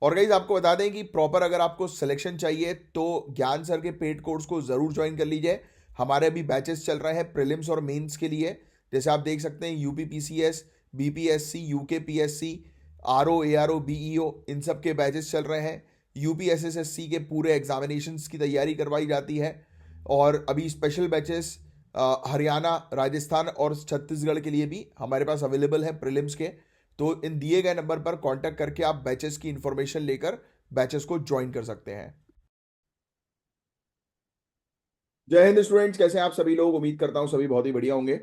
और गाइज आपको बता दें कि प्रॉपर अगर आपको सिलेक्शन चाहिए तो ज्ञान सर के पेड कोर्स को ज़रूर ज्वाइन कर लीजिए। हमारे अभी बैचेस चल रहे हैं प्रीलिम्स और मेंस के लिए। जैसे आप देख सकते हैं UP PCS, BPSC, UK PSC, RO, ARO, BEO, इन सब के बैचेस चल रहे हैं। यूपी एसएसएससी के पूरे एग्जामिनेशंस की तैयारी करवाई जाती है। और अभी स्पेशल बैचेस हरियाणा, राजस्थान और छत्तीसगढ़ के लिए भी हमारे पास अवेलेबल है प्रीलिम्स के। तो इन दिए गए नंबर पर कांटेक्ट करके आप बैचेस की इंफॉर्मेशन लेकर बैचेस को ज्वाइन कर सकते हैं। जय हिंद स्टूडेंट्स, कैसे हैं आप सभी लोग? उम्मीद करता हूं सभी बहुत ही बढ़िया होंगे।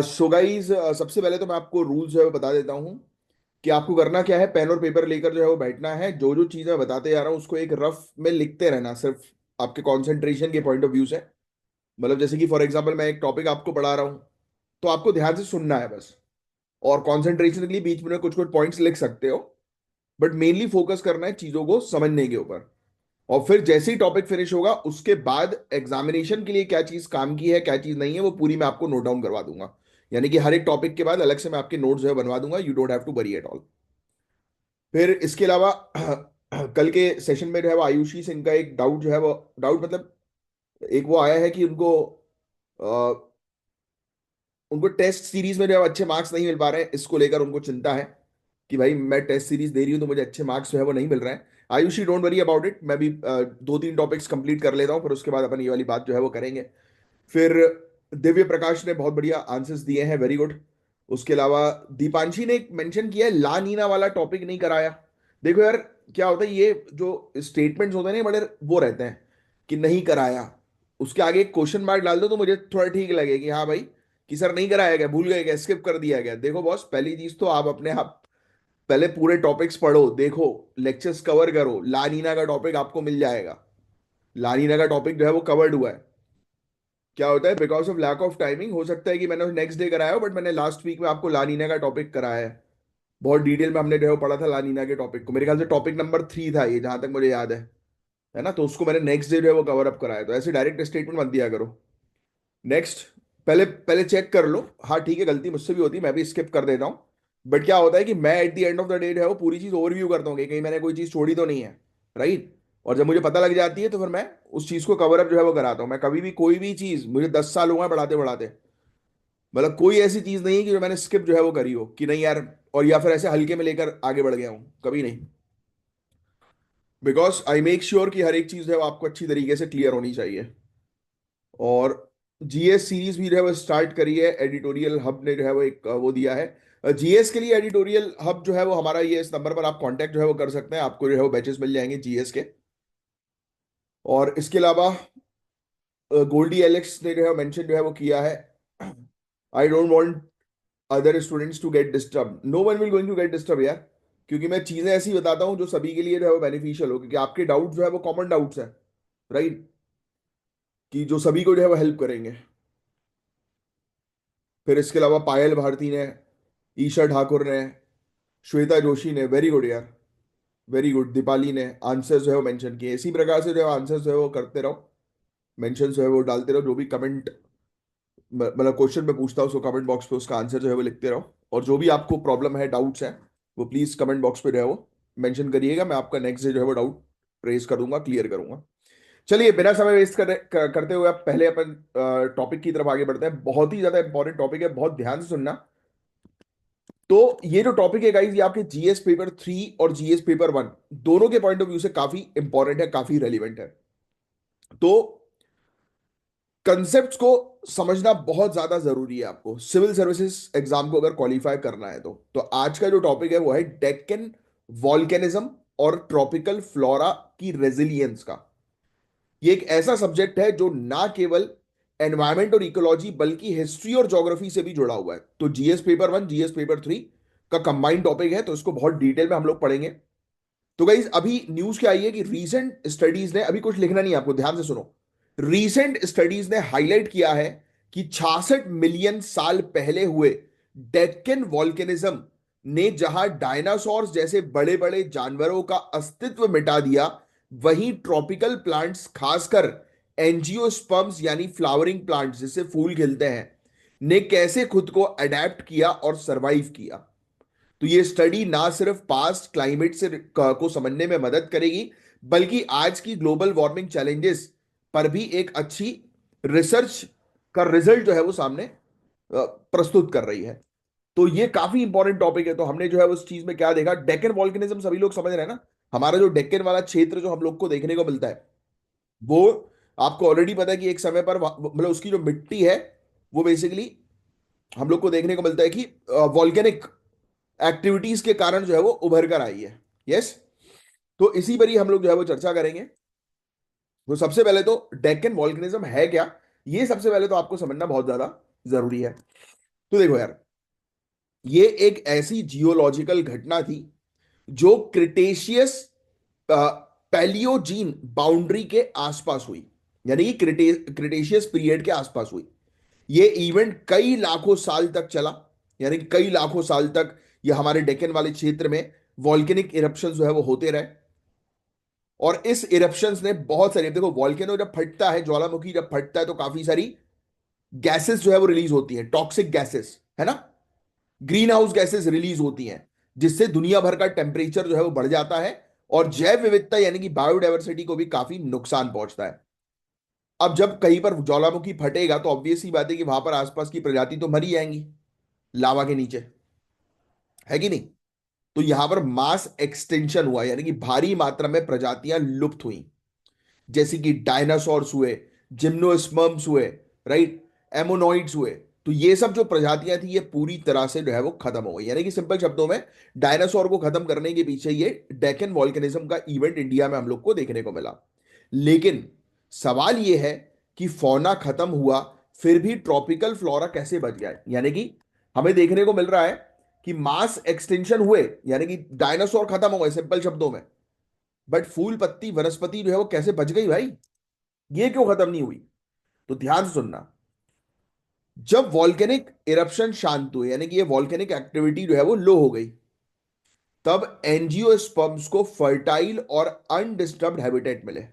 सो गाइस, सबसे पहले तो मैं आपको रूल्स जो है वो बता देता हूं कि आपको करना क्या है। पेन और पेपर लेकर जो है वो बैठना है। जो जो चीज़ मैं बताते जा रहा हूँ उसको एक रफ में लिखते रहना, सिर्फ आपके कंसंट्रेशन के पॉइंट ऑफ व्यू से। मतलब जैसे कि फॉर एग्जांपल मैं एक टॉपिक आपको पढ़ा रहा हूँ, तो आपको ध्यान से सुनना है बस। और कंसंट्रेशन के लिए बीच में कुछ कुछ पॉइंट्स लिख सकते हो, बट मेनली फोकस करना है चीजों को समझने के ऊपर। और फिर जैसे ही टॉपिक फिनिश होगा उसके बाद एग्जामिनेशन के लिए क्या चीज काम की है, क्या चीज नहीं है, वो पूरी मैं आपको नोट डाउन करवा दूंगा। यानी कि हर एक टॉपिक के बाद अलग से मैं आपके नोट्स जो है बनवा दूंगा। You don't have to worry at all. फिर इसके अलावा कल के सेशन में जो है वो आयुषी सिंह का एक डाउट जो है वो, डाउट मतलब एक वो आया है कि उनको टेस्ट सीरीज में जो है अच्छे मार्क्स नहीं मिल पा रहे हैं। इसको लेकर उनको चिंता है कि भाई मैं टेस्ट सीरीज दे रही हूँ तो मुझे अच्छे मार्क्स जो है वो नहीं मिल रहे हैं। Ayushi, don't worry about it. मैं भी दो तीन टॉपिक्स कंप्लीट कर लेता हूँ, फिर उसके बाद अपन ये वाली बात जो है वो करेंगे। फिर दिव्य प्रकाश ने बहुत बढ़िया आंसर्स दिए हैं, वेरी गुड। उसके अलावा दीपांशी ने एक मेंशन किया है, ला नीना वाला टॉपिक नहीं कराया। देखो यार, क्या होता है, ये जो स्टेटमेंट्स होते हैं ना, ये बड़े वो रहते हैं कि नहीं कराया, उसके आगे एक क्वेश्चन मार्क डाल दो तो मुझे थोड़ा ठीक लगे कि हाँ भाई, कि सर नहीं कराया गया, भूल गए क्या, स्किप कर दिया गया। देखो बॉस, पहली चीज तो आप अपने आप पहले पूरे टॉपिक्स पढ़ो, देखो, लेक्चर्स कवर करो। लानीना का टॉपिक आपको मिल जाएगा। लानीना का टॉपिक जो है वो कवर्ड हुआ है। क्या होता है, because of lack of timing हो सकता है कि मैंने नेक्स्ट डे कराया हो, बट मैंने लास्ट वीक में आपको लानीना का टॉपिक कराया है। बहुत डिटेल में हमने जो है वो पढ़ा था लानीना के टॉपिक को। मेरे ख्याल से टॉपिक नंबर 3 था ये, जहां तक मुझे याद है ना। तो उसको मैंने नेक्स्ट डे जो है वो कवर अप कराया। तो ऐसे डायरेक्ट स्टेटमेंट मत दिया करो। नेक्स्ट, पहले पहले चेक कर लो। हाँ ठीक है, गलती मुझसे भी होती है, मैं भी स्किप कर देता हूँ। बट क्या होता है कि मैं at the end of the day जो है वो पूरी चीज ओवरव्यू करता हूँ कि कहीं मैंने कोई चीज छोड़ी तो नहीं है, राइट। और जब मुझे पता लग जाती है तो फिर मैं उस चीज को कवर अप जो है वो कराता हूँ। मैं कभी भी कोई भी चीज, मुझे 10 साल हुआ है पढ़ाते पढ़ाते, मतलब कोई ऐसी चीज नहीं है कि जो मैंने स्किप जो है वो करी हो कि नहीं यार, और या फिर ऐसे हल्के में लेकर आगे बढ़ गया हूँ, कभी नहीं। बिकॉज आई मेक श्योर कि हर एक चीज जो है वो आपको अच्छी तरीके से क्लियर होनी चाहिए। और जीएस सीरीज भी जो है वो स्टार्ट करी है। एडिटोरियल हब ने जो है वो एक वो दिया है जीएस के लिए। एडिटोरियल हब जो है वो हमारा, ये इस नंबर पर आप कांटेक्ट जो है वो कर सकते हैं, आपको जो है वो बैचेस मिल जाएंगे जीएस के। और इसके अलावा गोल्डी एलेक्स ने जो है मेंशन जो है वो किया है, I don't want other students to get disturb. No one will going to get disturb यार, क्योंकि मैं चीजें ऐसी बताता हूँ जो सभी के लिए जो है वो बेनिफिशियल हो, क्योंकि आपके डाउट जो है वो कॉमन डाउट्स है, राइट, कि जो सभी को जो है वो हेल्प करेंगे। फिर इसके अलावा पायल भारती ने, ईशा ठाकुर ने, श्वेता जोशी ने, वेरी गुड यार, वेरी गुड। दीपाली ने आंसर्स जो है वो मेंशन किए। इसी प्रकार से जो है आंसर्स जो है वो करते रहो, मेंशन जो है वो डालते रहो। जो भी कमेंट, मतलब क्वेश्चन में पूछता हूँ उसको कमेंट बॉक्स पे उसका आंसर जो है वो लिखते रहो। और जो भी आपको प्रॉब्लम है, डाउट्स है, वो प्लीज कमेंट बॉक्स पे जो है वो मेंशन करिएगा। मैं आपका नेक्स्ट डे जो है वो डाउट रेज करूंगा, क्लियर करूंगा। चलिए, बिना समय वेस्ट करते हुए आप पहले अपन टॉपिक की तरफ आगे बढ़ते हैं। बहुत ही ज्यादा इंपॉर्टेंट टॉपिक है, बहुत ध्यान से सुनना। तो ये जो टॉपिक है गाइस, ये आपके जीएस पेपर 3 और जीएस पेपर 1 दोनों के पॉइंट ऑफ व्यू से काफी इंपॉर्टेंट है, काफी रेलिवेंट है। तो कंसेप्ट्स को समझना बहुत ज्यादा जरूरी है आपको सिविल सर्विसेज एग्जाम को अगर क्वालिफाई करना है तो आज का जो टॉपिक है वो है डेक्कन वॉल्केनिज्म और ट्रॉपिकल फ्लोरा की रेजिलियंस का। ये एक ऐसा सब्जेक्ट है जो ना केवल एनवायरमेंट और इकोलॉजी बल्कि हिस्ट्री और ज्योग्राफी से भी जुड़ा हुआ है। तो जीएस पेपर 1, जीएस पेपर 3 का कंबाइंड टॉपिक है, तो इसको बहुत डिटेल में हम लोग पढ़ेंगे। तो गाइज, अभी न्यूज क्या आई है कि रीसेंट स्टडीज ने, अभी कुछ लिखना नहीं है आपको, ध्यान से सुनो। रीसेंट स्टडीज ने हाईलाइट किया है कि 66 मिलियन साल पहले हुए डेक्कन वॉल्केनिज्म ने जहां डायनासोर्स जैसे बड़े बड़े जानवरों का अस्तित्व मिटा दिया, वहीं ट्रॉपिकल प्लांट्स, खासकर एंजियोस्पर्म्स यानी फ्लावरिंग प्लांट्स जिससे फूल खिलते हैं, ने कैसे खुद को अडेप्ट किया और सरवाइव किया। तो ये स्टडी ना सिर्फ पास्ट क्लाइमेट से को समझने में मदद करेगी, बल्कि आज की ग्लोबल वार्मिंग चैलेंजेस पर भी एक अच्छी रिसर्च का रिजल्ट जो है वो सामने प्रस्तुत कर रही है। तो ये काफी इंपॉर्टेंट टॉपिक है। तो हमने जो है उस चीज में क्या देखा, डेक्कन वॉल्केनिज्म सभी लोग समझ रहे हैं ना। हमारा जो डेक्कन वाला क्षेत्र जो हम लोग को देखने को मिलता है, वो आपको ऑलरेडी पता है कि एक समय पर मतलब उसकी जो मिट्टी है वो बेसिकली हम लोग को देखने को मिलता है कि वॉल्केनिक एक्टिविटीज के कारण जो है वो उभर कर आई है। यस। तो इसी पर ही हम लोग जो है वो चर्चा करेंगे। तो सबसे पहले तो डेक्कन वॉल्केनिज्म है क्या, ये सबसे पहले तो आपको समझना बहुत ज्यादा जरूरी है। तो देखो यार, ये एक ऐसी जियोलॉजिकल घटना थी जो क्रिटेशियस पैलियोजीन बाउंड्री के आसपास हुई, यानी कि क्रिटेशियस पीरियड के आसपास हुई। ये इवेंट कई लाखों साल तक चला, यानी कि कई लाखों साल तक ये हमारे डेक्कन वाले क्षेत्र में वॉल्केनिक इरप्शन जो है वो होते रहे। और इस इरप्शंस ने बहुत सारी, देखो वॉल्केनो जब फटता है, ज्वालामुखी जब फटता है तो काफी सारी गैसेस जो है वो रिलीज होती हैं, टॉक्सिक गैसेस, है ना। ग्रीन हाउस गैसेस रिलीज होती हैं, जिससे दुनिया भर का टेम्परेचर जो है वो बढ़ जाता है और जैव विविधता यानी कि बायोडाइवर्सिटी को भी काफी नुकसान पहुंचता है। अब जब कहीं पर ज्वालामुखी फटेगा तो ऑब्वियस सी बात है कि वहां पर आसपास की प्रजाति तो मरी जाएंगी लावा के नीचे, है कि नहीं। तो यहां पर मास एक्सटेंशन हुआ, यानी कि भारी मात्रा में प्रजातियां लुप्त हुई, जैसे कि डायनासोर्स हुए, जिम्नोस्पर्म्स हुए, राइट, एमोनॉइड्स हुए। तो ये सब जो प्रजातियां थी ये पूरी तरह से जो है वो खत्म हो गई, यानी कि सिंपल शब्दों में डायनासोर को खत्म करने के पीछे ये डेक्कन वॉल्केनिज्म का इवेंट इंडिया में हम लोग को देखने को मिला। लेकिन सवाल ये है कि फौना खत्म हुआ, फिर भी ट्रॉपिकल फ्लोरा कैसे बच गया, यानी कि हमें देखने को मिल रहा है कि मास एक्सटेंशन हुए, यानी कि डायनासोर खत्म हो गए सिंपल शब्दों में, बट फूल पत्ती वनस्पति जो है वो कैसे बच गई भाई, ये क्यों खत्म नहीं हुई। तो ध्यान से सुनना, जब वॉल्केनिक इरप्शन शांत हुए, यानी कि ये वॉल्केनिक एक्टिविटी जो है वो लो हो गई, तब एंजियोस्पर्म्स को फर्टाइल और अनडिस्टर्ब्ड हैबिटेट मिले।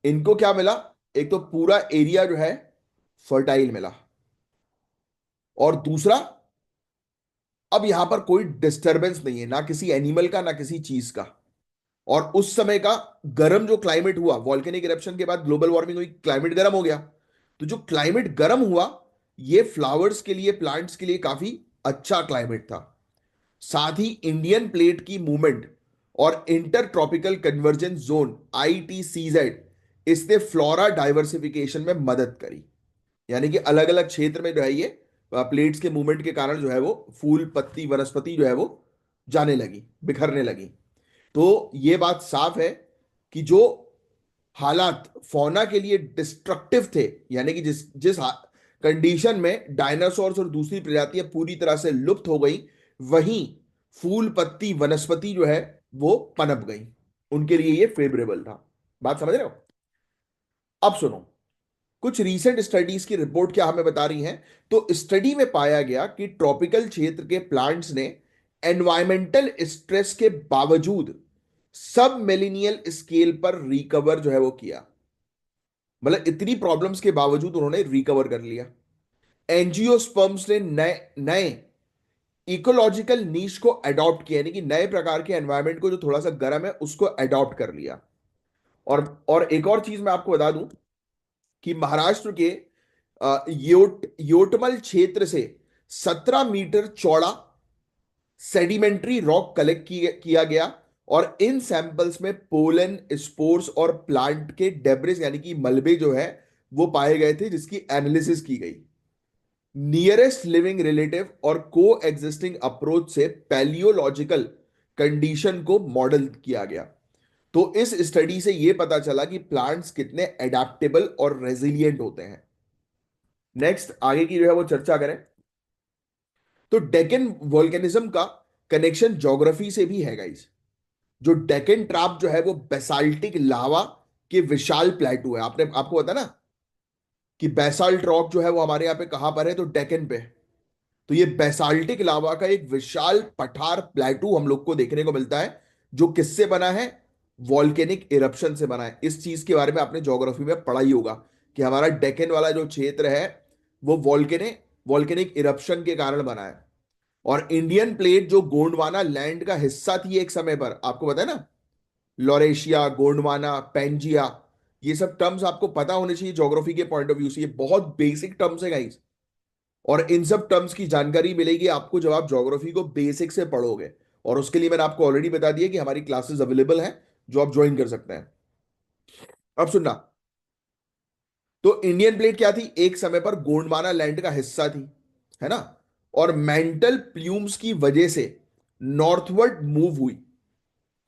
इनको क्या मिला, एक तो पूरा एरिया जो है फर्टाइल मिला, और दूसरा, अब यहां पर कोई डिस्टरबेंस नहीं है, ना किसी एनिमल का ना किसी चीज का। और उस समय का गर्म जो क्लाइमेट हुआ वॉल्केनिक इरप्शन के बाद, ग्लोबल वार्मिंग हुई, क्लाइमेट गर्म हो गया। तो जो क्लाइमेट गर्म हुआ, ये फ्लावर्स के लिए, प्लांट्स के लिए काफी अच्छा क्लाइमेट था। साथ ही इंडियन प्लेट की मूवमेंट और inter tropical convergence zone ITCZ, इसने फ्लोरा डाइवर्सिफिकेशन में मदद करी, यानी कि अलग अलग क्षेत्र में जो है ये प्लेट्स के मूवमेंट के कारण जो है वो फूल पत्ती वनस्पति जो है वो जाने लगी, बिखरने लगी। तो ये बात साफ है कि जो हालात फौना के लिए डिस्ट्रक्टिव थे, यानी कि जिस जिस कंडीशन में डायनासोर्स और दूसरी प्रजातियां पूरी तरह से लुप्त हो गई, वहीं फूल पत्ती वनस्पति जो है वो पनप गई, उनके लिए ये फेवरेबल था। बात समझ रहे हो। अब सुनो, कुछ रीसेंट स्टडीज की रिपोर्ट क्या हमें बता रही हैं। तो स्टडी में पाया गया कि ट्रॉपिकल क्षेत्र के प्लांट्स ने एनवायरमेंटल स्ट्रेस के बावजूद सब मिलेनियल स्केल पर रिकवर जो है वो किया, मतलब इतनी प्रॉब्लम्स के बावजूद उन्होंने रिकवर कर लिया। एंजियोस्पर्म्स ने नए नए इकोलॉजिकल नीश को अडॉप्ट किया, यानी कि नए प्रकार के एनवायरनमेंट को जो थोड़ा सा गर्म है उसको अडॉप्ट कर लिया। और एक और चीज मैं आपको बता दूं कि महाराष्ट्र के योटमल क्षेत्र से 17 मीटर चौड़ा सेडिमेंट्री रॉक कलेक्ट किया गया, और इन सैंपल्स में पोलन, स्पोर्स और प्लांट के डेब्रिस यानी कि मलबे जो है वो पाए गए थे, जिसकी एनालिसिस की गई। नियरेस्ट लिविंग रिलेटिव और को एग्जिस्टिंग अप्रोच से पैलियोलॉजिकल कंडीशन को मॉडल किया गया। तो इस स्टडी से यह पता चला कि प्लांट्स कितने एडेप्टेबल और रेजिलिएंट होते हैं। नेक्स्ट आगे की जो है वो चर्चा करें, तो डेक्कन वोल्केनिज्म का कनेक्शन ज्योग्राफी से भी है गाइस। जो डेक्कन ट्रैप जो है वो बेसाल्टिक लावा के विशाल प्लेटू है, आपने आपको पता ना कि बेसाल्ट रॉक जो है वो हमारे यहाँ पे कहां पर है, तो डेक्कन पे। तो ये बेसाल्टिक लावा का एक विशाल पठार प्लेटू हम लोग को देखने को मिलता है, जो किससे बना है, वॉल्केनिक इरप्शन से बना है। इस चीज के बारे में आपने ज्योग्राफी में पढ़ा ही होगा कि हमारा डेक्कन वाला जो क्षेत्र है वो वॉल्केनिक इरप्शन के कारण बना है। और इंडियन प्लेट जो गोंडवाना लैंड का हिस्सा थी एक समय पर, आपको पता है ना, लॉरेशिया, गोंडवाना, पेंजिया, ये सब टर्म्स आपको पता होने चाहिए ज्योग्राफी के पॉइंट ऑफ व्यू से। ये बहुत बेसिक टर्म्स है गाइस, और इन सब टर्म्स की जानकारी मिलेगी आपको जब आप ज्योग्राफी को बेसिक से पढ़ोगे। और उसके लिए मैंने आपको ऑलरेडी बता दिया कि हमारी क्लासेस अवेलेबल हैं जो आप ज्वाइन कर सकते हैं। अब सुनना, तो इंडियन प्लेट क्या थी, एक समय पर गोंडवाना लैंड का हिस्सा थी, है ना। और मेंटल प्ल्यूम्स की वजह से नॉर्थवर्ड मूव हुई,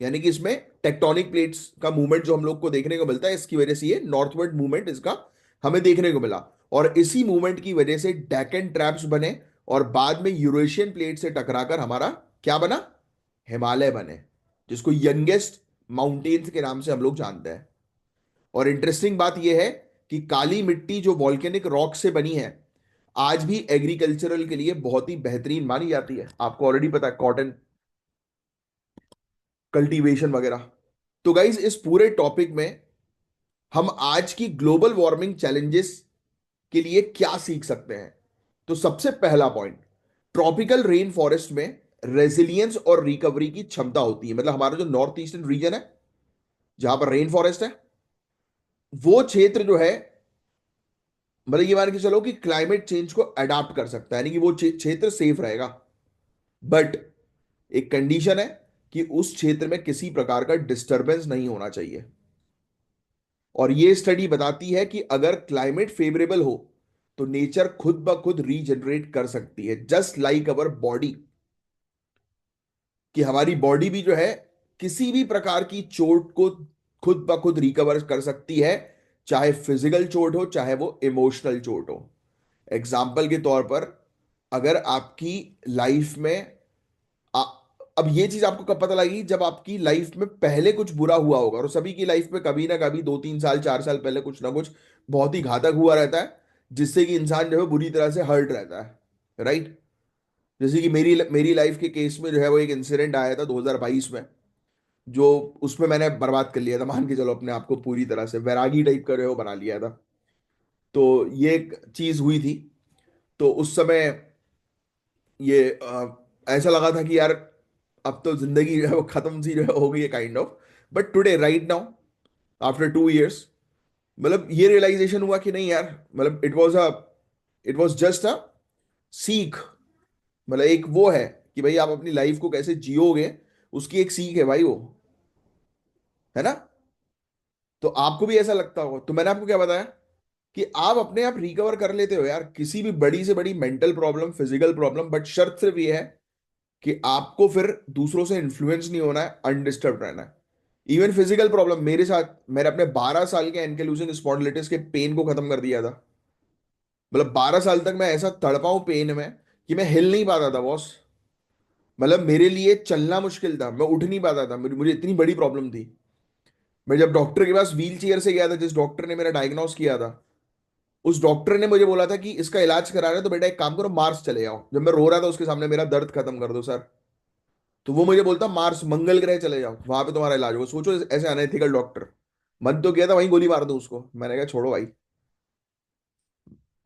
यानी कि इसमें टेक्टोनिक प्लेट्स का मूवमेंट जो हम लोग को देखने को मिलता है, इसकी वजह से ये नॉर्थवर्ड मूवमेंट इसका हमें देखने को मिला। और इसी मूवमेंट की वजह से डेक्कन ट्रैप्स बने, और बाद में यूरेशियन प्लेट से टकराकर हमारा क्या बना, हिमालय बने, जिसको यंगेस्ट माउंटेन्स के नाम से हम लोग जानते हैं। और इंटरेस्टिंग बात यह है कि काली मिट्टी जो वॉल्केनिक रॉक से बनी है, आज भी एग्रीकल्चरल के लिए बहुत ही बेहतरीन मानी जाती है। आपको ऑलरेडी पता है, कॉटन कल्टीवेशन वगैरह। तो गाइज इस पूरे टॉपिक में हम आज की ग्लोबल वार्मिंग चैलेंजेस के लिए क्या सीख सकते हैं। तो सबसे पहला पॉइंट, ट्रॉपिकल रेन फॉरेस्ट में रेजिलियंस और रिकवरी की क्षमता होती है। मतलब हमारा जो नॉर्थ ईस्टर्न रीजन है जहां पर रेन फॉरेस्ट है, वो क्षेत्र जो है, मतलब ये मान के चलो कि क्लाइमेट चेंज को अडाप्ट कर सकता है, यानी कि वो क्षेत्र सेफ रहेगा। बट एक कंडीशन है कि उस क्षेत्र में किसी प्रकार का डिस्टरबेंस नहीं होना चाहिए। और ये स्टडी बताती है कि अगर क्लाइमेट फेवरेबल हो तो नेचर खुद ब खुद रीजनरेट कर सकती है, जस्ट लाइक अवर बॉडी। कि हमारी बॉडी भी जो है किसी भी प्रकार की चोट को खुद ब खुद रिकवर कर सकती है, चाहे फिजिकल चोट हो चाहे वो इमोशनल चोट हो। एग्जाम्पल के तौर पर, अगर आपकी लाइफ में आ, अब ये चीज आपको कब पता लगेगी, जब आपकी लाइफ में पहले कुछ बुरा हुआ होगा। और सभी की लाइफ में कभी ना कभी 2-3 साल 4 साल पहले कुछ ना कुछ बहुत ही घातक हुआ रहता है, जिससे कि इंसान जो है बुरी तरह से हर्ट रहता है, राइट। जैसे कि मेरी मेरी लाइफ के केस में जो है वो एक इंसिडेंट आया था 2022 में, जो उसमें मैंने बर्बाद कर लिया था, मान के चलो अपने आप को पूरी तरह से वैरागी टाइप का जो है वो बना लिया था। तो ये एक चीज हुई थी। तो उस समय ये ऐसा लगा था कि यार अब तो जिंदगी जो है वो खत्म सी जो है हो गई है, kind of. But today right now, after 2 years, मतलब ये रियलाइजेशन हुआ कि नहीं यार, मतलब इट वॉज जस्ट अ सीख। मतलब एक वो है कि भाई आप अपनी लाइफ को कैसे जियोगे, उसकी एक सीख है भाई वो, है ना। तो आपको भी ऐसा लगता होगा। तो मैंने आपको क्या बताया कि आप अपने आप रिकवर कर लेते हो यार, किसी भी बड़ी से बड़ी mental problem, physical problem. But शर्त सिर्फ ये है कि आपको फिर दूसरों से इन्फ्लुएंस नहीं होना है, अनडिस्टर्ब रहना है। इवन फिजिकल प्रॉब्लम मेरे साथ, मैंने अपने 12 साल के एनकेलूसिंग स्पॉन्डिलिटिस के पेन को खत्म कर दिया था। मतलब 12 साल तक मैं ऐसा तड़पा हूं पेन में कि मैं हिल नहीं पाता था बॉस। मतलब मेरे लिए चलना मुश्किल था, मैं उठ नहीं पाता था, मुझे मुझे इतनी बड़ी प्रॉब्लम थी। मैं जब डॉक्टर के पास व्हील चेयर से गया था, जिस डॉक्टर ने मेरा डायग्नोस किया था, उस डॉक्टर ने मुझे बोला था कि इसका इलाज करा रहे हो तो बेटा एक काम करो, मार्स चले जाओ। जब मैं रो रहा था उसके सामने, मेरा दर्द खत्म कर दो सर, तो वो मुझे बोलता मार्स, मंगल ग्रह चले जाओ, वहां पे तुम्हारा इलाज होगा। सोचो ऐसे अनएथिकल डॉक्टर। मन तो किया था वहीं गोली मार दो उसको, मैंने कहा छोड़ो भाई,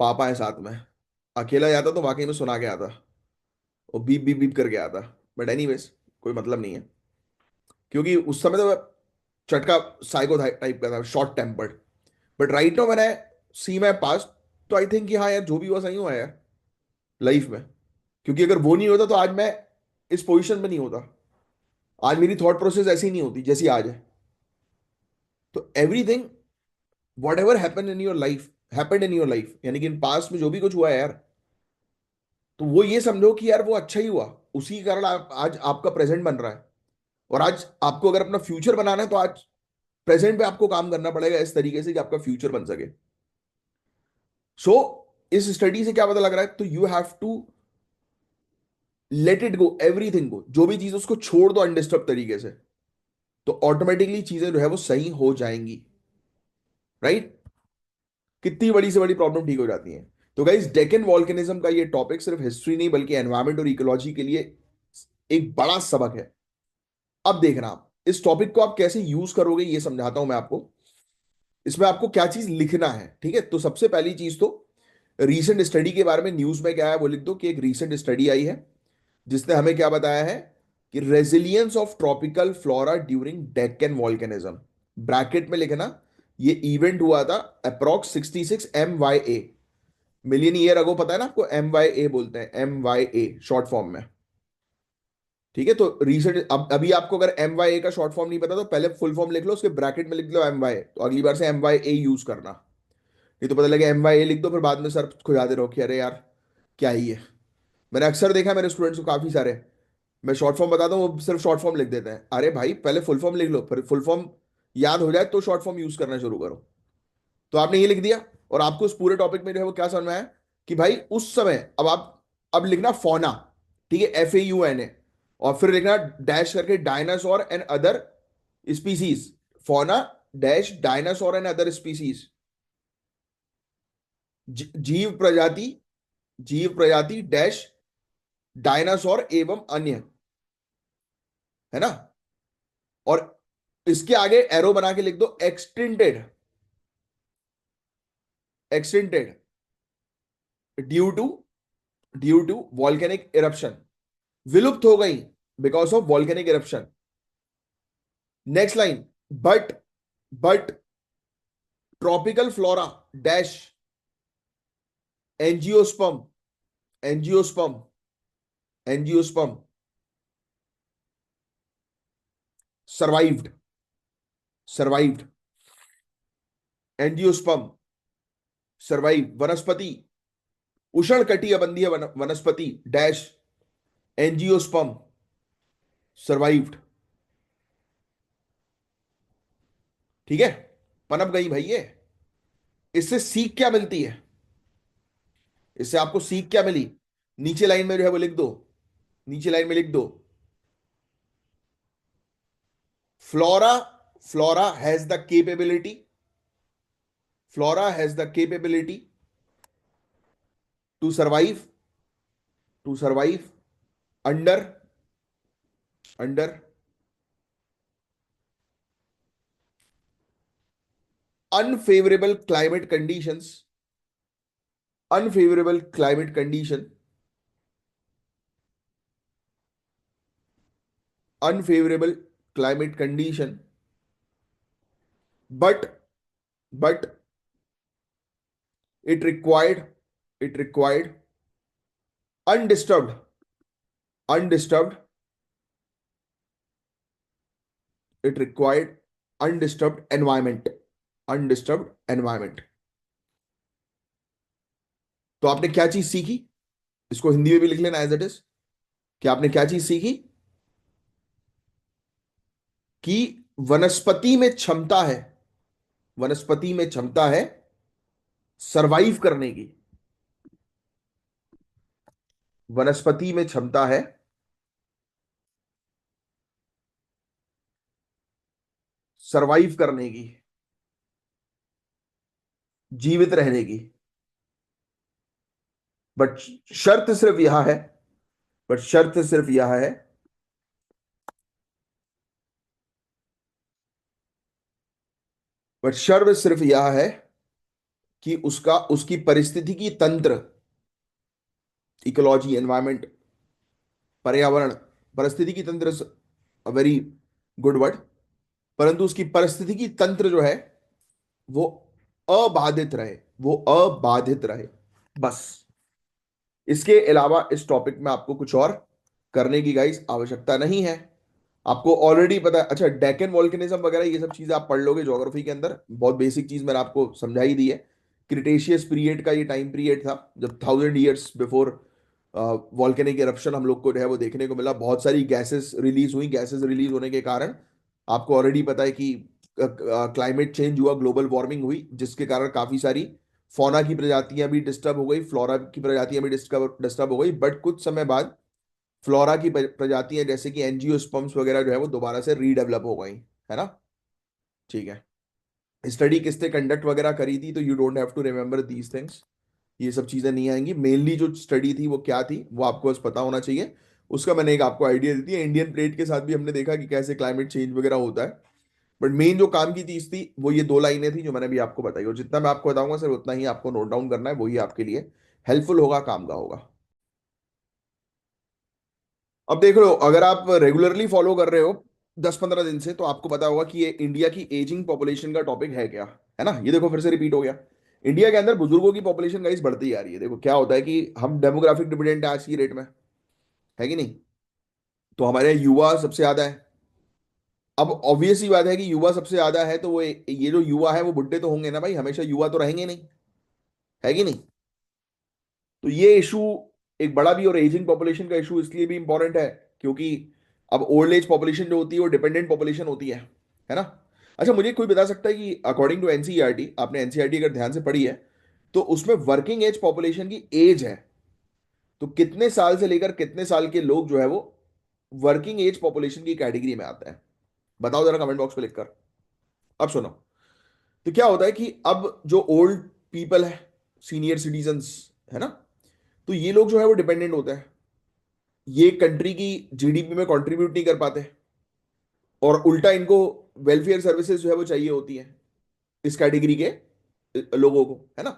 पापा है साथ में, अकेला जाता तो वाकई में सुना के आता, और बीप बीप बीप करके आता। बट एनीवेज, कोई मतलब नहीं है, क्योंकि उस समय तो मैं चटका साइको टाइप का था, short tempered. But right now मैंने सी माई पास्ट, तो आई थिंक कि हाँ यार, जो भी हुआ सही हुआ यार लाइफ में। क्योंकि अगर वो नहीं होता तो आज मैं इस पोजीशन में नहीं होता, आज मेरी थॉट प्रोसेस ऐसी नहीं होती जैसी आज है। तो everything, what ever happen in your life, happened in your life, यानी कि इन पास्ट में जो भी कुछ हुआ है यार, तो वो ये समझो कि यार वो अच्छा ही हुआ। उसी के कारण आज आपका प्रेजेंट बन रहा है। और आज आपको अगर अपना फ्यूचर बनाना है तो आज प्रेजेंट पे आपको काम करना पड़ेगा इस तरीके से कि आपका फ्यूचर बन सके। सो इस स्टडी से क्या पता लग रहा है, तो you have to let it go, everything को, जो भी चीज उसको छोड़ दो अनडिस्टर्ब तरीके से, तो ऑटोमेटिकली चीजें जो है वो सही हो जाएंगी, राइट। कितनी बड़ी से बड़ी प्रॉब्लम ठीक हो जाती है। तो गाइस, डेक्कन वॉल्केनिज्म का ये टॉपिक सिर्फ हिस्ट्री नहीं बल्कि एनवायरमेंट और इकोलॉजी के लिए एक बड़ा सबक है। अब देखना, आप इस टॉपिक को आप कैसे यूज करोगे ये समझाता हूं मैं आपको। इसमें आपको क्या चीज लिखना है, ठीक है। तो सबसे पहली चीज तो रीसेंट स्टडी के बारे में न्यूज में क्या है वो लिख दो कि एक रीसेंट स्टडी आई है जिसने हमें क्या बताया है कि resilience of tropical flora during Deccan volcanism, bracket में लिखना, ये इवेंट हुआ था approx 66 MYA, million year ago, पता है ना आपको, MYA बोलते हैं, MYA शॉर्ट फॉर्म में। ठीक है, तो रिसेंट, अब अभी आपको अगर MYA का शॉर्ट फॉर्म नहीं पता तो पहले फुल फॉर्म लिख लो, उसके ब्रैकेट में लिख लो MYA, तो अगली बार से MYA यूज करना। नहीं तो पता लगे MYA लिख दो, फिर बाद में सर खुजाते रहो कि अरे यार क्या ही है। मैंने अक्सर देखा मेरे स्टूडेंट्स को काफी सारे, मैं शॉर्ट फॉर्म बताता हूँ वो सिर्फ शॉर्ट फॉर्म लिख देते हैं। अरे भाई पहले फुल फॉर्म लिख लो, फिर फुल फॉर्म याद हो जाए तो शॉर्ट फॉर्म यूज करना शुरू करो। तो आपने ये लिख दिया, और आपको उस पूरे टॉपिक में जो है वो क्या समझ में आया कि भाई उस समय, अब आप अब लिखना फौना, ठीक है, FAUNA, और फिर लिखना डैश करके dinosaur and other species, fauna dash dinosaur and other species, जीव प्रजाति, जीव प्रजाति डैश डायनासोर एवं अन्य, है ना। और इसके आगे एरो बना के लिख दो extincted, extincted due to, due to volcanic eruption, विलुप्त हो गई because of volcanic eruption. Next line, but but tropical flora dash angiosperm, angiosperm, angiosperm survived, survived, angiosperm survive, वनस्पति, उष्ण कटिबंधीय वनस्पति डैश एंजियोस्पर्म सर्वाइव्ड। ठीक है, पनप गई भाई ये। इससे सीख क्या मिलती है, इससे आपको सीख क्या मिली, नीचे लाइन में जो है वो लिख दो, नीचे लाइन में लिख दो, flora, flora has the capability, flora has the capability to survive, to survive under, under unfavourable climate conditions, unfavourable climate condition, unfavourable climate condition, but but it required, it required undisturbed, undisturbed, it required undisturbed environment, undisturbed environment. तो आपने क्या चीज सीखी, इसको हिंदी में भी लिख लेना एज इट इज, कि आपने क्या चीज सीखी कि वनस्पति में क्षमता है, वनस्पति में क्षमता है सरवाइव करने की, वनस्पति में क्षमता है सरवाइव करने की, जीवित रहने की। बट शर्त सिर्फ यह है, बट शर्त सिर्फ यह है, बट शर्त सिर्फ यह है कि उसका, उसकी परिस्थिति की तंत्र, इकोलॉजी, एनवायरमेंट, पर्यावरण, परिस्थिति की तंत्र, वेरी गुड वर्ड, परंतु उसकी परिस्थिति की तंत्र जो है वो अबाधित रहे, वो अबाधित रहे, बस। इसके अलावा इस टॉपिक में आपको कुछ और करने की गाइस आवश्यकता नहीं है। आपको ऑलरेडी पता है, अच्छा डेक्कन वॉल्केनिज्म वगैरह ये सब चीजें आप पढ़ लोगे ज्योग्राफी के अंदर, बहुत बेसिक चीज मैंने आपको समझाई दी है। क्रिटेशियस पीरियड का ये टाइम पीरियड था जब 1000 years बिफोर वॉल्केनिक इरप्शन हम लोग को जो है वो देखने को मिला, बहुत सारी गैसेस रिलीज हुई, गैसेस रिलीज होने के कारण आपको ऑलरेडी पता है कि क्लाइमेट चेंज हुआ, ग्लोबल वार्मिंग हुई, जिसके कारण काफी सारी फौना की प्रजातियां भी डिस्टर्ब हो गई, फ्लोरा की प्रजातियां भी डिस्टर्ब डिस्टर्ब हो गई, बट कुछ समय बाद फ्लोरा की प्रजातियां जैसे कि एंजियोस्पर्म्स वगैरह जो है वो दोबारा से रीडेवलप हो गई, है ना। ठीक है, स्टडी किसने कंडक्ट वगैरह करी थी, तो you don't have to remember these things, ये सब चीजें नहीं आएंगी। मेनली जो स्टडी थी वो क्या थी वो आपको बस पता होना चाहिए, उसका मैंने एक आपको आइडिया दी थी। इंडियन प्लेट के साथ भी हमने देखा कि कैसे क्लाइमेट चेंज वगैरह होता है, बट मेन जो काम की चीज थी वो ये 2 लाइनें थी जो मैंने भी आपको बताई, और जितना मैं आपको बताऊंगा सर उतना ही आपको नोट डाउन करना है, वही आपके लिए हेल्पफुल होगा, काम का होगा। अब देख लो, अगर आप रेगुलरली फॉलो कर रहे हो 10-15 दिन से, तो आपको पता होगा कि ये इंडिया की एजिंग पॉपुलेशन का टॉपिक है क्या, है ना। ये देखो फिर से रिपीट हो गया। इंडिया के अंदर बुजुर्गों की पॉपुलेशन गाइस बढ़ती जा रही है। देखो क्या होता है कि हम डेमोग्राफिक डिविडेंड है आज की रेट में, है कि नहीं। तो हमारे यहाँ युवा सबसे ज्यादा है। अब ऑब्वियस ही बात है कि युवा सबसे ज्यादा है, तो वो ये जो युवा है वो बुढ़े तो होंगे ना भाई, हमेशा युवा तो रहेंगे नहीं, है कि नहीं। तो ये इशू एक बड़ा भी, और एजिंग पॉपुलेशन का इशू इसलिए भी इंपॉर्टेंट है क्योंकि अब ओल्ड एज पॉपुलेशन जो होती है वो डिपेंडेंट पॉपुलेशन होती है ना। अच्छा, मुझे कोई बता सकता है कि अकॉर्डिंग टू एनसीईआरटी, आपने एनसीईआरटी अगर ध्यान से पढ़ी है, तो उसमें वर्किंग एज पॉपुलेशन की एज है, तो कितने साल से लेकर कितने साल के लोग जो है वो वर्किंग एज पॉपुलेशन की कैटेगरी में आते हैं, बताओ जरा कमेंट बॉक्स पे लिखकर। अब सुनो, तो क्या होता है कि अब जो ओल्ड पीपल है, सीनियर सिटीजन्स, है ना, तो ये लोग जो है वो डिपेंडेंट होते हैं, ये कंट्री की जीडीपी में कंट्रीब्यूट नहीं कर पाते, और उल्टा इनको वेलफेयर सर्विसेज जो है वो चाहिए होती है इस कैटेगरी के लोगों को, है ना।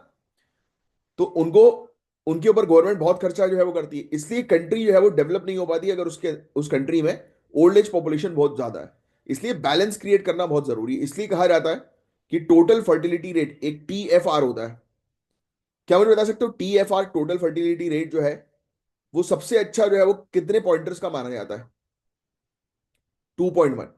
तो उनको, उनके ऊपर गवर्नमेंट बहुत खर्चा जो है वो करती है, इसलिए कंट्री जो है वो डेवलप नहीं हो पाती अगर उसके उस कंट्री में ओल्ड एज पॉपुलेशन बहुत ज्यादा है। इसलिए बैलेंस क्रिएट करना बहुत जरूरी है। इसलिए कहा जाता है कि टोटल फर्टिलिटी रेट, एक टीएफआर होता है। क्या मुझे बता सकते हो टीएफआर, टोटल फर्टिलिटी रेट जो है, वो सबसे अच्छा जो है वो कितने पॉइंटर्स का माना जाता है? 2.1।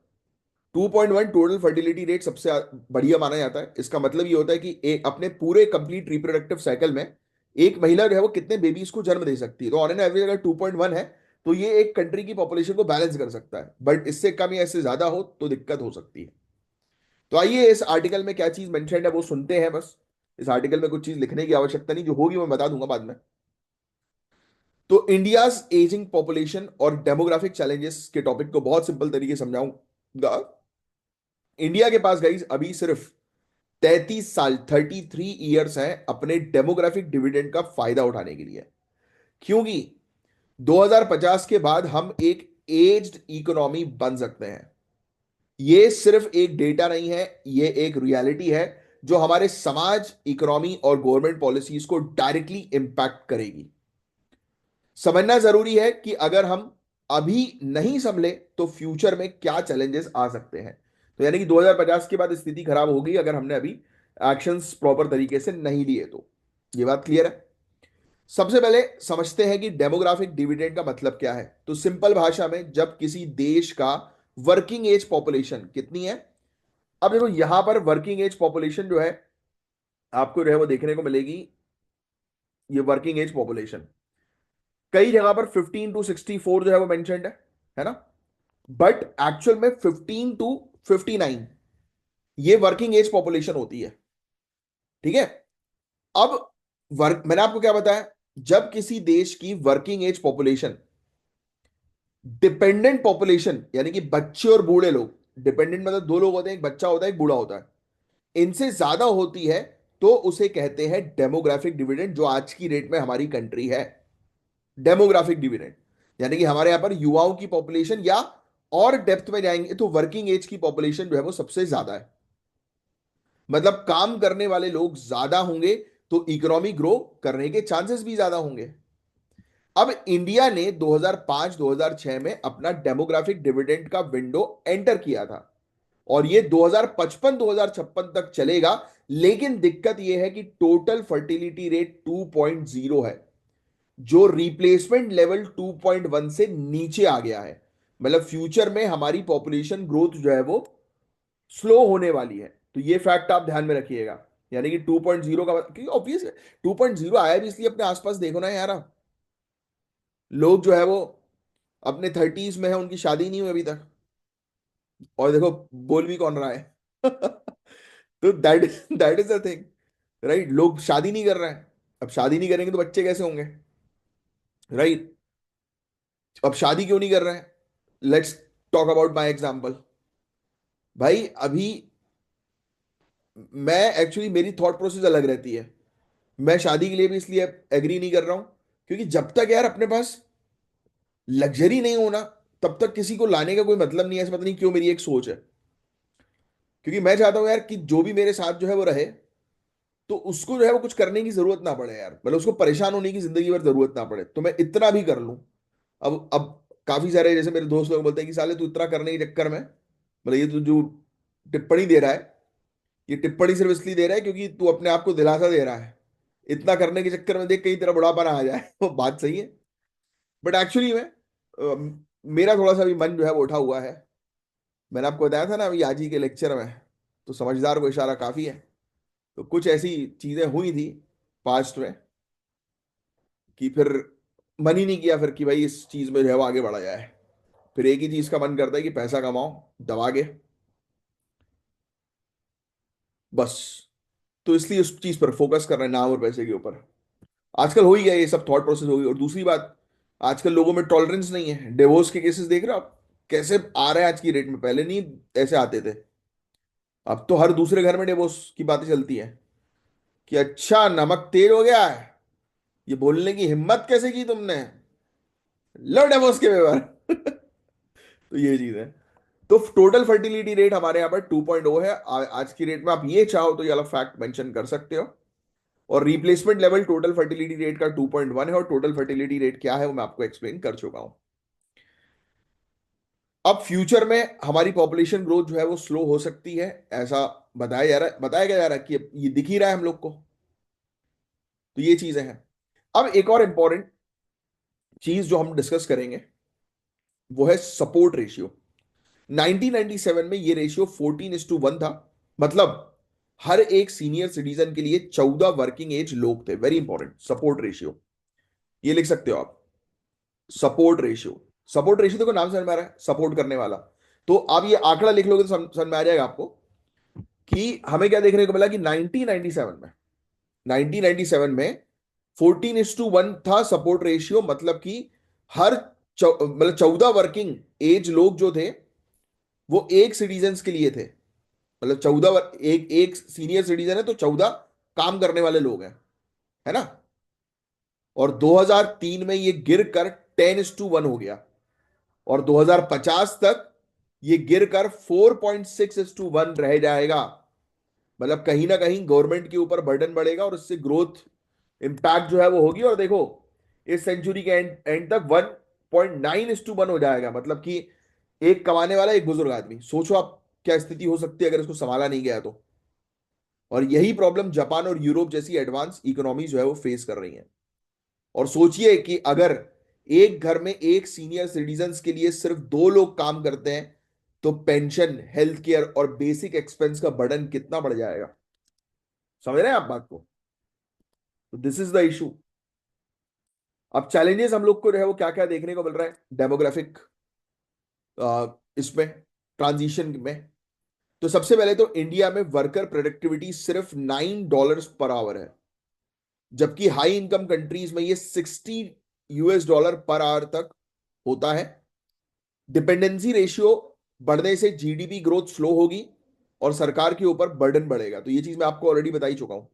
2.1 टोटल फर्टिलिटी रेट सबसे बढ़िया माना जाता है। इसका मतलब ये होता है कि एक अपने पूरे कंप्लीट रिप्रोडक्टिव साइकिल में एक महिला जो है वो कितने बेबीज को जन्म दे सकती है। तो ऑन एन एवरेज अगर 2.1 है, तो ये एक कंट्री की पॉपुलेशन को बैलेंस कर सकता है, बट इससे कम या इससे ज्यादा हो तो दिक्कत हो सकती है। तो आइए इस आर्टिकल में क्या चीज मेंशन्ड है वो सुनते हैं बस। इस आर्टिकल में कुछ चीज लिखने की आवश्यकता नहीं, जो होगी मैं बता दूंगा बाद में। तो इंडियाज एजिंग पॉपुलेशन और डेमोग्राफिक चैलेंजेस के टॉपिक को बहुत सिंपल तरीके से समझाऊंगा। इंडिया के पास गाइज अभी सिर्फ 33 साल, 33 ईयर्स हैं अपने डेमोग्राफिक डिविडेंड का फायदा उठाने के लिए, क्योंकि 2050 के बाद हम एक एज्ड इकोनॉमी बन सकते हैं। ये सिर्फ एक डेटा नहीं है, ये एक रियलिटी है जो हमारे समाज, इकोनॉमी और गवर्नमेंट पॉलिसीज को डायरेक्टली इंपैक्ट करेगी। समझना जरूरी है कि अगर हम अभी नहीं संभले तो फ्यूचर में क्या चैलेंजेस आ सकते हैं। तो यानी कि 2050 के बाद स्थिति खराब होगी अगर हमने अभी एक्शंस प्रॉपर तरीके से नहीं लिए तो। ये बात क्लियर है। सबसे पहले समझते हैं कि डेमोग्राफिक डिविडेंड का मतलब क्या है। तो सिंपल भाषा में, जब किसी देश का वर्किंग एज पॉपुलेशन कितनी है, अब देखो यहां पर वर्किंग एज पॉपुलेशन जो है आपको जो है वो देखने को मिलेगी, ये वर्किंग एज पॉपुलेशन कई जगह पर 15 to 64 जो है वो मेंशन्ड है ना, बट एक्चुअल में 15 to 59 ये वर्किंग एज पॉपुलेशन होती है। ठीक है। अब वर्क, मैंने आपको क्या बताया, जब किसी देश की working age population dependent population, यानी कि बच्चे और बूढ़े लोग, डिपेंडेंट मतलब दो लोग होते हैं, एक बच्चा होता है एक बूढ़ा होता है, इनसे ज्यादा होती है, तो उसे कहते हैं डेमोग्राफिक डिविडेंड, जो आज की रेट में हमारी कंट्री है। डेमोग्राफिक डिविडेंड यानी कि हमारे यहां पर युवाओं की पॉपुलेशन, या और डेप्थ में जाएंगे तो वर्किंग एज की पॉपुलेशन जो है वो सबसे ज्यादा है। मतलब काम करने वाले लोग ज्यादा होंगे तो इकोनॉमी ग्रो करने के चांसेस भी ज्यादा होंगे। अब इंडिया ने 2005-2006 में अपना डेमोग्राफिक डिविडेंड का विंडो एंटर किया था, और ये 2055-2056 तक चलेगा। लेकिन दिक्कत यह है कि टोटल फर्टिलिटी रेट 2.0 है, जो रिप्लेसमेंट लेवल 2.1 से नीचे आ गया है। मतलब फ्यूचर में हमारी पॉपुलेशन ग्रोथ जो है वो स्लो होने वाली है। तो ये फैक्ट आप ध्यान में रखिएगा। यानी कि 2.0 का, क्योंकि ऑब्वियस है 2.0 आया भी इसलिए, अपने आसपास देखो ना यार, लोग जो है वो अपने 30s में है, उनकी शादी नहीं हुई अभी तक, और देखो बोल भी कौन रहा है। तो that is the thing, right. लोग शादी नहीं कर रहे हैं, अब शादी नहीं करेंगे तो बच्चे कैसे होंगे, राइट। अब शादी क्यों नहीं कर रहे हैं? Let's talk about my example. भाई अभी मैं एक्चुअली, मेरी थॉट प्रोसेस अलग रहती है। मैं शादी के लिए भी इसलिए एग्री नहीं कर रहा हूं, क्योंकि जब तक यार अपने पास लग्जरी नहीं होना, तब तक किसी को लाने का कोई मतलब नहीं है। ऐसा पता नहीं क्यों मेरी एक सोच है, क्योंकि मैं चाहता हूं यार कि जो भी मेरे साथ जो है वो रहे, तो उसको जो है वो कुछ करने की जरूरत ना पड़े यार, मतलब उसको परेशान होने की जिंदगी भर जरूरत ना पड़े, तो मैं इतना भी कर लूं। अब काफी सारे जैसे मेरे दोस्त लोग बोलते हैं कि साले तू इतना करने के चक्कर में, मतलब ये तू जो टिप्पणी दे रहा है, ये टिप्पणी सिर्फ इसलिए दे रहा है क्योंकि तू अपने आप को दिलासा दे रहा है, इतना करने के चक्कर में देख कहीं तेरा बुढ़ापा ना आ जाए। वो बात सही है, बट एक्चुअली में मेरा थोड़ा सा भी मन जो है वो उठा हुआ है। मैंने आपको बताया था ना अभी आज ही के लेक्चर में, तो समझदार को इशारा काफी है। तो कुछ ऐसी चीजें हुई थी पास्ट में कि फिर मन ही नहीं किया फिर कि भाई इस चीज में जो है वो आगे बढ़ा जाए। फिर एक ही चीज का मन करता है कि पैसा कमाओ दबा के, बस। तो इसलिए उस चीज पर फोकस कर रहे हैं, नाम और पैसे के ऊपर। आजकल हो ही गया ये सब, थॉट प्रोसेस हो गई। और दूसरी बात, आजकल लोगों में टॉलरेंस नहीं है। डिवोर्स के केसेस देख रहे हो आप कैसे आ रहे हैं आज की डेट में, पहले नहीं ऐसे आते थे। अब तो हर दूसरे घर में डिवोर्स की बातें चलती हैं कि अच्छा नमक तेज हो गया है, ये बोलने की हिम्मत कैसे की तुमने, लो डिवोर्स के पेपर। तो ये चीज है। तो टोटल फर्टिलिटी रेट हमारे यहाँ पर 2.0 है आज की डेट में। आप ये चाहो तो ये अलग फैक्ट मेंशन कर सकते हो। और replacement level total fertility rate का 2.1 है। और टोटल फर्टिलिटी रेट क्या है वो मैं आपको एक्सप्लेन कर चुका हूं। अब फ्यूचर में हमारी पॉपुलेशन ग्रोथ जो है वो स्लो हो सकती है, ऐसा बताया गया जा रहा है कि ये दिख ही रहा है हम लोग को। तो ये चीजें हैं। अब एक और इंपॉर्टेंट चीज जो हम डिस्कस करेंगे वो है सपोर्ट रेशियो। 1997 में ये रेशियो 14:1 था। मतलब हर एक सीनियर सिटीजन के लिए 14 वर्किंग एज लोग थे। वेरी इंपॉर्टेंट सपोर्ट रेशियो, ये लिख सकते हो आप। सपोर्ट रेशियो, सपोर्ट रेशियो देखो नाम समझ में आ रहा है, सपोर्ट करने वाला। तो आप ये आंकड़ा लिख लोगे तो समझ में आ जाएगा आपको कि हमें क्या देखने को मिला कि 1997 में 14:1 था सपोर्ट रेशियो। मतलब कि हर मतलब 14 वर्किंग एज लोग जो थे वो एक सिटीजन के लिए थे। मतलब 14 एक एक सीनियर सिटीजन है तो 14 काम करने वाले लोग हैं, है ना। और 2003 में ये गिर कर 10:1 हो गया। और 2050 तक ये गिरकर 4.6:1 रह जाएगा। मतलब कहीं ना कहीं गवर्नमेंट के ऊपर बर्डन बढ़ेगा और इससे ग्रोथ इंपैक्ट जो है वो होगी। और देखो इस सेंचुरी के एंड तक 1.9:1 हो जाएगा। मतलब कि एक कमाने वाला एक बुजुर्ग आदमी, सोचो आप क्या स्थिति हो सकती है अगर इसको संभाला नहीं गया तो। और यही प्रॉब्लम जापान और यूरोप जैसी एडवांस इकोनॉमी जो है वो फेस कर रही है। और सोचिए कि अगर एक घर में एक सीनियर सिटीजन्स के लिए सिर्फ 2 लोग काम करते हैं तो पेंशन, हेल्थ केयर और बेसिक एक्सपेंस का बर्डन कितना बढ़ जाएगा। समझ रहे हैं आप बात को। तो दिस इज द इशू। अब चैलेंजेस हम लोग को जो है वो क्या क्या देखने को मिल रहा है डेमोग्राफिक इसमें, ट्रांजिशन में। तो सबसे पहले तो इंडिया में वर्कर प्रोडक्टिविटी सिर्फ $9 पर आवर है, जबकि हाई इनकम कंट्रीज में ये $60 पर आवर तक होता है। डिपेंडेंसी रेशियो बढ़ने से जीडीपी ग्रोथ स्लो होगी और सरकार के ऊपर बर्डन बढ़ेगा। तो ये चीज मैं आपको ऑलरेडी बता ही चुका हूं।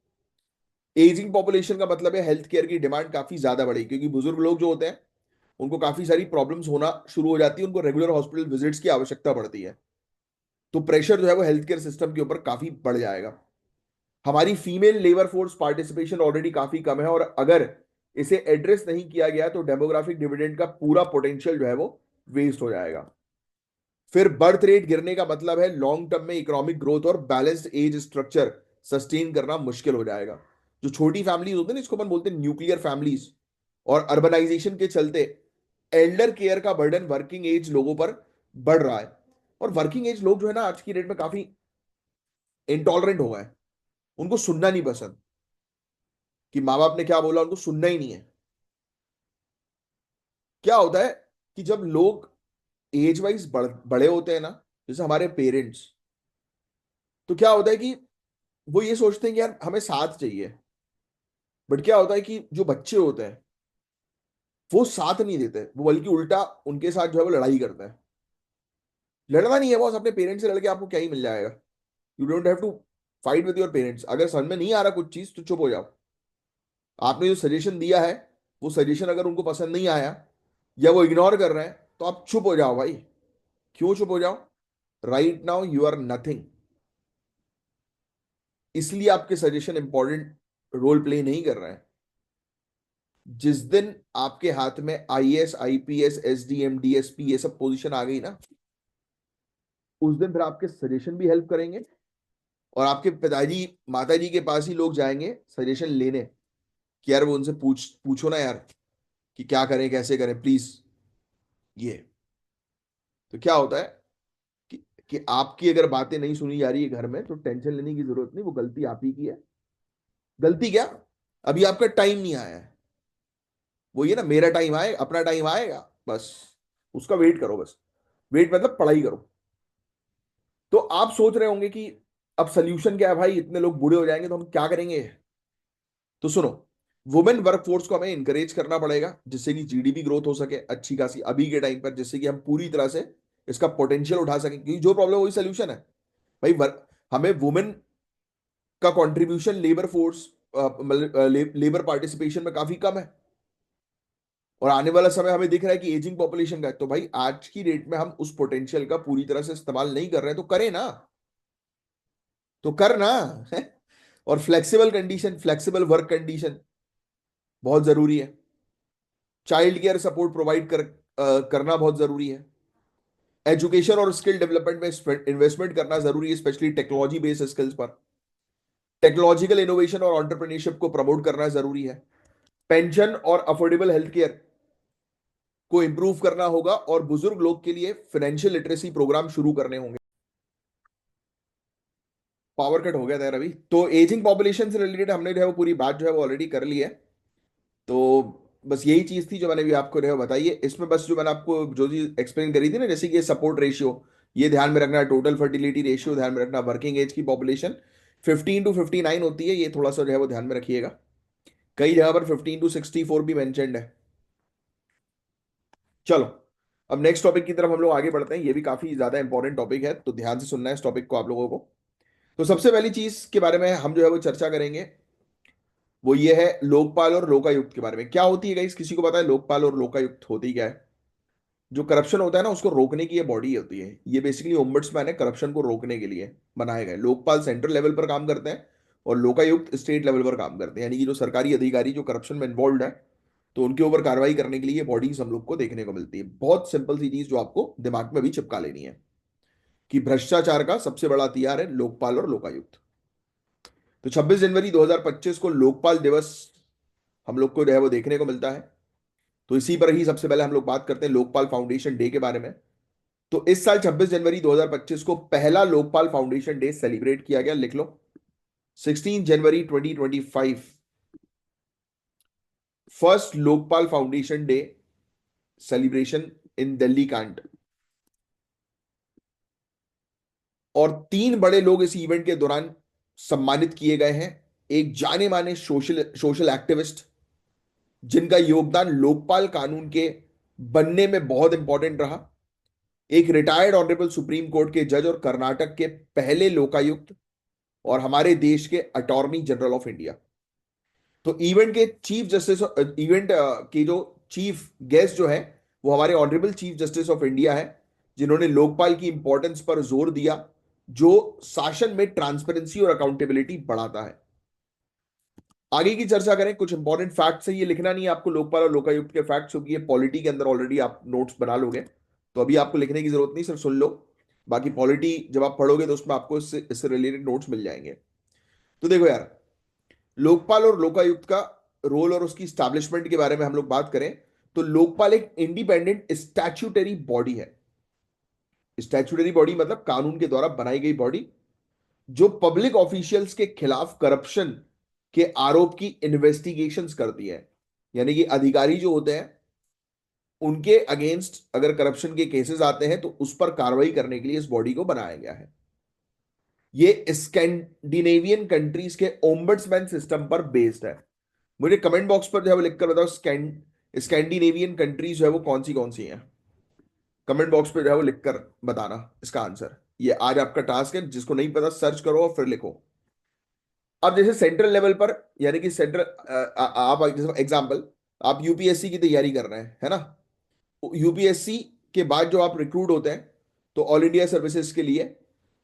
एजिंग पॉपुलेशन का मतलब है हेल्थ केयर की डिमांड काफी ज्यादा बढ़ेगी, क्योंकि बुजुर्ग लोग जो होते हैं उनको काफी सारी प्रॉब्लम्स होना शुरू हो जाती है, उनको रेगुलर हॉस्पिटल विजिट्स की आवश्यकता पड़ती है। तो प्रेशर जो है वो हेल्थ केयर सिस्टम के ऊपर काफी बढ़ जाएगा। हमारी female labour force participation already काफी कम है, और अगर इसे एड्रेस नहीं किया गया तो डेमोग्राफिक डिविडेंड का पूरा पोटेंशियल जो है वो वेस्ट हो जाएगा। फिर बर्थ रेट गिरने का मतलब है लॉन्ग टर्म में इकोनॉमिक ग्रोथ और बैलेंस्ड एज स्ट्रक्चर सस्टेन करना मुश्किल हो जाएगा। जो छोटी फैमिलीज होती है ना, इसको अपन बोलते हैं न्यूक्लियर फैमिलीज, और अर्बनाइजेशन के चलते एल्डर केयर का बर्डन वर्किंग एज लोगों पर बढ़ रहा है। और वर्किंग एज लोग जो है ना आज की डेट में काफी इंटॉलरेंट हो गए हैं। उनको सुनना नहीं पसंद कि माँ बाप ने क्या बोला, उनको सुनना ही नहीं है। क्या होता है कि जब लोग एज वाइज बड़े होते हैं ना, जैसे हमारे पेरेंट्स, तो क्या होता है कि वो ये सोचते हैं कि यार हमें साथ चाहिए। बट क्या होता है कि जो बच्चे होते हैं वो साथ नहीं देते, वो बल्कि उल्टा उनके साथ जो है वो लड़ाई करते हैं। लड़ना नहीं है बॉस, अपने पेरेंट्स से लड़के आपको क्या ही मिल जाएगा। You don't have to fight with your parents. अगर समझ में नहीं आ रहा कुछ चीज तो चुप हो जाओ। आपने जो सजेशन दिया है वो सजेशन अगर उनको पसंद नहीं आया या वो इग्नोर कर रहे हैं तो आप चुप हो जाओ भाई। क्यों चुप हो जाओ? Right now you are nothing. इसलिए आपके सजेशन इंपॉर्टेंट रोल प्ले नहीं कर रहे हैं। जिस दिन आपके हाथ में आईएएस आईपीएस एसडीएम डीएसपी ये सब पोजीशन आ गई ना, उस दिन फिर आपके सजेशन भी हेल्प करेंगे, और आपके पिताजी माताजी के पास ही लोग जाएंगे सजेशन लेने कि यार वो उनसे पूछो ना यार कि क्या करें कैसे करें प्लीज। ये तो क्या होता है कि, आपकी अगर बातें नहीं सुनी जा रही है घर में, तो टेंशन लेने की जरूरत नहीं, वो गलती आप ही की है। गलती क्या, अभी आपका टाइम नहीं आया है। वो ये ना, मेरा टाइम आए, अपना टाइम आएगा, बस उसका वेट करो, बस वेट मतलब पढ़ाई करो। तो आप सोच रहे होंगे कि अब सोल्यूशन क्या है भाई, इतने लोग बूढ़े हो जाएंगे तो हम क्या करेंगे। तो सुनो, वुमेन वर्कफोर्स को हमें इंकरेज करना पड़ेगा जिससे कि जीडीपी ग्रोथ हो सके अच्छी खासी अभी के टाइम पर, जिससे कि हम पूरी तरह से इसका पोटेंशियल उठा सकें, क्योंकि जो प्रॉब्लम वही सोल्यूशन है भाई। हमें वुमेन का कंट्रीब्यूशन लेबर फोर्स, मतलब लेबर पार्टिसिपेशन में काफी कम है, और आने वाला समय हमें दिख रहा है कि एजिंग पॉपुलेशन का है। तो भाई आज की डेट में हम उस पोटेंशियल का पूरी तरह से इस्तेमाल नहीं कर रहे हैं, तो करें ना, तो करना और flexible condition, flexible work condition बहुत जरूरी है। चाइल्ड केयर सपोर्ट प्रोवाइड करना बहुत जरूरी है। एजुकेशन और स्किल डेवलपमेंट में इन्वेस्टमेंट करना जरूरी है, स्पेशली टेक्नोलॉजी बेस्ड स्किल्स पर। टेक्नोलॉजिकल इनोवेशन और एंटरप्रेन्योरशिप को प्रमोट करना जरूरी है। पेंशन और अफोर्डेबल हेल्थ केयर को इंप्रूव करना होगा, और बुजुर्ग लोग के लिए फाइनेंशियल लिटरेसी प्रोग्राम शुरू करने होंगे। पावर कट हो गया था यार अभी, तो एजिंग पॉपुलेशन से रिलेटेड हमने जो है वो पूरी बात जो है वो ऑलरेडी कर ली है। तो बस यही चीज थी जो मैंने भी आपको जो है बताई है। इसमें बस जो मैंने आपको जो चीज एक्सप्लेन करी थी ना, जैसे कि सपोर्ट रेशियो, ये ध्यान में रखना, टोटल फर्टिलिटी रेशियो ध्यान में रखना, वर्किंग एज की पॉपुलेशन 15 to 59 होती है, ये थोड़ा सा जो है वो ध्यान में रखिएगा। कई जगह पर 15 to 64 भी मेंशन्ड है। चलो, अब नेक्स्ट टॉपिक की तरफ हम लोग आगे बढ़ते हैं। ये भी काफी ज्यादा इंपॉर्टेंट टॉपिक है, तो ध्यान से सुनना है इस टॉपिक को आप लोगों को। तो सबसे पहली चीज के बारे में हम जो है वो चर्चा करेंगे, वो ये है लोकपाल और लोकायुक्त के बारे में। क्या होती है गाइस, किसी को पता है लोकपाल और लोकायुक्त होती क्या है? जो करप्शन होता है ना, उसको रोकने की ये बॉडी होती है। ये बेसिकली ओम्बड्समैन है, करप्शन को रोकने के लिए बनाए गए। लोकपाल सेंट्रल लेवल पर काम करते हैं, और लोकायुक्त स्टेट लेवल पर काम करते हैं, यानी कि जो सरकारी अधिकारी जो करप्शन में इन्वॉल्व है, तो उनके ऊपर कार्रवाई करने के लिए ये बॉडीज हम लोग को देखने को मिलती है। बहुत सिंपल सी चीज जो आपको दिमाग में भी चिपका लेनी है, कि भ्रष्टाचार का सबसे बड़ा हथियार है लोकपाल और लोकायुक्त। तो 26 जनवरी 2025 को लोकपाल दिवस हम लोग को जो है वो देखने को मिलता है। तो इसी पर ही सबसे पहले हम लोग बात करते हैं लोकपाल फाउंडेशन डे के बारे में। तो इस साल 26 जनवरी 2025 को पहला लोकपाल फाउंडेशन डे सेलिब्रेट किया गया, लिख लो, 16 जनवरी 2025 first Lokpal foundation day celebration in Delhi कांड। और तीन बड़े लोग इस इवेंट के दौरान सम्मानित किए गए हैं। एक जाने माने सोशल सोशल एक्टिविस्ट, जिनका योगदान लोकपाल कानून के बनने में बहुत इंपॉर्टेंट रहा। एक रिटायर्ड ऑनरेबल सुप्रीम कोर्ट के जज और कर्नाटक के पहले लोकायुक्त, और हमारे देश के अटॉर्नी जनरल ऑफ इंडिया। तो इवेंट के चीफ जस्टिस, इवेंट के जो चीफ गेस्ट जो है, वो हमारे honourable chief justice of India है, जिन्होंने लोकपाल की इंपॉर्टेंस पर जोर दिया, जो शासन में ट्रांसपेरेंसी और अकाउंटेबिलिटी बढ़ाता है। आगे की चर्चा करें, कुछ इंपॉर्टेंट फैक्ट्स है, ये लिखना नहीं है आपको लोकपाल और लोकायुक्त के फैक्ट्स, क्योंकि ये पॉलिटी के अंदर ऑलरेडी आप नोट्स बना लोगे, तो अभी आपको लिखने की जरूरत नहीं, सिर्फ सुन लो। बाकी पॉलिटी जब आप पढ़ोगे तो उसमें आपको इससे रिलेटेड नोट्स मिल जाएंगे। तो देखो यार, लोकपाल और लोकायुक्त का रोल और उसकी स्टैब्लिशमेंट के बारे में हम लोग बात करें, तो लोकपाल एक इंडिपेंडेंट स्टैच्यूटरी बॉडी है। स्टैच्यूटरी बॉडी मतलब कानून के द्वारा बनाई गई बॉडी, जो पब्लिक ऑफिशियल्स के खिलाफ करप्शन के आरोप की इन्वेस्टिगेशंस करती है। यानी कि अधिकारी जो होते हैं, उनके अगेंस्ट अगर करप्शन के केसेस आते हैं, तो उस पर कार्रवाई करने के लिए इस बॉडी को बनाया गया है। ये स्कैंडिनेवियन कंट्रीज के ओम्बड्समैन सिस्टम पर बेस्ड है। मुझे कमेंट बॉक्स पर जो है वो लिखकर बताओ, स्कैंडिनेवियन कंट्रीज जो है वो कौन सी हैं। कमेंट बॉक्स पे जो है वो लिखकर बताना इसका आंसर। ये आज आपका टास्क है, जिसको नहीं पता सर्च करो और फिर लिखो। अब जैसे सेंट्रल लेवल पर, यानी कि सेंट्रल, आप जैसे एग्जांपल, आप यूपीएससी की तैयारी कर रहे हैं, है ना? यूपीएससी के बाद जो आप रिक्रूट होते हैं, तो ऑल इंडिया सर्विसेज के लिए,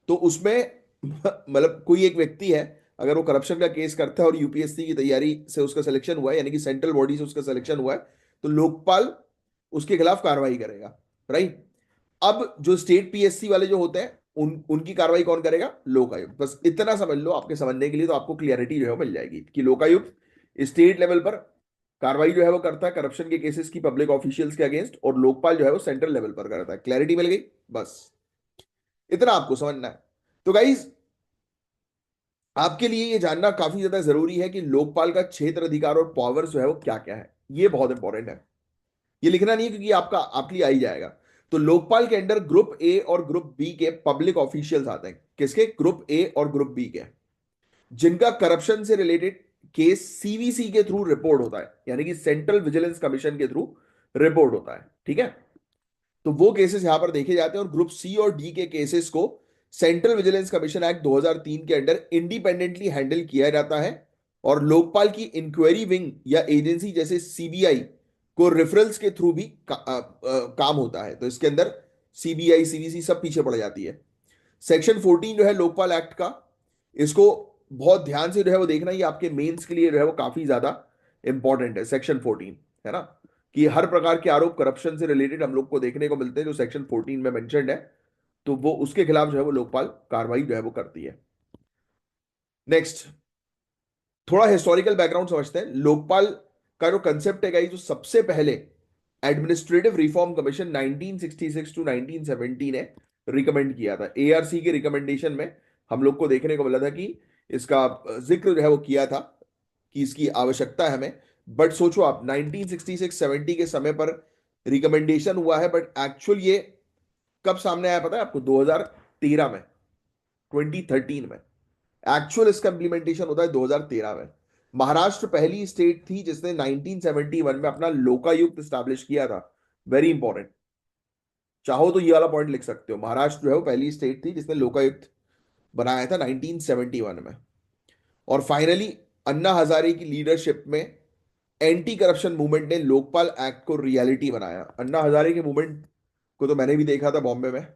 तो उसमें मतलब कोई एक व्यक्ति है, अगर वो करप्शन का केस करता है और यूपीएससी की तैयारी से उसका सिलेक्शन हुआ है, यानी कि सेंट्रल बॉडी से उसका सिलेक्शन हुआ है, तो लोकपाल उसके खिलाफ कार्रवाई करेगा। राइट। अब जो स्टेट पीएससी वाले जो होते हैं, उनकी कार्रवाई कौन करेगा? लोकायुक्त। बस इतना समझ लो आपके समझने के लिए, तो आपको क्लियरिटी जो है वो मिल जाएगी कि लोकायुक्त स्टेट लेवल पर कार्रवाई जो है वो करता है करप्शन के केसेस की पब्लिक ऑफिशियल्स के अगेंस्ट, और लोकपाल जो है वो सेंट्रल लेवल पर करता है। क्लैरिटी मिल गई? बस इतना आपको समझना है। तो गाइज, आपके लिए ये जानना काफी ज्यादा जरूरी है कि लोकपाल का क्षेत्र अधिकार और पावर जो है वो क्या क्या है। ये बहुत इंपॉर्टेंट है। ये लिखना नहीं है क्योंकि आपका आपके लिए आ ही जाएगा। तो लोकपाल के अंडर ग्रुप ए और ग्रुप बी के पब्लिक ऑफिशियल्स आते हैं। किसके? ग्रुप ए और ग्रुप बी के, जिनका करप्शन से रिलेटेड केस सीवीसी के थ्रू रिपोर्ट होता है, यानी कि सेंट्रल विजिलेंस कमीशन के थ्रू रिपोर्ट होता है। ठीक है। तो वो केसेस यहां पर देखे जाते हैं, और ग्रुप सी और डी के केसेस को सेंट्रल विजिलेंस कमीशन एक्ट 2003 के अंडर इंडिपेंडेंटली हैंडल किया जाता है। और लोकपाल की इंक्वायरी विंग या एजेंसी जैसे सीबीआई को रेफरल्स के थ्रू भी काम होता है। तो इसके अंदर सीबीआई सीवीसी सब पीछे पड़ जाती है। सेक्शन 14 जो है लोकपाल एक्ट का, इसको बहुत ध्यान से जो है वो देखना, ये आपके मेंस के लिए जो है वो काफी ज्यादा इंपॉर्टेंट है। सेक्शन 14 है ना, कि हर प्रकार के आरोप करप्शन से रिलेटेड हम लोग को देखने को मिलते हैं जो सेक्शन 14 में मेंशन्ड है। तो वो उसके खिलाफ जो है वो लोकपाल कार्रवाई जो है वो करती है। नेक्स्ट, थोड़ा हिस्टोरिकल बैकग्राउंड समझते हैं। लोकपाल का जो कंसेप्ट है गाइस, जो सबसे पहले एडमिनिस्ट्रेटिव रिफॉर्म कमीशन 1966 टू 1970 ने रिकमेंड किया था। एआरसी के रिकमेंडेशन में हम लोग को देखने को मिला था कि इसका जिक्र जो है वो किया था कि इसकी आवश्यकता है हमें। बट सोचो आप, 1966-70 के समय पर रिकमेंडेशन हुआ है, बट एक्चुअल ये कब सामने आया पता है आपको? 2013 में, 2013 में। एक्चुअल इसका इंप्लीमेंटेशन होता है 2013 में। महाराष्ट्र पहली स्टेट थी जिसने 1971 में अपना लोकायुक्त स्टैब्लिश किया था। Very important. चाहो तो ये वाला पॉइंट लिख सकते हो, महाराष्ट्र जो है वो पहली स्टेट थी जिसने लोकायुक्त बनाया था 1971 में। और फाइनली अन्ना हजारे की लीडरशिप में एंटी करप्शन मूवमेंट ने लोकपाल एक्ट को रियलिटी बनाया। अन्ना हजारे के मूवमेंट को तो मैंने भी देखा था बॉम्बे में,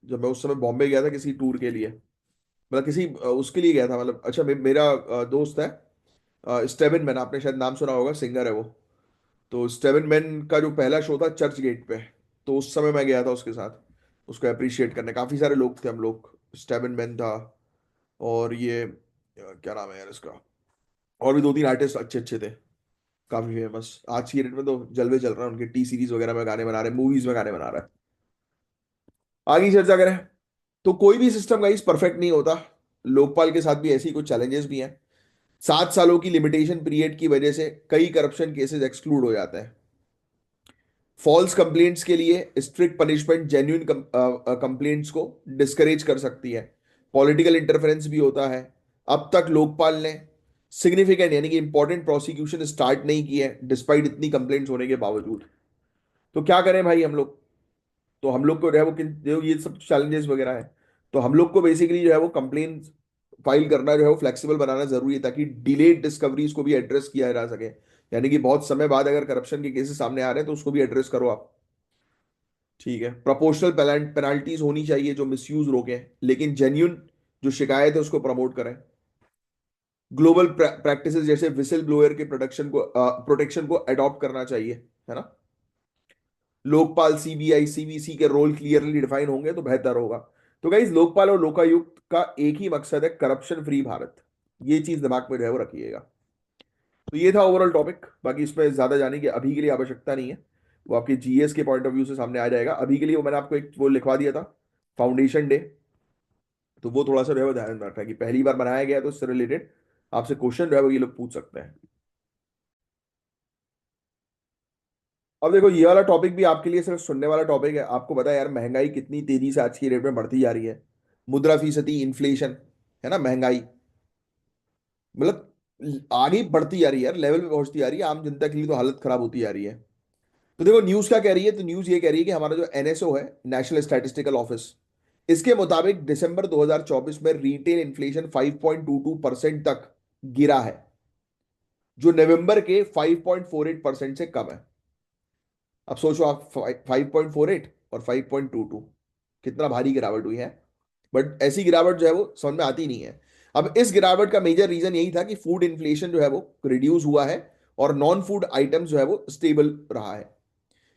जब मैं उस समय बॉम्बे गया था किसी टूर के लिए, मतलब किसी उसके लिए गया था। मतलब अच्छा, मेरा दोस्त है स्टेविन मैन, आपने शायद नाम सुना होगा, सिंगर है वो। तो स्टेविन मैन का जो पहला शो था चर्च गेट पे, तो उस समय मैं गया था उसके साथ उसको अप्रिशिएट करने। काफी सारे लोग थे हम लोग, स्टेविन मैन था, और ये क्या नाम है यार इसका, और भी दो तीन आर्टिस्ट अच्छे अच्छे थे, काफी फेमस। आज की डेट में तो जलवे चल रहा है उनके, टी सीरीज वगैरह में गाने बना रहे हैं, मूवीज में गाने बना रहा है। आगे चर्चा करें, तो कोई भी सिस्टम गाइस परफेक्ट नहीं होता। लोकपाल के साथ भी ऐसी कुछ चैलेंजेस भी हैं। 7 सालों की लिमिटेशन पीरियड की वजह से कई करप्शन केसेस एक्सक्लूड हो जाते हैं। फॉल्स कंप्लेंट्स के लिए स्ट्रिक्ट पनिशमेंट जेन्युइन कंप्लेंट्स को डिस्करेज कर सकती है। पॉलिटिकल इंटरफेरेंस भी होता है। अब तक लोकपाल ने सिग्निफिकेंट यानी कि इंपॉर्टेंट प्रोसिक्यूशन स्टार्ट नहीं की है डिस्पाइट इतनी कंप्लेंट्स होने के बावजूद। तो क्या करें भाई हम लोग? तो हम लोग को जो है वो जो ये सब चैलेंजेस वगैरह है, तो हम लोग को बेसिकली जो है वो कंप्लेन फाइल करना जो है वो फ्लेक्सिबल बनाना जरूरी है, ताकि डिलेड डिस्कवरीज को भी एड्रेस किया जा सके। यानी कि बहुत समय बाद अगर करप्शन के केसेस सामने आ रहे हैं तो उसको भी एड्रेस करो आप। ठीक है। प्रोपोर्शनल पेनाल्टीज होनी चाहिए जो मिसयूज रोके, लेकिन जेन्यून जो शिकायत है उसको प्रमोट करें। ग्लोबल प्रैक्टिसेस जैसे विसिल ब्लोअर के प्रोटेक्शन को अडॉप्ट करना चाहिए, है ना। लोकपाल सीबीआई सीवीसी के रोल क्लियरली डिफाइन होंगे तो बेहतर होगा। तो गाइस, लोकपाल और लोकायुक्त का एक ही मकसद है, करप्शन फ्री भारत। ये चीज दिमाग में जो है वो रखिएगा। तो ये था ओवरऑल टॉपिक। बाकी इसमें ज्यादा जाने की अभी के लिए आवश्यकता नहीं है, वो आपके जीएस के पॉइंट ऑफ व्यू से सामने आ जाएगा। अभी के लिए वो मैंने आपको एक वो लिखवा दिया था, फाउंडेशन डे। तो वो थोड़ा सा जो है वो ध्यान में रखना है कि पहली बार बनाया गया है, तो इससे रिलेटेड आपसे क्वेश्चन जो है वो ये लोग पूछ सकते हैं। अब देखो, ये वाला टॉपिक भी आपके लिए सिर्फ सुनने वाला टॉपिक है। आपको पता है यार, महंगाई कितनी तेजी से आज की डेट में बढ़ती जा रही है। मुद्रा फीसदी, इन्फ्लेशन, है ना, महंगाई, मतलब आगे बढ़ती जा रही है यार, लेवल पे पहुंचती जा रही है। आम जनता के लिए तो हालत खराब होती जा रही है। तो देखो न्यूज क्या कह रही है, तो न्यूज ये कह रही है कि हमारा जो एनएसओ है, नेशनल स्टैटिस्टिकल ऑफिस, इसके मुताबिक दिसंबर 2024 में रिटेल इन्फ्लेशन 5.22% तक गिरा है, जो नवंबर के 5.48% से कम है। अब सोचो आप, 5.48 और 5.22, कितना भारी गिरावट हुई है। बट ऐसी गिरावट जो है वो समझ में आती नहीं है। अब इस गिरावट का मेजर रीजन यही था कि फूड इन्फ्लेशन जो है वो रिड्यूस हुआ है और नॉन फूड आइटम्स जो है वो स्टेबल रहा है।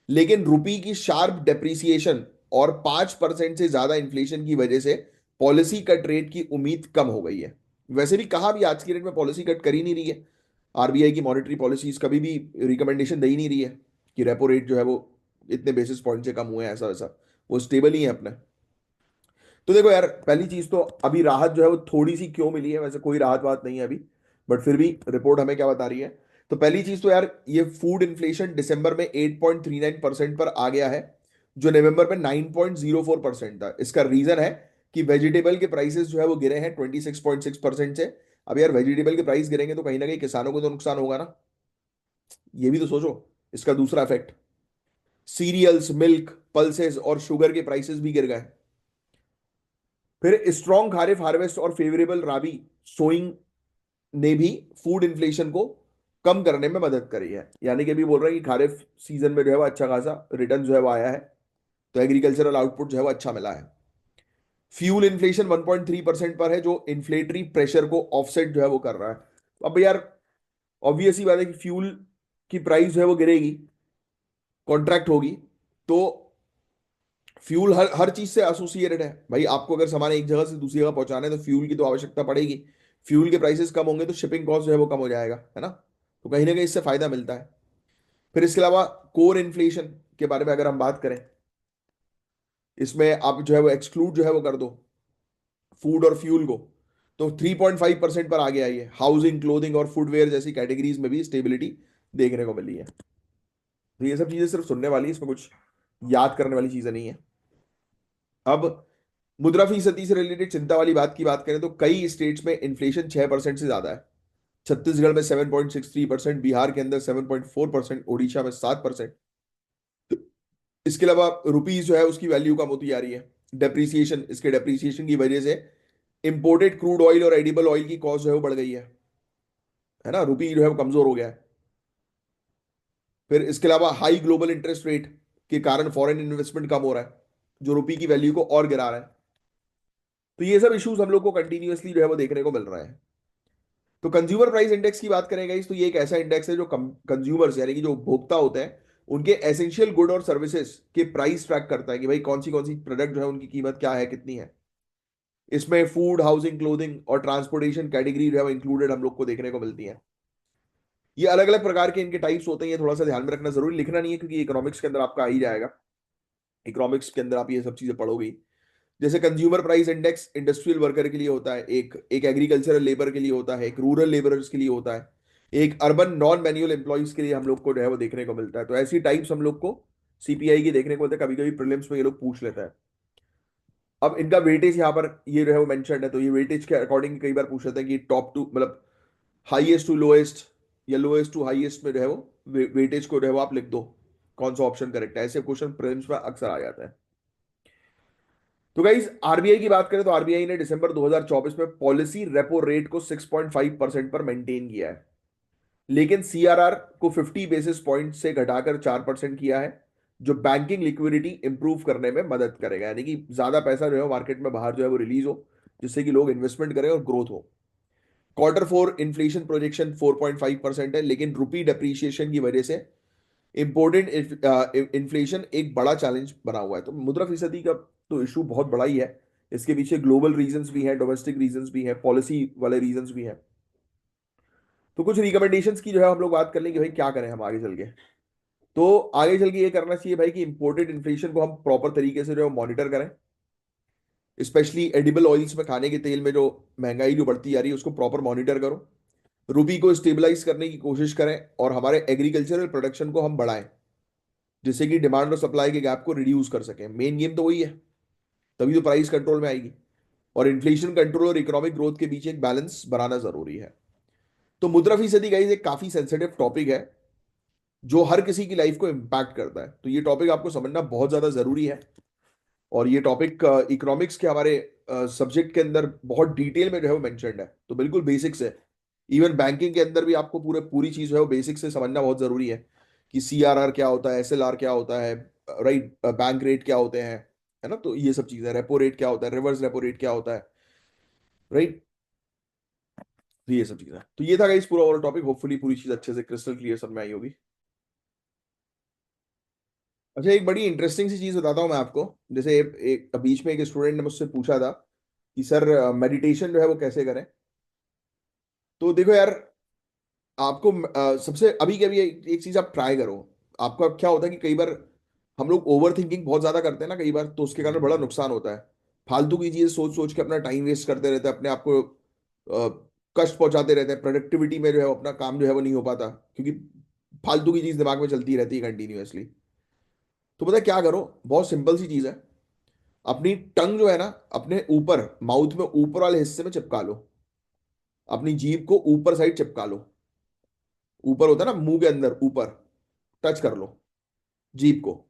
लेकिन रुपी की शार्प डेप्रिसिएशन और 5% से ज्यादा इन्फ्लेशन की वजह से पॉलिसी कट रेट की उम्मीद कम हो गई है। वैसे भी कहा भी आज की रेट में पॉलिसी कट कर ही नहीं रही है। आरबीआई की मॉनेटरी पॉलिसीज कभी भी रिकमेंडेशन दे ही नहीं रही है कि रेपो रेट जो है वो इतने बेसिस पॉइंट से कम हुए हैं, ऐसा वैसा। वो स्टेबल ही है अपने। तो देखो यार, पहली चीज तो अभी राहत जो है वो थोड़ी सी क्यों मिली है, वैसे कोई राहत बात नहीं है अभी, बट फिर भी रिपोर्ट हमें क्या बता रही है। तो पहली चीज तो यार, ये फूड इन्फ्लेशन दिसंबर में 8.39% पर आ गया है, जो नवंबर में 9.04% था। इसका रीजन है कि वेजिटेबल के प्राइसेस जो है वो गिरे हैं 26.6% से। अब यार वेजिटेबल के प्राइस गिरेंगे तो कहीं ना कहीं किसानों को तो नुकसान होगा ना। ये भी तो सोचो, इसका दूसरा इफेक्ट, सीरियल्स, मिल्क, पल्सेस और शुगर के प्राइसेस भी गिर गए। फिर स्ट्रॉन्ग खारिफ हार्वेस्ट और फेवरेबल राबी सोइंग ने भी फूड इन्फ्लेशन को कम करने में मदद करी है। यानी कि भी बोल रहे हैं कि खारिफ सीजन में जो है वो अच्छा खासा रिटर्न जो है वो आया है, तो एग्रीकल्चरल आउटपुट जो है वो अच्छा मिला है। फ्यूल इन्फ्लेशन 1.3% पर है, जो इन्फ्लेटरी प्रेशर को ऑफसेट जो है वो कर रहा है। अब यार ऑब्वियस ही बात है कि फ्यूल की प्राइस जो है वो गिरेगी, कॉन्ट्रैक्ट होगी, तो फ्यूल हर हर चीज से एसोसिएटेड है भाई। आपको अगर सामान एक जगह से दूसरी जगह पहुंचाना है तो फ्यूल की तो आवश्यकता पड़ेगी। फ्यूल के प्राइसेस कम होंगे तो शिपिंग कॉस्ट जो है वो कम हो जाएगा, है ना। तो कहीं ना कहीं इससे फायदा मिलता है। फिर इसके अलावा कोर इन्फ्लेशन के बारे में अगर हम बात करें, इसमें आप जो है वो एक्सक्लूड जो है वो कर दो फूड और फ्यूल को, तो 3.5% पर आ गया ये। हाउसिंग, क्लोथिंग और फुटवेयर जैसी कैटेगरीज में भी स्टेबिलिटी देखने को मिली है। तो ये सब चीजें सिर्फ सुनने वाली है, इसमें कुछ याद करने वाली चीजें नहीं है। अब मुद्रा फीसदी से रिलेटेड चिंता वाली बात की बात करें तो कई स्टेट्स में इन्फ्लेशन 6% से ज्यादा है। छत्तीसगढ़ में 7.63%, बिहार के अंदर 7.4%, ओडिशा में 7%। इसके अलावा रुपीज जो है उसकी वैल्यू कम होती जा रही है। डेप्रीसिएशन, इसके डेप्रीसिएशन की वजह से इंपोर्टेड क्रूड ऑयल और एडिबल ऑयल की कॉस्ट जो है वो बढ़ गई है ना। रुपी जो है वो कमजोर हो गया है। फिर इसके अलावा हाई ग्लोबल इंटरेस्ट रेट के कारण फॉरेन इन्वेस्टमेंट कम हो रहा है, जो रुपी की वैल्यू को और गिरा रहा है। तो ये सब इश्यूज हम लोग को कंटिन्यूअसली जो है वो देखने को मिल रहा है। तो कंज्यूमर प्राइस इंडेक्स की बात करें गाइस, तो ये एक ऐसा इंडेक्स है जो कंज्यूमर्स यानी कि जो उपभोक्ता होते हैं उनके एसेंशियल गुड और सर्विसेज के प्राइस ट्रैक करता है कि भाई कौन सी प्रोडक्ट जो है उनकी कीमत क्या है, कितनी है। इसमें फूड, हाउसिंग, क्लोथिंग और ट्रांसपोर्टेशन कैटेगरी जो है इंक्लूडेड हम लोग को देखने को मिलती है। ये अलग अलग प्रकार के इनके टाइप्स होते हैं, ये थोड़ा सा ध्यान में रखना जरूरी, लिखना नहीं है क्योंकि इकोनॉमिक्स के अंदर आपका आ ही जाएगा। इकोनॉमिक्स के अंदर आप ये सब चीजें पढ़ोगे। जैसे consumer price index industrial worker के लिए होता है, एक एक एग्रीकल्चरल लेबर के लिए होता है, एक रूरल लेबरर्स के लिए होता है, एक अर्बन नॉन मैन्युअल एम्प्लॉयज के लिए हम लोग को जो है वो देखने को मिलता है। तो ऐसी टाइप्स हम लोग को सीपीआई की देखने को मिलता है। कभी कभी प्रीलिम्स में ये लोग पूछ लेता है। अब इनका वेटेज यहाँ पर ये जो है वो मेंशन है, तो ये वेटेज के अकॉर्डिंग कई बार पूछ लेता है कि टॉप टू मतलब हाईएस्ट टू लोएस्ट या लोएस्ट टू हाईएस्ट में जो है वो वेटेज को जो है वो आप लिख दो, कौन सा ऑप्शन करेक्ट है। ऐसे क्वेश्चन प्रीलिम्स में अक्सर आ जाता है। तो गाइस आरबीआई की बात करें तो आरबीआई ने दिसंबर 2024 में पॉलिसी रेपो रेट को 6.5% पर मेंटेन किया है, लेकिन सीआरआर को 50 बेसिस पॉइंट से घटाकर 4% किया है, जो बैंकिंग लिक्विडिटी इंप्रूव करने में मदद करेगा। यानी कि ज्यादा पैसा जो है मार्केट में बाहर जो है वो रिलीज हो, जिससे कि लोग इन्वेस्टमेंट करें और ग्रोथ हो। Q4 इन्फ्लेशन प्रोजेक्शन 4.5% है, लेकिन रुपी डेप्रीशिएशन की वजह से इंपोर्टेड इन्फ्लेशन एक बड़ा चैलेंज बना हुआ है। तो मुद्रा फीसदी का तो इशू बहुत बड़ा ही है। इसके पीछे ग्लोबल रीजंस भी हैं, डोमेस्टिक रीजंस भी हैं, पॉलिसी वाले रीजंस भी हैं। तो कुछ रिकमेंडेशंस की जो है हम लोग बात कर लेंगे भाई क्या करें हम आगे चल के। तो आगे चल के ये करना चाहिए भाई कि इंपोर्टेड इन्फ्लेशन को हम प्रॉपर तरीके से जो है मॉनिटर करें। स्पेशली एडिबल ऑयल्स में, खाने के तेल में जो महंगाई जो बढ़ती जा रही है उसको प्रॉपर मॉनिटर करो। रूपी को स्टेबलाइज करने की कोशिश करें और हमारे एग्रीकल्चरल प्रोडक्शन को हम बढ़ाएं, जिससे कि डिमांड और सप्लाई के गैप को रिड्यूस कर सकें। मेन गेम तो वही है, तभी तो प्राइस कंट्रोल में आएगी। और इन्फ्लेशन कंट्रोल और इकोनॉमिक ग्रोथ के बीच एक बैलेंस बनाना जरूरी है। तो मुद्रा फीसदी गाइस एक काफी सेंसिटिव टॉपिक है जो हर किसी की लाइफ को इम्पैक्ट करता है। तो ये टॉपिक आपको समझना बहुत ज्यादा जरूरी है। और ये टॉपिक इकोनॉमिक्स के हमारे सब्जेक्ट के अंदर बहुत डिटेल में जो है वो मेंशन्ड है, तो बिल्कुल बेसिक्स है। इवन बैंकिंग के अंदर भी आपको पूरी चीज जो है वो बेसिक से समझना बहुत जरूरी है कि सीआरआर क्या होता है, एसएलआर क्या होता है, राइट, बैंक रेट क्या होते हैं, है ना। तो ये सब चीजें, रेपो रेट क्या होता है, रिवर्स रेपो रेट क्या होता है, राइट। तो ये सब चीजें, तो ये था इस पूरा ओवरऑल टॉपिक। होपफुली पूरी चीज अच्छे से क्रिस्टल क्लियर सब में आई होगी। अच्छा, एक बड़ी इंटरेस्टिंग सी चीज बताता हूँ मैं आपको। जैसे एक बीच में एक स्टूडेंट ने मुझसे पूछा था कि सर मेडिटेशन जो है वो कैसे करें। तो देखो यार, आपको सबसे अभी के अभी एक चीज आप ट्राई करो। आपका क्या होता है कि कई बार हम लोग ओवर थिंकिंग बहुत ज्यादा करते हैं ना कई बार, तो उसके कारण बड़ा नुकसान होता है। फालतू की चीजें सोच सोच के अपना टाइम वेस्ट करते रहते हैं, अपने आप को कष्ट पहुंचाते रहते हैं। प्रोडक्टिविटी में जो है अपना काम जो है वो नहीं हो पाता, क्योंकि फालतू की चीज दिमाग में चलती रहती है कंटिन्यूअसली। तो पता है क्या करो, बहुत सिंपल सी चीज है। अपनी टंग जो है ना, अपने ऊपर माउथ में ऊपर वाले हिस्से में चिपका लो। अपनी जीभ को ऊपर साइड चिपका लो। ऊपर होता है ना मुंह के अंदर ऊपर, टच कर लो जीभ को।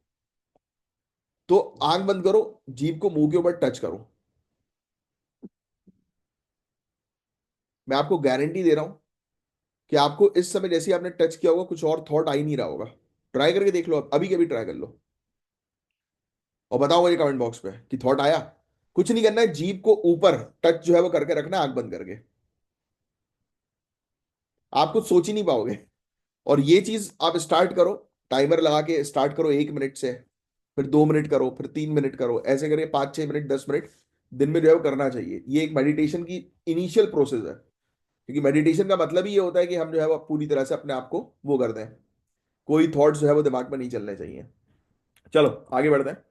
तो आंख बंद करो, जीभ को मुंह के ऊपर टच करो। मैं आपको गारंटी दे रहा हूं कि आपको इस समय जैसे ही आपने टच किया होगा कुछ और थॉट आ ही नहीं रहा होगा। ट्राई करके देख लो, अभी के भी ट्राई कर लो और बताओ मुझे कमेंट बॉक्स पे कि थॉट आया। कुछ नहीं करना है, जीभ को ऊपर टच जो है वो करके रखना है आंख बंद करके। आप कुछ सोच ही नहीं पाओगे। और ये चीज आप स्टार्ट करो, टाइमर लगा के स्टार्ट करो 1 मिनट से। फिर 2 मिनट करो, फिर 3 मिनट करो, ऐसे करके 5-6 मिनट 10 मिनट दिन में जो है वो करना चाहिए। ये एक मेडिटेशन की इनिशियल प्रोसेस है। क्योंकि मेडिटेशन का मतलब ही ये होता है कि हम जो है वो पूरी तरह से अपने आप को वो करते हैं। कोई थॉट्स जो है वो दिमाग में नहीं चलने चाहिए। चलो आगे बढ़ते हैं।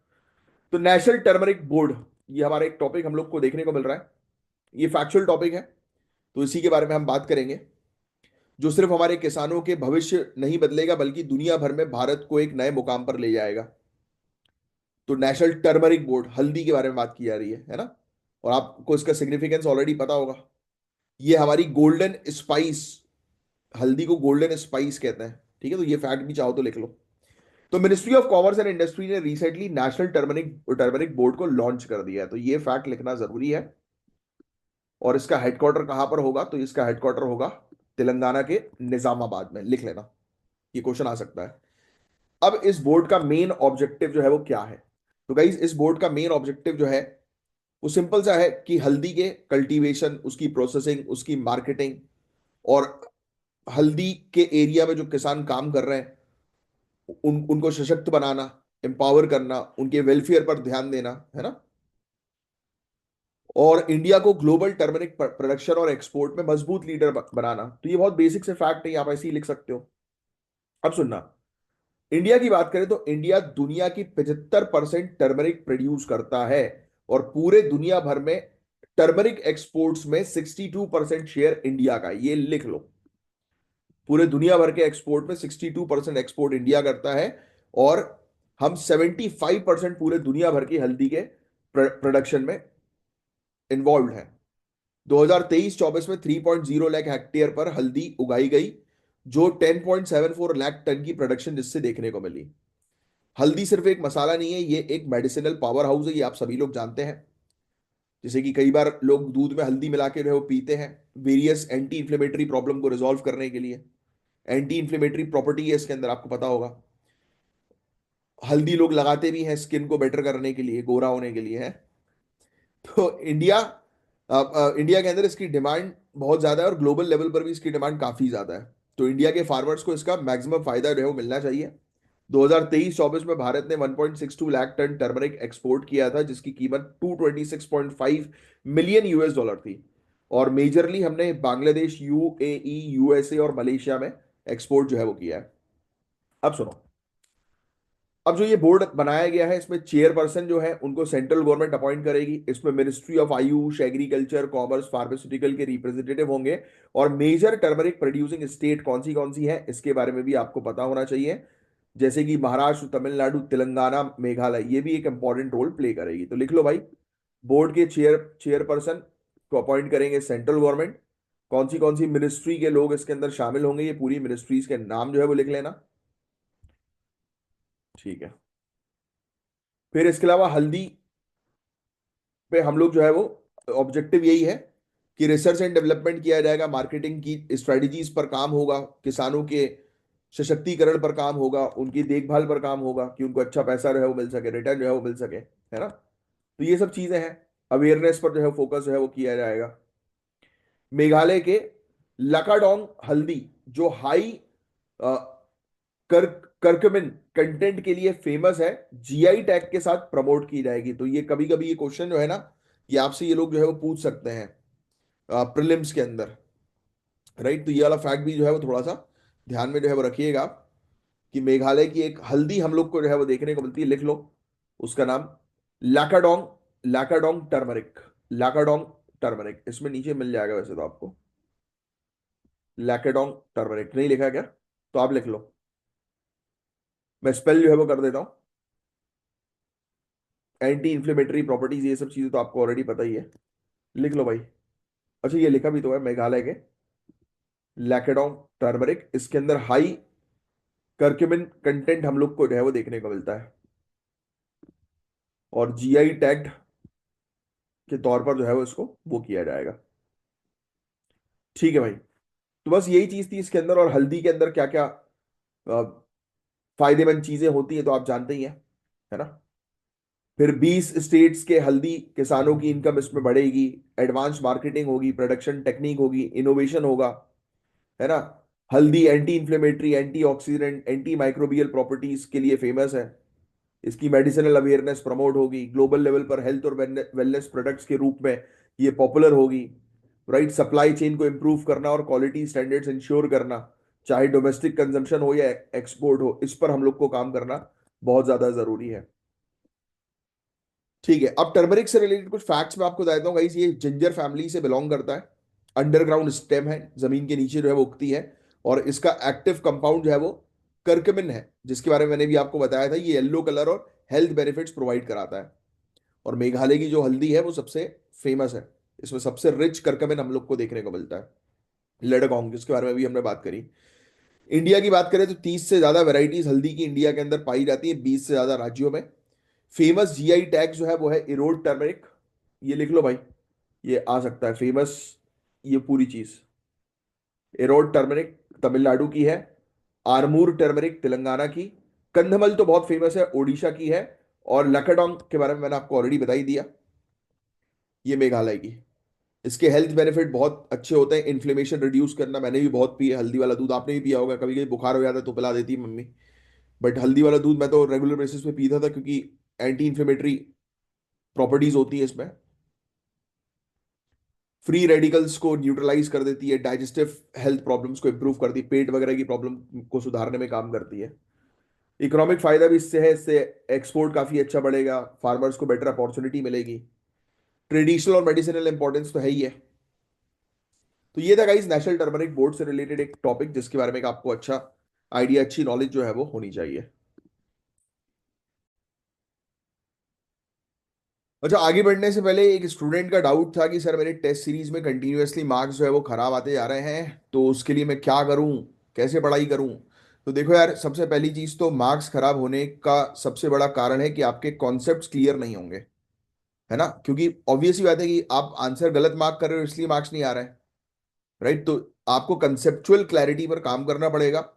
तो नेशनल टर्मरिक बोर्ड, ये हमारा एक टॉपिक हम लोग को देखने को मिल रहा है। ये फैक्चुअल टॉपिक है, तो इसी के बारे में हम बात करेंगे। जो सिर्फ हमारे किसानों के भविष्य नहीं बदलेगा बल्कि दुनिया भर में भारत को एक नए मुकाम पर ले जाएगा। तो नेशनल टर्मरिक बोर्ड, हल्दी के बारे में बात की जा रही है ना। और आपको इसका सिग्निफिकेंस ऑलरेडी पता होगा। ये हमारी गोल्डन स्पाइस, हल्दी को गोल्डन स्पाइस कहते हैं। ठीक है, तो ये फैक्ट भी चाहो तो लिख लो। तो ministry of commerce and industry ने recently national turmeric turmeric board को लॉन्च कर दिया है, तो ये फैक्ट लिखना जरूरी है। और इसका हेडक्वार्टर कहां पर होगा, तो इसका हेडक्वार्टर होगा तेलंगाना के निजामाबाद में। लिख लेना, ये क्वेश्चन आ सकता है। अब इस बोर्ड का मेन ऑब्जेक्टिव जो है वो क्या है। तो गाइज, इस बोर्ड का मेन ऑब्जेक्टिव जो है वो सिंपल सा है कि हल्दी के कल्टीवेशन, उसकी प्रोसेसिंग, उसकी मार्केटिंग, और हल्दी के एरिया में जो किसान काम कर रहे हैं उनको सशक्त बनाना, एम्पावर करना, उनके वेलफेयर पर ध्यान देना, है ना। और इंडिया को ग्लोबल टर्मरिक प्रोडक्शन और एक्सपोर्ट में मजबूत लीडर बनाना। तो ये बहुत बेसिक से फैक्ट है, आप ऐसे ही लिख सकते हो। अब सुनना, इंडिया की बात करें तो इंडिया दुनिया की 75% टर्मरिक प्रोड्यूस करता है। और पूरे दुनिया भर में टर्मरिक एक्सपोर्ट्स में 62% शेयर इंडिया का है। ये लिख लो, पूरे दुनिया भर के एक्सपोर्ट में 62% एक्सपोर्ट इंडिया करता है। और हम 75% पूरे दुनिया भर की हल्दी के प्रोडक्शन में इन्वॉल्व है। 2023-24 में 3.0 लाख हेक्टेयर पर हल्दी उगाई गई, जो 10.74 लाख टन की प्रोडक्शन जिससे देखने को मिली। हल्दी सिर्फ एक मसाला नहीं है, ये एक मेडिसिनल पावर हाउस है, ये आप सभी लोग जानते हैं। जैसे कि कई बार लोग दूध में हल्दी मिला के जो है वो पीते हैं, वेरियस एंटी इंफ्लेमेटरी प्रॉब्लम को रिजॉल्व करने के लिए। एंटी इंफ्लेमेटरी प्रॉपर्टी है इसके अंदर, आपको पता होगा। हल्दी लोग लगाते भी हैं स्किन को बेटर करने के लिए, गोरा होने के लिए, है। तो इंडिया के अंदर इसकी डिमांड बहुत ज्यादा है, और ग्लोबल लेवल पर भी इसकी डिमांड काफी ज्यादा है। तो इंडिया के फार्मर्स को इसका मैक्सिमम फायदा जो है वो मिलना चाहिए। 2023-24 में भारत ने 1.62 लाख टन टर्मरिक एक्सपोर्ट किया था, जिसकी कीमत 226.5 मिलियन यूएस डॉलर थी। और मेजरली हमने बांग्लादेश, यूएई, यूएसए और मलेशिया में एक्सपोर्ट जो है वो किया है। अब सुनो, अब जो ये बोर्ड बनाया गया है इसमें चेयरपर्सन जो है उनको सेंट्रल गवर्नमेंट अपॉइंट करेगी। इसमें ministry of Ayush, agriculture, commerce, pharmaceutical के रिप्रेजेंटेटिव होंगे। और मेजर टर्मरिक प्रोड्यूसिंग स्टेट कौन सी है इसके बारे में भी आपको पता होना चाहिए। जैसे कि महाराष्ट्र, तमिलनाडु, तेलंगाना, मेघालय, ये भी एक इंपॉर्टेंट रोल प्ले करेगी। तो लिख लो भाई, बोर्ड के चेयरपर्सन को अपॉइंट करेंगे सेंट्रल गवर्नमेंट। कौन सी मिनिस्ट्री के लोग इसके अंदर शामिल होंगे, ये पूरी मिनिस्ट्रीज के नाम जो है वो लिख लेना। ठीक है। फिर इसके अलावा हल्दी पे हम लोग जो है वो ऑब्जेक्टिव यही है कि रिसर्च एंड डेवलपमेंट किया जाएगा, मार्केटिंग की स्ट्रेटजीज पर काम होगा, किसानों के सशक्तिकरण पर काम होगा, उनकी देखभाल पर काम होगा कि उनको अच्छा पैसा जो है वो मिल सके, रिटर्न जो है वो मिल सके, है ना। तो ये सब चीजें हैं। अवेयरनेस पर जो है फोकस जो है वो किया जाएगा। मेघालय के लाकाडोंग हल्दी जो हाई कर करक्यूमिन कंटेंट के लिए फेमस है, जीआई टैग के साथ प्रमोट की जाएगी। तो ये कभी कभी ये क्वेश्चन जो है ना, ये आपसे ये लोग जो है वो पूछ सकते हैं प्रीलिम्स के अंदर। राइट, तो ये वाला फैक्ट भी जो है वो थोड़ा सा ध्यान में जो है वो रखिएगा आप, कि मेघालय की एक हल्दी हम लोग को जो है वो देखने को मिलती है, लिख लो उसका नाम, लाकाडोंग, लाकाडोंग टर्मरिक, लाकाडोंग टर्मरिक, इसमें नीचे मिल जाएगा वैसे तो आपको, लैकेडोंग टर्मरिक नहीं लिखा क्या, तो आप लिख लो, मैं स्पेल जो है वो कर देता हूँ। एंटी इन्फ्लेमेटरी प्रॉपर्टीज ये सब चीजें तो आपको ऑलरेडी पता ही है, लिख लो भाई। अच्छा ये लिखा भी तो है, मेघालय के लैकेडोंग टर्मरिक, इसके अंदर हाई करक्यूमिन कंटेंट हम लोग को जो है वो देखने को मिलता है, और जीआई टैग्ड के तौर पर जो है वो इसको वो किया जाएगा। ठीक है भाई, तो बस यही चीज थी इसके अंदर। और हल्दी के अंदर क्या क्या फायदेमंद चीजें होती हैं तो आप जानते ही हैं, है ना। फिर 20 स्टेट्स के हल्दी किसानों की इनकम इसमें बढ़ेगी, एडवांस मार्केटिंग होगी, प्रोडक्शन टेक्निक होगी, इनोवेशन होगा, है ना। हल्दी anti inflammatory, anti oxidant, anti microbial properties के लिए फेमस है। इसकी मेडिसिनल अवेयरनेस प्रमोट होगी, ग्लोबल लेवल पर हेल्थ और वेलनेस प्रोडक्ट्स के रूप में ये पॉपुलर होगी। राइट, सप्लाई चेन को इंप्रूव करना और क्वालिटी स्टैंडर्ड्स इंश्योर करना, चाहे डोमेस्टिक कंजम्पशन हो या एक्सपोर्ट हो, इस पर हम लोग को काम करना बहुत ज्यादा जरूरी है। ठीक है, अब टर्मरिक से रिलेटेड कुछ फैक्ट्स मैं आपको बता देता हूँ गाइस। ये जिंजर फैमिली से बिलोंग करता है, अंडरग्राउंड स्टेम है, जमीन के नीचे जो है वो उगती है, और इसका एक्टिव कंपाउंड जो है वो कर्कमिन है, जिसके बारे में मैंने भी आपको बताया था। ये येलो कलर और हेल्थ बेनिफिट्स प्रोवाइड कराता है। और मेघालय की जो हल्दी है वो सबसे फेमस है, इसमें सबसे रिच कर्कमिन हम लोग को देखने को मिलता है, लेडगोंग, जिसके बारे में भी हमने बात करी। इंडिया की बात करें तो 30 से ज्यादा वैरायटीज हल्दी की इंडिया के अंदर पाई जाती है, 20 से ज्यादा राज्यों में। फेमस जीआई टैग जो है वो है इरोड टर्मरिक, ये लिख लो भाई, ये आ सकता है फेमस, ये पूरी चीज। इरोड टर्मरिक तमिलनाडु की है, आरमूर टर्मरिक तेलंगाना की, कंधमल तो बहुत फेमस है, ओडिशा की है, और लकाडोंग के बारे में मैंने आपको ऑलरेडी बता ही दिया, ये मेघालय की। इसके हेल्थ बेनिफिट बहुत अच्छे होते हैं, इन्फ्लेमेशन रिड्यूस करना, मैंने भी बहुत पिया हल्दी वाला दूध, आपने भी पिया होगा, कभी कभी बुखार हो जाता है तो पिला देती है मम्मी। बट हल्दी वाला दूध मैं तो रेगुलर बेसिस पे पीता था, क्योंकि एंटी इन्फ्लेमेटरी प्रॉपर्टीज होती है इसमें, फ्री रेडिकल्स को न्यूट्रलाइज कर देती है, डाइजेस्टिव हेल्थ प्रॉब्लम्स को इंप्रूव करती है, पेट वगैरह की प्रॉब्लम को सुधारने में काम करती है। इकोनॉमिक फायदा भी इससे है, इससे एक्सपोर्ट काफी अच्छा बढ़ेगा, फार्मर्स को बेटर अपॉर्चुनिटी मिलेगी, ट्रेडिशनल और मेडिसिनल इंपॉर्टेंस तो है ही है। तो ये था गाइस नेशनल टर्मरिक बोर्ड से रिलेटेड एक टॉपिक, जिसके बारे में एक आपको अच्छा आइडिया, अच्छी नॉलेज जो है वो होनी चाहिए। अच्छा, आगे बढ़ने से पहले एक स्टूडेंट का डाउट था कि सर मेरे टेस्ट सीरीज में कंटिन्यूअसली मार्क्स जो है वो खराब आते जा रहे हैं, तो उसके लिए मैं क्या करूं, कैसे पढ़ाई करूं। तो देखो यार, सबसे पहली चीज तो मार्क्स खराब होने का सबसे बड़ा कारण है कि आपके कॉन्सेप्ट्स क्लियर नहीं होंगे, है ना। क्योंकि ऑब्वियस ही बात है कि आप आंसर गलत मार्क कर रहे हो, इसलिए मार्क्स नहीं आ रहे हैं। राइट, तो आपको कंसेप्चुअल क्लैरिटी पर काम करना पड़ेगा,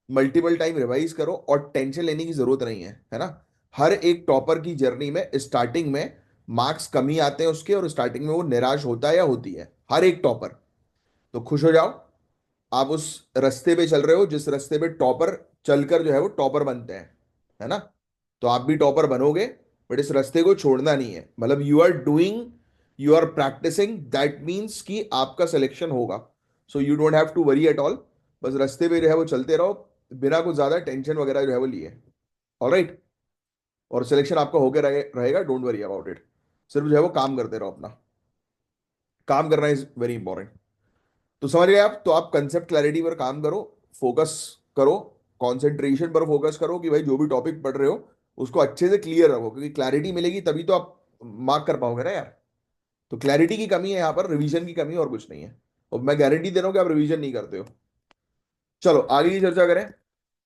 मल्टीपल टाइम रिवाइज करो, और टेंशन लेने की जरूरत नहीं है ना। हर एक टॉपर की जर्नी में स्टार्टिंग में मार्क्स कमी आते हैं उसके, और स्टार्टिंग में वो निराश होता है या होती है, हर एक टॉपर। तो खुश हो जाओ, आप उस रास्ते पे चल रहे हो जिस रास्ते पे टॉपर चलकर जो है वो टॉपर बनते हैं, है ना। तो आप भी टॉपर बनोगे, बट इस रास्ते को छोड़ना नहीं है, मतलब you are doing, you are practicing, that means कि आपका सिलेक्शन होगा। So you don't have to worry at all, बस रास्ते पे जो है वो चलते रहो, बिना कुछ ज्यादा टेंशन वगैरह जो है वो लिए। ऑलराइट, और सिलेक्शन आपका होकर रहेगा, डोंट वरी अबाउट इट। सिर्फ जो है वो काम करते रहो अपना, काम करना इज वेरी इंपॉर्टेंट। तो समझ गए आप, तो आप कंसेप्ट क्लैरिटी पर काम करो, फोकस करो, कंसंट्रेशन पर फोकस करो, कि भाई जो भी टॉपिक पढ़ रहे हो उसको अच्छे से क्लियर रखो, क्योंकि क्लैरिटी मिलेगी तभी तो आप मार्क कर पाओगे ना यार। तो क्लैरिटी की कमी है यहाँ पर, रिवीजन की कमी है, और कुछ नहीं है। और मैं गारंटी दे रहा हूँ कि आप रिवीजन नहीं करते हो। चलो आगे की चर्चा करें।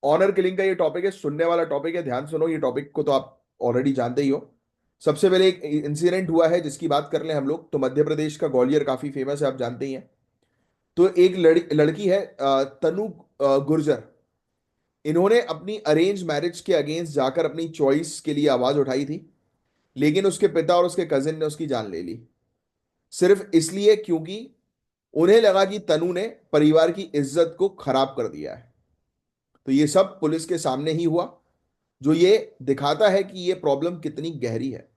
ऑनर किलिंग का ये टॉपिक है, सुनने वाला टॉपिक है, ध्यान सुनो, ये टॉपिक को तो आप ऑलरेडी जानते ही हो। सबसे पहले एक इंसिडेंट हुआ है जिसकी बात कर लें हम लोग, तो मध्य प्रदेश का ग्वालियर काफी फेमस है, आप जानते ही हैं। तो एक लड़की है, तनु गुर्जर। इन्होंने अपनी अरेंज मैरिज के अगेंस्ट जाकर अपनी चॉइस के लिए आवाज उठाई थी, लेकिन उसके पिता और उसके कजिन ने उसकी जान ले ली, सिर्फ इसलिए क्योंकि उन्हें लगा कि तनु ने परिवार की इज्जत को खराब कर दिया है। तो ये सब पुलिस के सामने ही हुआ, जो ये दिखाता है कि ये प्रॉब्लम कितनी गहरी है।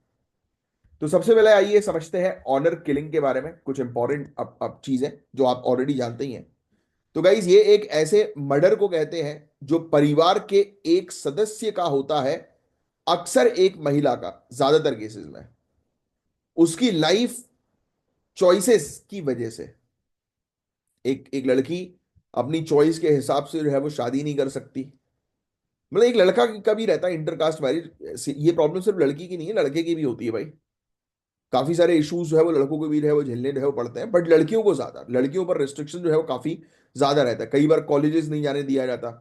तो सबसे पहले आइए समझते हैं ऑनर किलिंग के बारे में, कुछ इंपॉर्टेंट अब चीजें जो आप ऑलरेडी जानते ही हैं। तो गाइज ये एक ऐसे मर्डर को कहते हैं जो परिवार के एक सदस्य का होता है, अक्सर एक महिला का, ज्यादातर केसेस में उसकी लाइफ चॉइसेस की वजह से। एक एक लड़की अपनी चॉइस के हिसाब से जो है वो शादी नहीं कर सकती। मतलब एक लड़का का भी रहता है इंटरकास्ट मैरिज, ये प्रॉब्लम सिर्फ लड़की की नहीं है, लड़के की भी होती है भाई। काफी सारे इश्यूज जो है वो लड़कों को भी जो है वो झेलने जो है वो पड़ते हैं, बट लड़कियों को ज्यादा, लड़कियों पर रिस्ट्रिक्शन जो है वो काफी ज्यादा रहता है। कई बार कॉलेजेस नहीं जाने दिया जाता,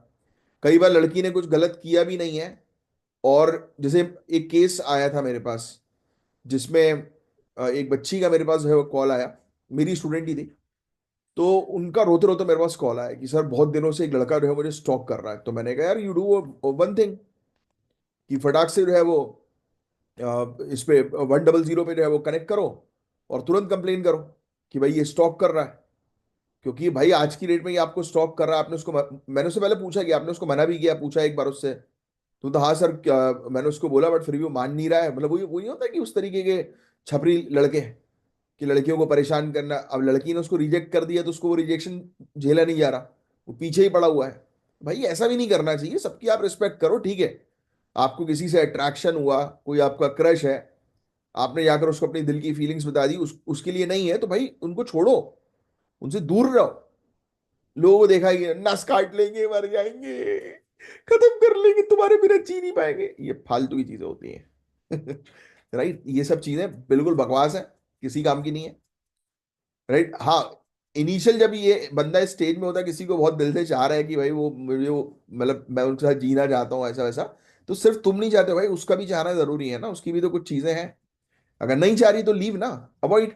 कई बार लड़की ने कुछ गलत किया भी नहीं है। और जैसे एक केस आया था मेरे पास, जिसमें एक बच्ची का मेरे पास जो है वो कॉल आया, मेरी स्टूडेंट ही थी। तो उनका रोते रोते मेरे पास कॉल आया कि सर बहुत दिनों से एक लड़का जो है मुझे स्टॉक कर रहा है। तो मैंने कहा यार यू डू वन थिंग, कि फटाक से जो है वो इस पे 100 पे जो है वो कनेक्ट करो और तुरंत कंप्लेन करो कि भाई ये स्टॉक कर रहा है। क्योंकि भाई आज की डेट में ये आपको स्टॉक कर रहा है, आपने उसको, मैंने उससे पहले पूछा कि आपने उसको मना भी किया, पूछा एक बार उससे, तो हाँ सर क्या, मैंने उसको बोला, बट फिर भी वो मान नहीं रहा है। मतलब वही होता है कि उस तरीके के छपरी लड़के हैं कि लड़कियों को परेशान करना। अब लड़की ने उसको रिजेक्ट कर दिया तो उसको वो रिजेक्शन झेला नहीं जा रहा, वो पीछे ही पड़ा हुआ है। भाई ऐसा भी नहीं करना चाहिए, सबकी आप रिस्पेक्ट करो, ठीक है। आपको किसी से अट्रैक्शन हुआ, कोई आपका क्रश है, आपने जाकर उसको अपनी दिल की फीलिंग्स बता दी, उसके लिए नहीं है तो भाई उनको छोड़ो, उनसे दूर रहो। लोगों को देखा कि नस काट लेंगे, मर जाएंगे, खत्म कर लेंगे, तुम्हारे बिना जी नहीं पाएंगे, ये फालतू की चीजें होती हैं। राइट, ये सब चीजें बिल्कुल बकवास है, किसी काम की नहीं है। राइट, हाँ। इनिशियल जब ये बंदा इस स्टेज में होता है, किसी को बहुत दिल से चाह रहा है कि भाई वो मुझे वो, मतलब मैं उनके साथ जीना चाहता हूँ ऐसा वैसा, तो सिर्फ तुम नहीं चाहते हो भाई, उसका भी चाहना जरूरी है ना, उसकी भी तो कुछ चीजें हैं। अगर नहीं चाह रही तो लीव ना, अवॉइड।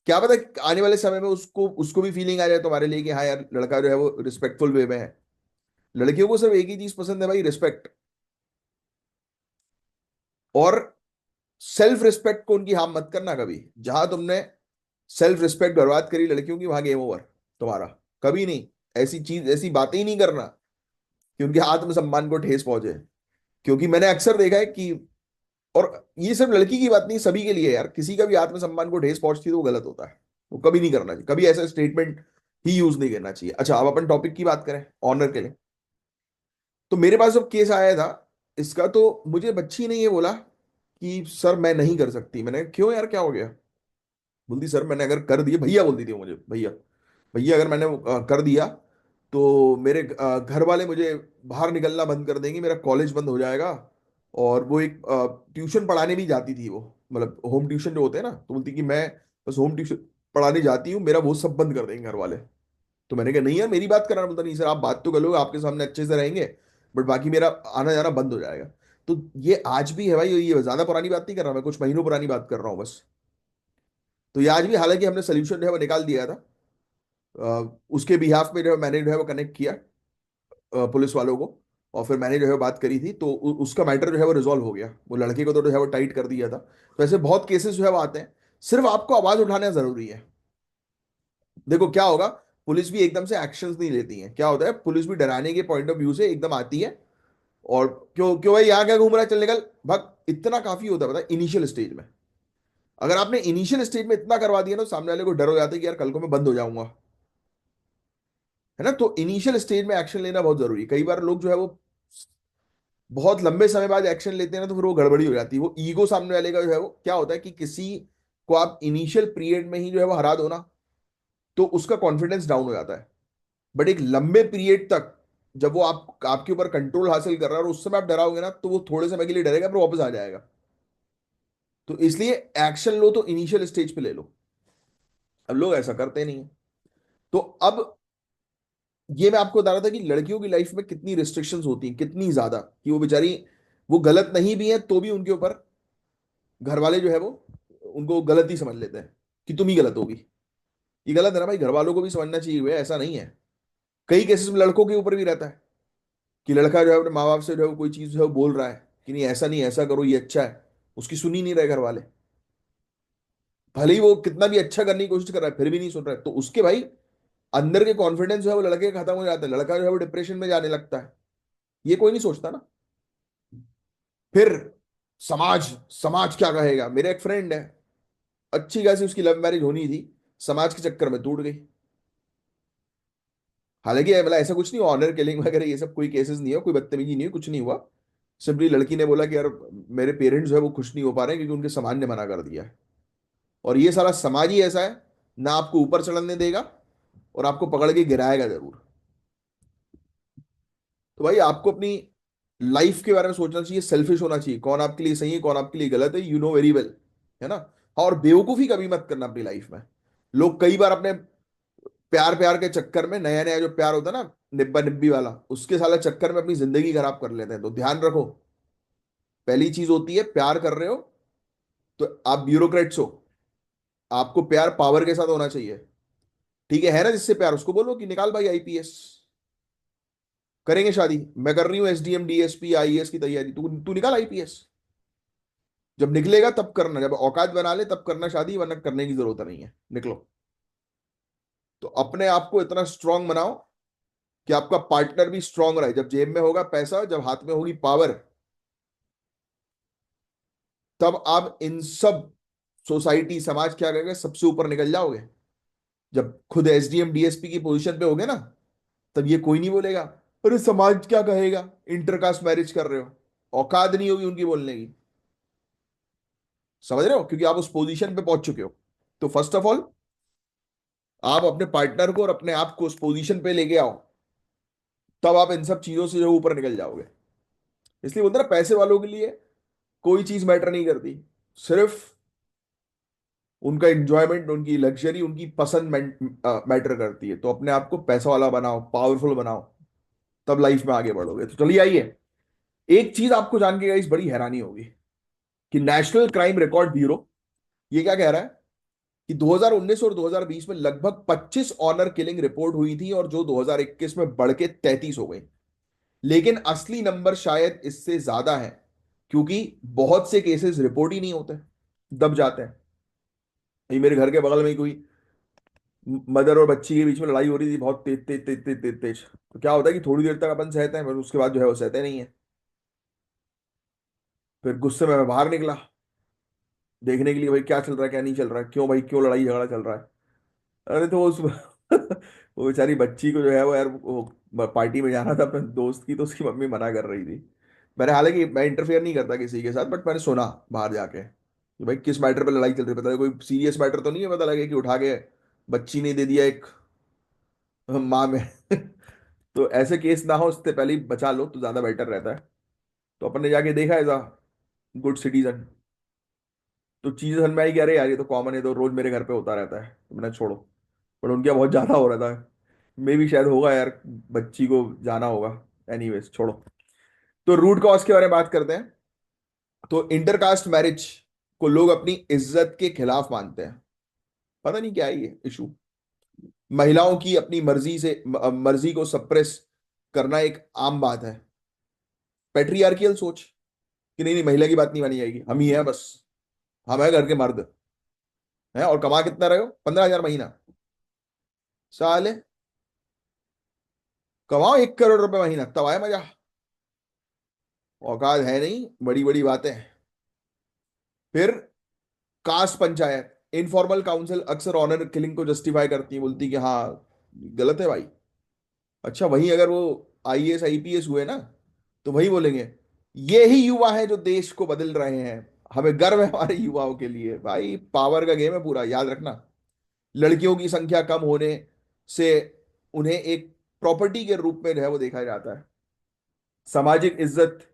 क्या पता आने वाले समय में उसको उसको भी फीलिंग आ जाए तुम्हारे लिए कि हाँ यार लड़का जो है वो रिस्पेक्टफुल वे में है। लड़कियों को सिर्फ एक ही चीज पसंद है भाई, रिस्पेक्ट। और सेल्फ रिस्पेक्ट को उनकी हार्म मत करना कभी। जहां तुमने सेल्फ रिस्पेक्ट बर्बाद करी लड़कियों की, वहां गेम ओवर तुम्हारा। कभी नहीं, ऐसी चीज, ऐसी बातें ही नहीं करना कि उनके आत्मसम्मान को ठेस पहुंचे। क्योंकि मैंने अक्सर देखा है कि, और ये सिर्फ लड़की की बात नहीं, सभी के लिए है यार, किसी का भी आत्मसम्मान को ठेस पहुंचती है तो वो गलत होता है। वो कभी नहीं करना चाहिए, कभी ऐसा स्टेटमेंट ही यूज नहीं करना चाहिए। अच्छा, अब अपन टॉपिक की बात करें, ऑनर के लिए। तो मेरे पास जब केस आया था इसका, तो मुझे बच्ची ने ये बोला कि सर मैं नहीं कर सकती। मैंने कहा, क्यों यार क्या हो गया? बोलती सर मैंने अगर कर दिया, भैया बोलती थी वो मुझे, भैया, भैया अगर मैंने कर दिया तो मेरे घर वाले मुझे बाहर निकलना बंद कर देंगे, मेरा कॉलेज बंद हो जाएगा। और वो एक ट्यूशन पढ़ाने भी जाती थी वो, मतलब होम ट्यूशन जो होते हैं ना, तो बोलती कि मैं बस होम ट्यूशन पढ़ाने जाती हूँ, मेरा वो सब बंद कर देंगे घर वाले। तो मैंने कहा नहीं यार मेरी बात कराना। बोलता नहीं सर आप बात तो कर लो, आपके सामने अच्छे से रहेंगे, बट बाकी मेरा आना जाना बंद हो जाएगा। तो ये आज भी है भाई, ये ज्यादा पुरानी बात नहीं कर रहा मैं, कुछ महीनों पुरानी बात कर रहा हूँ बस। तो ये आज भी, हालांकि हमने सोल्यूशन जो है वो निकाल दिया था, उसके बिहाफ में जो है मैंने जो है वो कनेक्ट किया पुलिस वालों को, और फिर मैंने जो है बात करी थी, तो उसका मैटर जो है वो रिजॉल्व हो गया, वो लड़के को तो जो है वो टाइट कर दिया था। तो ऐसे बहुत केसेस जो है वो आते हैं, सिर्फ आपको आवाज उठाना जरूरी है। देखो क्या होगा, पुलिस भी एकदम से एक्शंस नहीं लेती है, क्या होता है पुलिस भी डराने के पॉइंट ऑफ व्यू से एकदम आती है, और क्यों क्यों भाई यहाँ क्या घूम रहा है, चल निकल भाग, इतना काफी होता है पता है इनिशियल स्टेज में। अगर आपने इनिशियल स्टेज में इतना करवा दिया ना, तो सामने वाले को डर हो जाता है कि यार कल को मैं बंद हो जाऊंगा, है ना। तो इनिशियल स्टेज में एक्शन लेना बहुत जरूरी है। कई बार लोग जो है वो बहुत लंबे समय बाद एक्शन लेते हैं ना, तो फिर वो गड़बड़ी हो जाती है, वो ईगो सामने वाले का जो है वो, क्या होता है कि किसी को आप इनिशियल पीरियड में ही जो है वो हरा दो ना, तो उसका कॉन्फिडेंस डाउन हो जाता है। बट एक लंबे पीरियड तक जब वो आपके ऊपर कंट्रोल हासिल कर रहा है और उस समय आप डराओगे ना, तो वो थोड़े समय के लिए डरेगा फिर वापस आ जाएगा। तो इसलिए एक्शन लो तो इनिशियल स्टेज पे ले लो। अब लोग ऐसा करते नहीं है। तो अब ये मैं आपको बता रहा था कि लड़कियों की लाइफ में कितनी रिस्ट्रिक्शंस होती हैं, कितनी ज्यादा, कि वो बेचारी, वो गलत नहीं भी है तो भी उनके ऊपर घर वाले जो है वो उनको गलत ही समझ लेते हैं कि तुम ही गलत होगी। ये गलत है ना भाई, घर वालों को भी समझना चाहिए हुआ ऐसा नहीं है। कई केसेस में लड़कों के ऊपर भी रहता है कि लड़का जो है अपने माँ बाप से जो है वो कोई चीज जो है वो बोल रहा है कि नहीं ऐसा नहीं, ऐसा करो ये अच्छा है, उसकी सुनी नहीं रहे घर वाले। भले ही वो कितना भी अच्छा करने की कोशिश कर रहा है फिर भी नहीं सुन रहा है, तो उसके भाई अंदर के कॉन्फिडेंस जो है वो लड़के का खत्म हो जाता है, लड़का जो है वो डिप्रेशन में जाने लगता है। ये कोई नहीं सोचता ना। फिर समाज, समाज क्या कहेगा। मेरा एक फ्रेंड है, अच्छी खासी उसकी लव मैरिज होनी थी, समाज के चक्कर में टूट गई। हालांकि मतलब ऐसा कुछ नहीं, ऑनर किलिंग वगैरह ये सब कोई केसेस नहीं है, कोई बदतमीजी नहीं है, कुछ नहीं हुआ। सिंपली लड़की ने बोला कि यार मेरे पेरेंट्स जो है वो खुश नहीं हो पा रहे हैं क्योंकि उनके समाज ने मना कर दिया है। और ये सारा समाज ही ऐसा है, ना आपको ऊपर चढ़ने देगा और आपको पकड़ के गिराएगा जरूर। तो भाई आपको अपनी लाइफ के बारे में सोचना चाहिए, सेल्फिश होना चाहिए, कौन आपके लिए सही है कौन आपके लिए गलत है, यू नो वेरी वेल, है ना। और बेवकूफी कभी मत करना अपनी लाइफ में। लोग कई बार अपने प्यार प्यार के चक्कर में, नया नया जो प्यार होता है ना, निब्बा निब्बी वाला, उसके साले चक्कर में अपनी जिंदगी खराब कर लेते हैं। तो ध्यान रखो, पहली चीज होती है प्यार कर रहे हो तो आप ब्यूरोक्रेट्स हो, आपको प्यार पावर के साथ होना चाहिए। ठीक है ना, जिससे प्यार उसको बोलो कि निकाल भाई आईपीएस, करेंगे शादी, मैं कर रही हूँ एसडीएम डीएसपी आईएएस की तैयारी, तू तू निकाल आईपीएस। जब निकलेगा तब करना, जब औकात बना ले तब करना शादी, वरना करने की जरूरत नहीं है, निकलो। तो अपने आप को इतना स्ट्रांग बनाओ कि आपका पार्टनर भी स्ट्रांग रहे। जब जेब में होगा पैसा, जब हाथ में होगी पावर, तब आप इन सब सोसाइटी समाज क्या कहेगा सबसे ऊपर निकल जाओगे। जब खुद एसडीएम डीएसपी की पोजीशन पे होगे ना, तब ये कोई नहीं बोलेगा अरे समाज क्या कहेगा, इंटरकास्ट मैरिज कर रहे हो। औकात नहीं होगी उनकी बोलने की। समझ रहे हो, क्योंकि आप उस पोजीशन पे पहुंच चुके हो। तो फर्स्ट ऑफ ऑल आप अपने पार्टनर को और अपने आप को उस पोजीशन पे लेके आओ, तब आप इन सब चीजों से जो ऊपर निकल जाओगे। इसलिए बोलते हैं ना, पैसे वालों के लिए कोई चीज मैटर नहीं करती, सिर्फ उनका इंजॉयमेंट, उनकी लग्जरी, उनकी पसंद मैटर करती है। तो अपने आप को पैसा वाला बनाओ, पावरफुल बनाओ, तब लाइफ में आगे बढ़ोगे। तो चलिए आइए, एक चीज आपको जान के गाइस बड़ी हैरानी होगी कि नेशनल क्राइम रिकॉर्ड ब्यूरो ये क्या कह रहा है कि 2019 और 2020 में लगभग 25 ऑनर किलिंग रिपोर्ट हुई थी, और जो 2021 में बढ़ के 33 हो गई। लेकिन असली नंबर शायद इससे ज्यादा है, क्योंकि बहुत से केसेस रिपोर्ट ही नहीं होते, दब जाते हैं। ये मेरे घर के बगल में ही कोई मदर और बच्ची के बीच में लड़ाई हो रही थी, बहुत तेज तेज तेज तेज तेज तेज। तो क्या होता है कि थोड़ी देर तक अपन सहते हैं, पर उसके बाद जो है वो सहते नहीं है। फिर गुस्से में मैं बाहर निकला देखने के लिए, भाई क्या चल रहा है क्या नहीं चल रहा है, क्यों भाई क्यों लड़ाई झगड़ा चल रहा है। अरे तो उस वो बेचारी बच्ची को जो है वो यार वो पार्टी में जाना था अपने दोस्त की, तो उसकी मम्मी मना कर रही थी। मैंने, हालांकि मैं इंटरफेयर नहीं करता किसी के साथ, बट मैंने सुना बाहर जाके कि भाई किस मैटर पे लड़ाई चल रही है, पता है कोई सीरियस मैटर तो नहीं है, पता लगे कि उठा के बच्ची ने दे दिया एक माँ में। तो ऐसे केस ना हो, उससे पहले ही बचा लो तो ज्यादा बेटर रहता है। तो अपन ने जाके देखा एज अ गुड सिटीजन, तो चीजें समझ में आई कि अरे यार ये तो कॉमन है, तो रोज मेरे घर पे होता रहता है, तो मैंने छोड़ो। पर उनके यहाँ बहुत ज्यादा हो रहा था, मे भी शायद होगा यार, बच्ची को जाना होगा। एनीवेज छोड़ो। तो रूट कॉज के बारे में बात करते हैं। तो इंटरकास्ट मैरिज को लोग अपनी इज्जत के खिलाफ मानते हैं, पता नहीं क्या है ये इशू। महिलाओं की अपनी मर्जी से मर्जी को सप्रेस करना एक आम बात है। पेट्रियार्कियल सोच कि नहीं नहीं महिला की बात नहीं मानी जाएगी, हम ही हैं बस, हम है घर के मर्द हैं, और कमा कितना रहे हो, 15,000 महीना। साले कमाओ 1 करोड़ रुपए महीना, तब आए मजा। औकात है नहीं, बड़ी बड़ी बातें। फिर कास्ट पंचायत, इनफॉर्मल काउंसिल अक्सर ऑनर किलिंग को जस्टिफाई करती है, बोलती है कि हाँ गलत है भाई। अच्छा, वहीं अगर वो आईएएस आईपीएस हुए ना, तो वही बोलेंगे ये ही युवा है जो देश को बदल रहे हैं, हमें गर्व है हमारे युवाओं के लिए। भाई पावर का गेम है पूरा, याद रखना। लड़कियों की संख्या कम होने से उन्हें एक प्रॉपर्टी के रूप में जो है वो देखा जाता है। सामाजिक इज्जत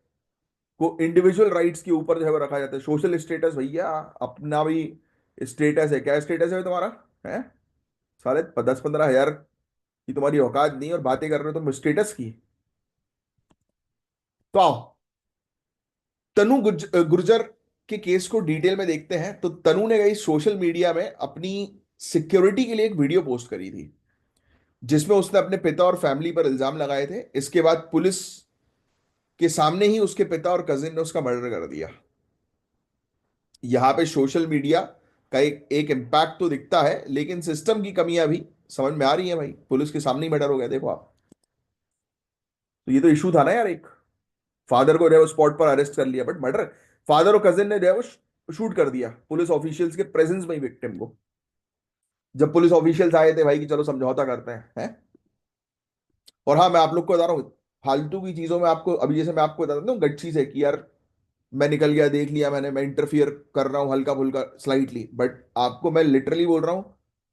को इंडिविजुअल राइट्स के ऊपर जो है वो रखा जाता है। सोशल स्टेटस, भैया अपना भी स्टेटस है, क्या स्टेटस है तुम्हारा, है साले 10-15 हजार की तुम्हारी औकात नहीं और बातें कर रहे हो तुम स्टेटस की। तो आओ तनु गुर्जर के केस को डिटेल में देखते हैं। तो तनु ने गई सोशल मीडिया में अपनी सिक्योरिटी के लिए एक वीडियो पोस्ट करी थी, जिसमें उसने अपने पिता और फैमिली पर इल्जाम लगाए थे। इसके बाद पुलिस के सामने ही उसके पिता और कजिन ने उसका मर्डर कर दिया। यहां पे सोशल मीडिया का एक इम्पैक्ट तो दिखता है, लेकिन सिस्टम की कमियां भी समझ में आ रही है भाई, पुलिस के सामने ही मर्डर हो गया, देखो आप। तो ये तो इशू था ना यार एक, फादर को जो है वो स्पॉट पर अरेस्ट कर लिया, बट मर्डर, फादर और कजिन ने जो है वो शूट कर दिया पुलिस ऑफिशियल्स के प्रेजेंस में ही विक्टिम को। जब पुलिस ऑफिशियल्स आए थे भाई कि चलो समझौता करते हैं। और हाँ, मैं आप लोग को बता रहा हूँ, फालतू की चीजों में आपको, अभी जैसे मैं आपको बता देता हूँ गच्ची से कि यार मैं निकल गया, देख लिया मैंने, मैं इंटरफियर कर रहा हूँ हल्का फुल्का स्लाइटली, बट आपको मैं लिटरली बोल रहा हूँ,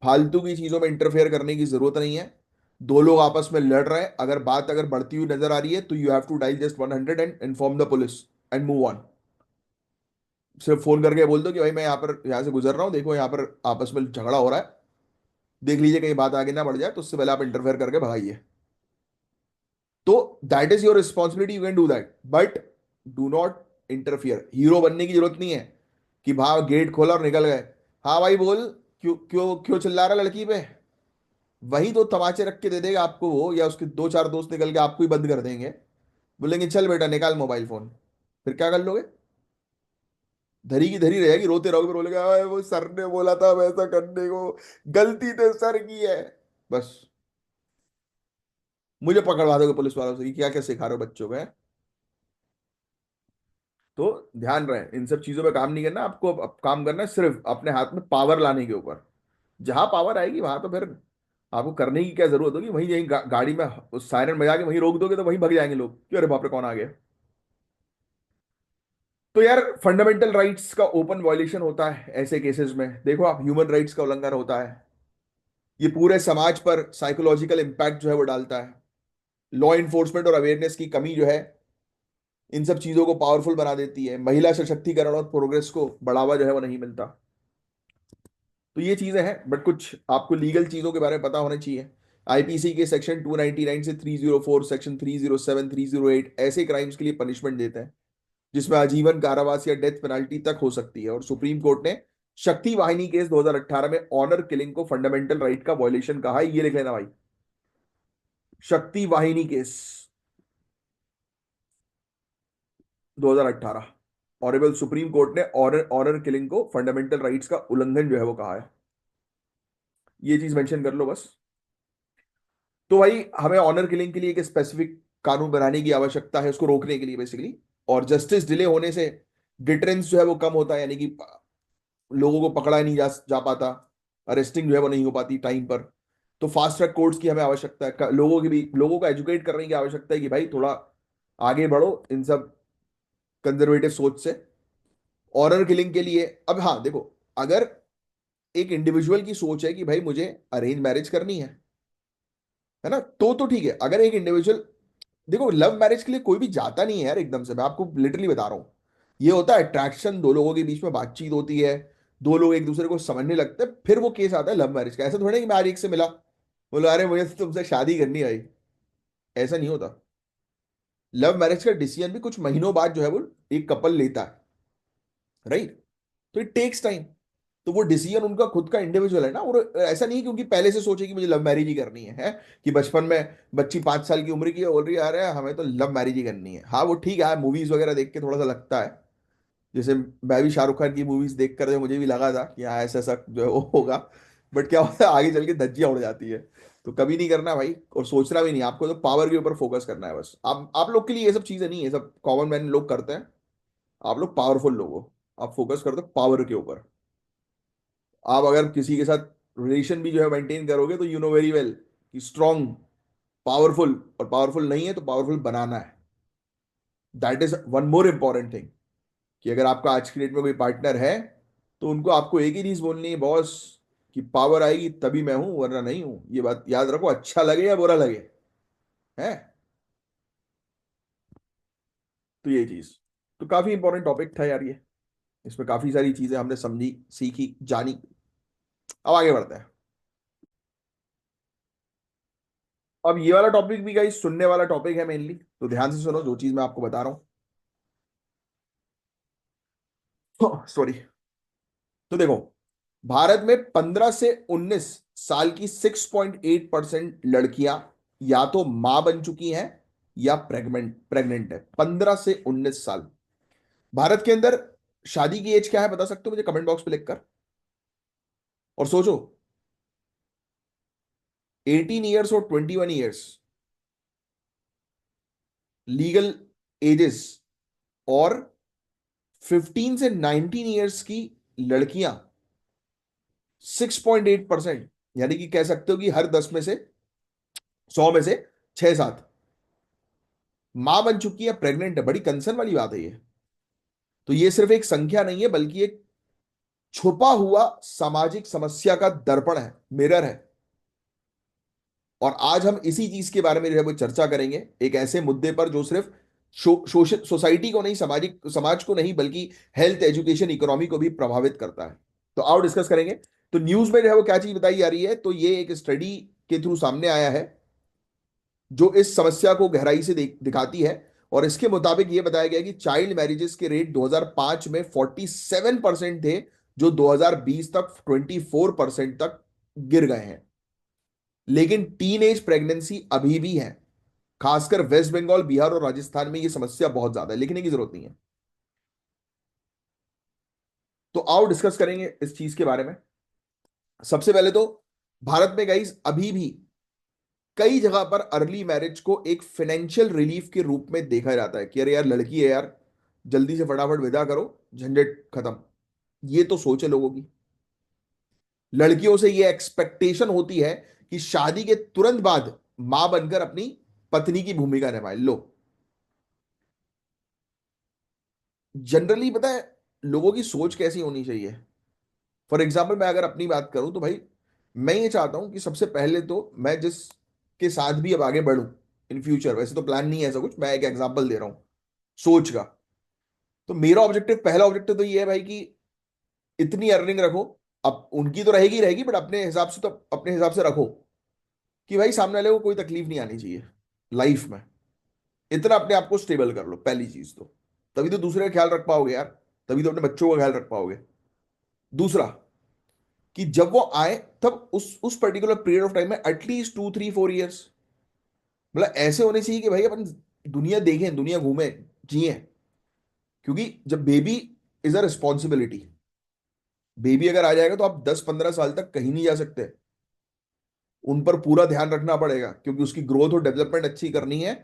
फालतू की चीजों में इंटरफेयर करने की जरूरत नहीं है। दो लोग आपस में लड़ रहे हैं, अगर बात अगर बढ़ती हुई नजर आ रही है तो you have to dial just 100 and inform the police and move on. सिर्फ फोन करके बोल दो कि भाई मैं यहाँ से गुजर रहा हूँ, देखो यहाँ पर आपस में झगड़ा हो रहा है, देख लीजिए कहीं बात आगे ना बढ़ जाए, तो उससे पहले आप इंटरफेयर करके भगाइए। तो that is your responsibility, you can do that, but do not interfere. Hero बनने की जरूरत नहीं है कि भाई गेट खोला और निकल गए। हाँ भाई बोल, क्यों क्यों क्यों चिल्ला रहा लड़की पे? वही दो तमाचे रख के दे देगा आपको वो, या उसके दो चार दोस्त निकल के आपको ही बंद कर देंगे, बोलेंगे चल बेटा निकाल मोबाइल फोन। फिर क्या कर लोगे? धरी की धरी रहेगी, रोते रहोगे, फिर बोलेगा "अरे वो सर ने बोला था वैसा करने को, गलती तो सर की है"। बस मुझे पकड़वा दोगे पुलिस वालों से कि क्या क्या सिखा रहे हो बच्चों को, हैं? तो ध्यान रहे, इन सब चीजों पे काम नहीं करना आपको, अब काम करना है सिर्फ अपने हाथ में पावर लाने के ऊपर। जहां पावर आएगी वहां तो फिर आपको करने की क्या जरूरत होगी, वहीं यहीं गाड़ी में उस सायरन बजा के वहीं रोक दोगे तो वहीं भग जाएंगे लोग, क्यों अरे बाप रे कौन आ गया। तो यार फंडामेंटल राइट्स का ओपन वायलेशन होता है ऐसे केसेस में, देखो आप, ह्यूमन राइट्स का उल्लंघन होता है। ये पूरे समाज पर साइकोलॉजिकल इम्पैक्ट जो है वो डालता है। लॉ इन्फोर्समेंट और अवेयरनेस की कमी जो है इन सब चीजों को पावरफुल बना देती है, महिला सशक्तिकरण और प्रोग्रेस को बढ़ावा जो है वो नहीं मिलता। तो ये चीजें हैं, बट कुछ आपको लीगल चीजों के बारे में पता होना चाहिए। आईपीसी के सेक्शन 299 से 304, सेक्शन 307, 308 ऐसे क्राइम्स के लिए पनिशमेंट देते हैं जिसमें आजीवन कारावास या डेथ पेनल्टी तक हो सकती है। और सुप्रीम कोर्ट ने शक्ति वाहिनी केस 2018 में ऑनर किलिंग को फंडामेंटल राइट का वॉयलेशन कहा है, ये लिख लेना भाई। शक्ति वाहिनी केस 2018, ऑनरेबल सुप्रीम कोर्ट ने ऑनर ऑनर किलिंग को फंडामेंटल राइट्स का उल्लंघन जो है वो कहा है। ये चीज मेंशन कर लो बस। तो भाई हमें ऑनर किलिंग के लिए एक स्पेसिफिक कानून बनाने की आवश्यकता है, उसको रोकने के लिए बेसिकली। और जस्टिस डिले होने से डिटरेंस जो है वो कम होता है, यानी कि लोगों को पकड़ा ही नहीं जा पाता, अरेस्टिंग जो है वो नहीं हो पाती टाइम पर। तो फास्ट ट्रैक कोर्ट्स की हमें आवश्यकता है, लोगों की भी, लोगों को एजुकेट करने की आवश्यकता है कि भाई थोड़ा आगे बढ़ो इन सब कंजर्वेटिव सोच से। ऑनर किलिंग के लिए अब हाँ देखो, अगर एक इंडिविजुअल की सोच है कि भाई मुझे अरेंज मैरिज करनी है ना, तो ठीक है। अगर एक इंडिविजुअल, देखो लव मैरिज के लिए कोई भी जाता नहीं है यार एकदम से, मैं आपको लिटरली बता रहा हूँ। ये होता है अट्रैक्शन, दो लोगों के बीच में बातचीत होती है, दो लोग एक दूसरे को समझने लगते हैं, फिर वो केस आता है लव मैरिज का। ऐसा थोड़ा कि मैं आज एक से मिला, बोला अरे मुझे तो तुमसे शादी करनी है भाई, ऐसा नहीं होता। लव मैरिज का डिसीजन भी कुछ महीनों बाद जो है वो एक कपल लेता है, राइट? तो इट टेक्स टाइम। तो वो डिसीजन उनका खुद का इंडिविजुअल है ना, और ऐसा नहीं है क्योंकि पहले से सोचे कि मुझे लव मैरिज ही करनी है, कि बचपन में बच्ची 5 साल की उम्र की है, बोल रही है अरे हमें तो लव मैरिज ही करनी है। हाँ वो ठीक है, मूवीज वगैरह देख के थोड़ा सा लगता है, जैसे मैं भी शाहरुख खान की मूवीज देख कर मुझे भी लगा था कि हाँ ऐसा ऐसा जो है वो होगा। बट क्या होता है आगे चल के धज्जियां उड़ जाती है। तो कभी नहीं करना भाई, और सोचना भी नहीं, आपको तो पावर के ऊपर फोकस करना है बस। आप लोग के लिए ये सब चीजें नहीं है, सब कॉमन मैन लोग करते हैं। आप लोग पावरफुल लोग हो, आप फोकस करते हो पावर के ऊपर। आप अगर किसी के साथ रिलेशन भी जो है मेंटेन करोगे तो यू नो वेरी वेल कि स्ट्रांग, पावरफुल, और पावरफुल नहीं है तो पावरफुल बनाना है। That is one more important thing, कि अगर आपका आज की डेट में कोई पार्टनर है तो उनको आपको एक ही चीज बोलनी है बॉस, कि पावर आएगी तभी मैं हूं वरना नहीं हूं, ये बात याद रखो, अच्छा लगे या बुरा लगे, है। तो ये चीज, तो काफी इंपॉर्टेंट टॉपिक था यार ये, इसमें काफी सारी चीजें हमने समझी, सीखी, जानी। अब आगे बढ़ते हैं। अब ये वाला टॉपिक भी गाइस सुनने वाला टॉपिक है मेनली, तो ध्यान से सुनो जो चीज मैं आपको बता रहा हूँ। सॉरी। तो देखो, भारत में 15 से 19 साल की 6.8% लड़कियां या तो मां बन चुकी हैं या प्रेग्नेंट प्रेग्नेंट है। 15 से 19 साल भारत के अंदर। शादी की एज क्या है बता सकते हो मुझे कमेंट बॉक्स पे लिखकर? और सोचो, 18 ईयर्स और 21 ईयर्स लीगल एजेस, और 15 से 19 ईयर्स की लड़कियां 6.8%, यानी कि कह सकते हो कि हर 10 में से 100 में से 6-7 मां बन चुकी है, प्रेग्नेंट है। बड़ी कंसर्न वाली बात है ये। तो ये सिर्फ एक संख्या नहीं है, बल्कि एक छुपा हुआ सामाजिक समस्या का दर्पण है, मिरर है। और आज हम इसी चीज के बारे में जो है वो चर्चा करेंगे, एक ऐसे मुद्दे पर जो सिर्फ सोसाइटी को नहीं, सामाजिक समाज को नहीं, बल्कि हेल्थ, एजुकेशन, इकोनॉमी को भी प्रभावित करता है। तो आओ डिस्कस करेंगे। तो न्यूज में जो है वो क्या चीज बताई जा रही है, तो ये एक स्टडी के थ्रू सामने आया है जो इस समस्या को गहराई से दिखाती है। और इसके मुताबिक ये बताया गया कि चाइल्ड मैरिजेस के रेट 2005 में 47% थे, जो 2020 तक 24% तक गिर गए हैं। लेकिन टीन एज प्रेगनेंसी अभी भी है, खासकर वेस्ट बंगाल, बिहार और राजस्थान में ये समस्या बहुत ज्यादा है, लिखने की जरूरत नहीं है। तो आओ डिस्कस करेंगे इस चीज के बारे में। सबसे पहले तो भारत में गाइस अभी भी कई जगह पर अर्ली मैरिज को एक फाइनेंशियल रिलीफ के रूप में देखा जाता है कि अरे यार लड़की है यार, जल्दी से फटाफट विदा करो, झंझट खत्म। ये तो सोच है लोगों की। लड़कियों से ये एक्सपेक्टेशन होती है कि शादी के तुरंत बाद मां बनकर अपनी पत्नी की भूमिका निभाए। लो, जनरली पता है लोगों की सोच कैसी होनी चाहिए। फॉर एग्जाम्पल मैं अगर अपनी बात करूं तो भाई, मैं ये चाहता हूं कि सबसे पहले तो मैं जिसके साथ भी अब आगे बढ़ूं इन फ्यूचर, वैसे तो प्लान नहीं है ऐसा कुछ, मैं एक एग्जाम्पल दे रहा हूं सोच का। तो मेरा ऑब्जेक्टिव, पहला ऑब्जेक्टिव तो ये है भाई कि इतनी अर्निंग रखो। अब उनकी तो रहेगी रहेगी, बट अपने हिसाब से, तो अपने हिसाब से रखो कि भाई सामने वाले को कोई तकलीफ नहीं आनी चाहिए लाइफ में। इतना अपने आप को स्टेबल कर लो, पहली चीज तो। तभी तो दूसरे का ख्याल रख पाओगे यार, तभी तो अपने बच्चों का ख्याल रख पाओगे। दूसरा, कि जब वो आए तब उस पर्टिकुलर पीरियड ऑफ टाइम में एटलीस्ट 2-3-4 ईयर्स, मतलब ऐसे होने चाहिए कि भाई अपन दुनिया देखें, दुनिया घूमें, जिए। क्योंकि जब baby is a responsibility, baby अगर आ जाएगा तो आप 10-15 साल तक कहीं नहीं जा सकते। उन पर पूरा ध्यान रखना पड़ेगा क्योंकि उसकी ग्रोथ और डेवलपमेंट अच्छी करनी है।